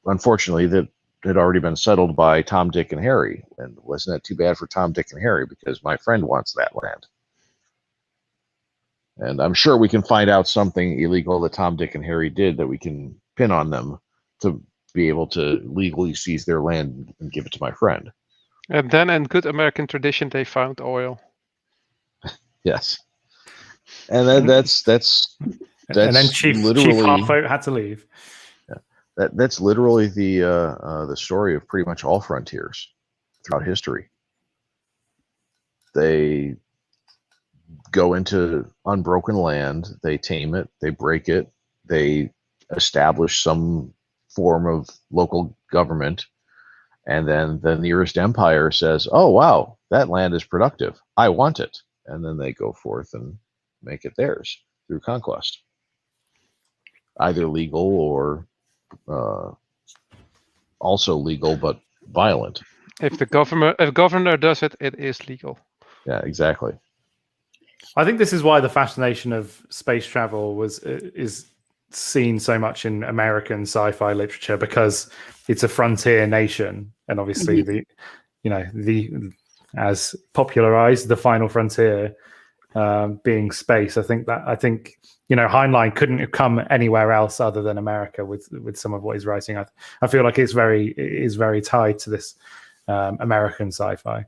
unfortunately, that had already been settled by Tom, Dick, and Harry. And wasn't that too bad for Tom, Dick, and Harry, because my friend wants that land. And I'm sure we can find out something illegal that Tom, Dick, and Harry did that we can pin on them to be able to legally seize their land and give it to my friend. And then, in good American tradition, they found oil. Yes, and that's and then Chief Hartfolk had to leave. Yeah, that's literally the story of pretty much all frontiers throughout history. They go into unbroken land, they tame it, they break it, they establish some form of local government, and then the nearest empire says, "Oh wow, that land is productive. I want it." And then they go forth and make it theirs through conquest, either legal or also legal but violent. If the governor does it, it is legal. Yeah, exactly. I think this is why the fascination of space travel is seen so much in American sci-fi literature, because it's a frontier nation, and obviously the as popularized the final frontier being space. I think Heinlein couldn't have come anywhere else other than America with some of what he's writing. I feel like it is very tied to this American sci-fi.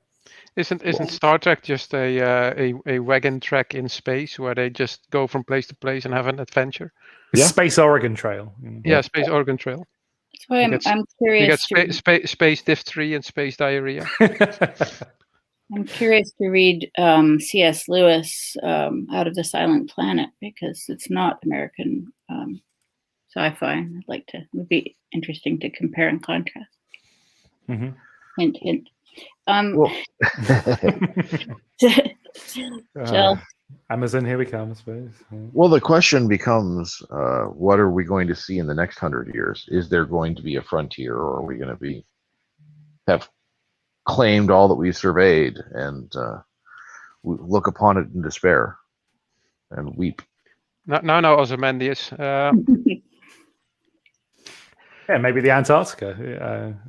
Isn't Star Trek just a wagon trek in space where they just go from place to place and have an adventure? Yeah. Space Oregon Trail. Yeah, Space Oregon Trail. That's why I'm curious. You get space diphthery and space diarrhea. I'm curious to read C.S. Lewis, Out of the Silent Planet, because it's not American sci-fi. It would be interesting to compare and contrast. Mm-hmm. Hint, hint. Amazon, here we come, I suppose. Well, the question becomes, what are we going to see in the next 100 years? Is there going to be a frontier, or are we going to have claimed all that we've surveyed and we look upon it in despair and weep? No, Ozymandias. Yeah, maybe the Antarctica,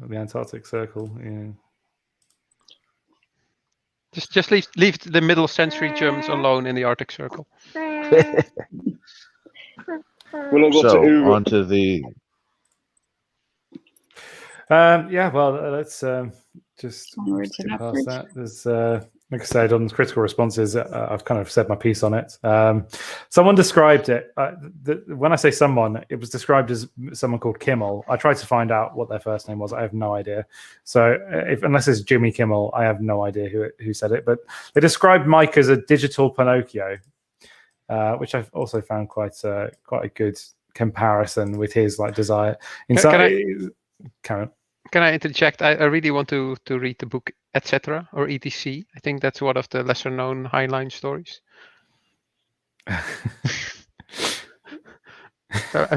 the Antarctic Circle. Yeah. Just leave the middle century Germans alone in the Arctic Circle. On to the. Yeah, well, let's just skip past that. There's, like I said, on critical responses, I've kind of said my piece on it. Someone described it. When I say someone, it was described as someone called Kimmel. I tried to find out what their first name was. I have no idea. So, unless it's Jimmy Kimmel, I have no idea who said it. But they described Mike as a digital Pinocchio, which I've also found quite a good comparison with his desire. Karen. Can I interject? I really want to read the book Etc. or ETC. I think that's one of the lesser known Heinlein stories.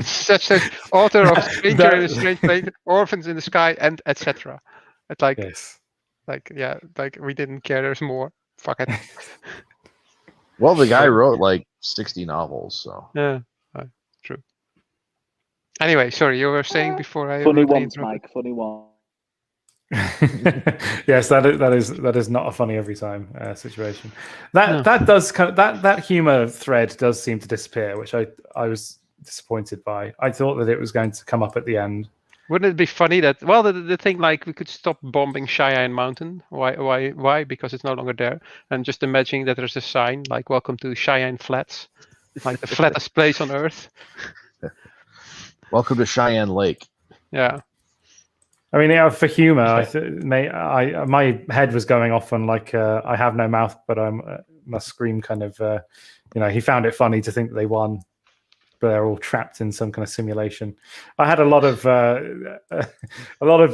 Such as author of Stranger in a Strange Place, Orphans in the Sky, and Etc. It's we didn't care. There's more. Fuck it. Well, the guy wrote 60 novels, so yeah, true. Anyway, sorry, you were saying before I. Funny ones, Mike. Funny one. Yes, that is not a funny every time situation. That does that humor thread does seem to disappear, which I was disappointed by. I thought that it was going to come up at the end. Wouldn't it be funny that the thing we could stop bombing Cheyenne Mountain? Why? Because it's no longer there. And just imagining that there's a sign "Welcome to Cheyenne Flats," the flattest place on Earth. Welcome to Cheyenne Lake. Yeah. I mean, for humor, my head was going off on I have no mouth, but I must scream. Kind of, he found it funny to think that they won, but they're all trapped in some kind of simulation. I had a lot of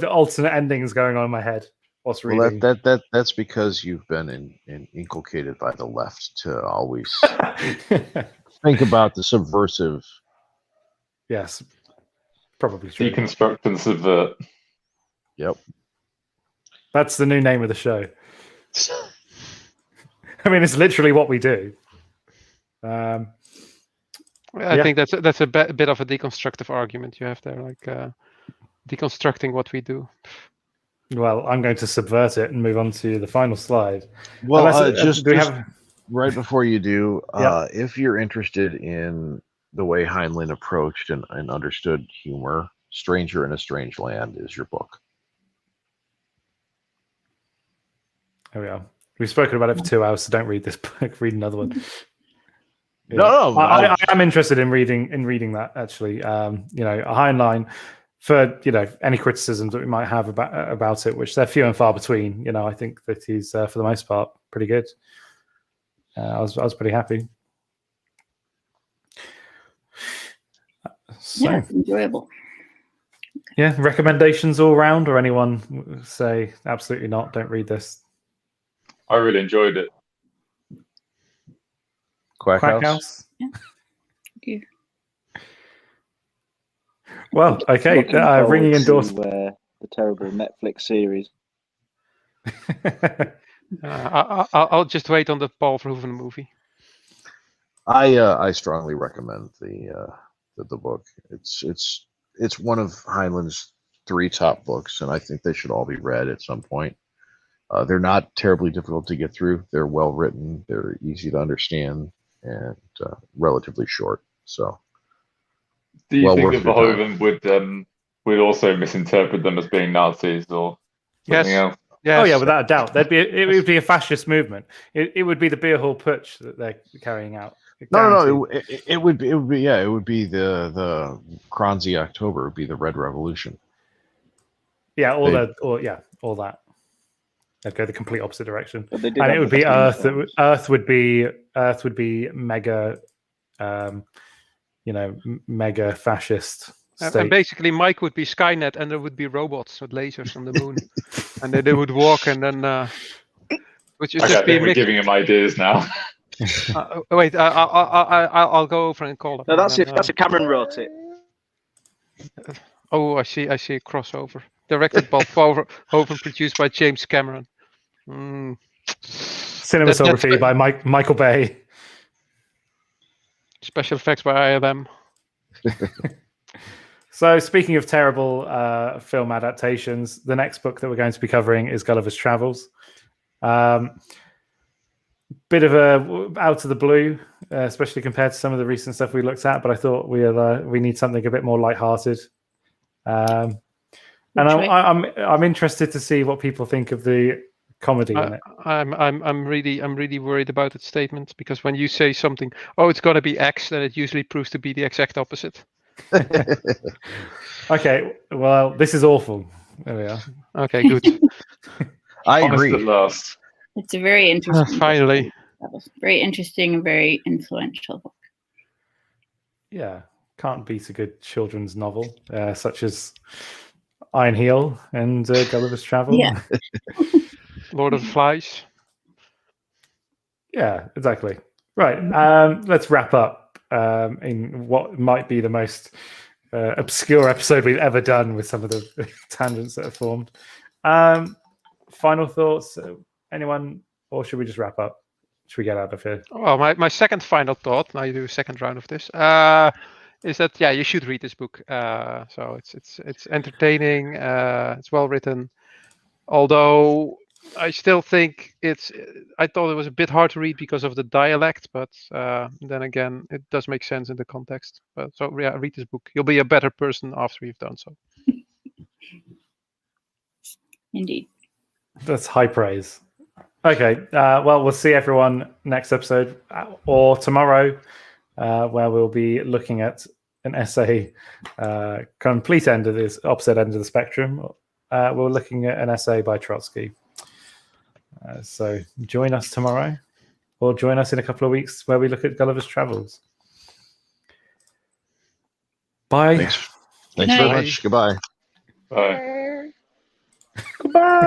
alternate endings going on in my head. What's reading? Well, that's because you've been inculcated by the left to always think about the subversive. Yes. Probably true. Deconstruct and subvert. Yep. That's the new name of the show. I mean, it's literally what we do. I think that's a bit of a deconstructive argument you have there, deconstructing what we do. Well, I'm going to subvert it and move on to the final slide. Well, right before you do, if you're interested in the way Heinlein approached and understood humor, Stranger in a Strange Land is your book. There we are. We've spoken about it for 2 hours, so don't read this book. Read another one. Yeah. No, I am interested in reading that actually. Heinlein, for any criticisms that we might have about it, which they're few and far between. I think that he's for the most part pretty good. I was pretty happy. So, yeah, it's enjoyable. Yeah, recommendations all round, or anyone say absolutely not, don't read this? I really enjoyed it. Quack House. Yeah. Thank you. Well, okay. Looking forward Ringing to, endorsement. the terrible Netflix series. I'll just wait on the Paul Verhoeven movie. I strongly recommend the book. It's one of Heinlein's 3 top books, and I think they should all be read at some point. They're not terribly difficult to get through. They're well written. They're easy to understand, and relatively short. So, do you think that Verhoeven would also misinterpret them as being Nazis or something else? Yes. Oh yeah, without a doubt. It would be a fascist movement. It would be the beer hall putsch that they're carrying out. No. It would be the Kranzi October. It would be the Red Revolution. Yeah, all that. They'd go the complete opposite direction, and it would be Earth. Earth would be mega, mega fascist. And basically, Mike would be Skynet, and there would be robots with lasers from the moon, and then they would walk, and then which is just be we're giving him ideas now. Wait, I'll go over and call him. No, that's if Cameron wrote it. Oh, I see a crossover. Directed by Verhoeven, produced by James Cameron. Cinematography by Michael Bay. Special effects by ILM. So, speaking of terrible film adaptations, the next book that we're going to be covering is Gulliver's Travels. Bit of a out of the blue, especially compared to some of the recent stuff we looked at. But I thought we need something a bit more lighthearted. And I'm interested to see what people think of the comedy in it. I'm really worried about that statement, because when you say something, it's going to be X, then it usually proves to be the exact opposite. Okay, well, this is awful. There we are. Okay, good. I agree. At last. It's a very interesting. Finally. Very interesting and very influential book. Yeah, can't beat a good children's novel, such as Iron Heel and Gulliver's Travel. Yeah. Lord of the Flies. Yeah, exactly. Right. Let's wrap up in what might be the most obscure episode we've ever done, with some of the tangents that are formed. Final thoughts, anyone, or should we just wrap up? Should we get out of here? Well, my second final thought, now you do a second round of this, is that you should read this book. So it's entertaining, it's well written, although I still think I thought it was a bit hard to read because of the dialect, but then again, it does make sense in the context. So read this book. You'll be a better person after you've done so. Indeed. That's high praise. Okay, well, we'll see everyone next episode or tomorrow, where we'll be looking at an essay, complete end of this, opposite end of the spectrum. We're looking at an essay by Trotsky. So join us tomorrow, or join us in a couple of weeks where we look at Gulliver's Travels. Bye. Thanks very much. Goodbye. Bye. Goodbye.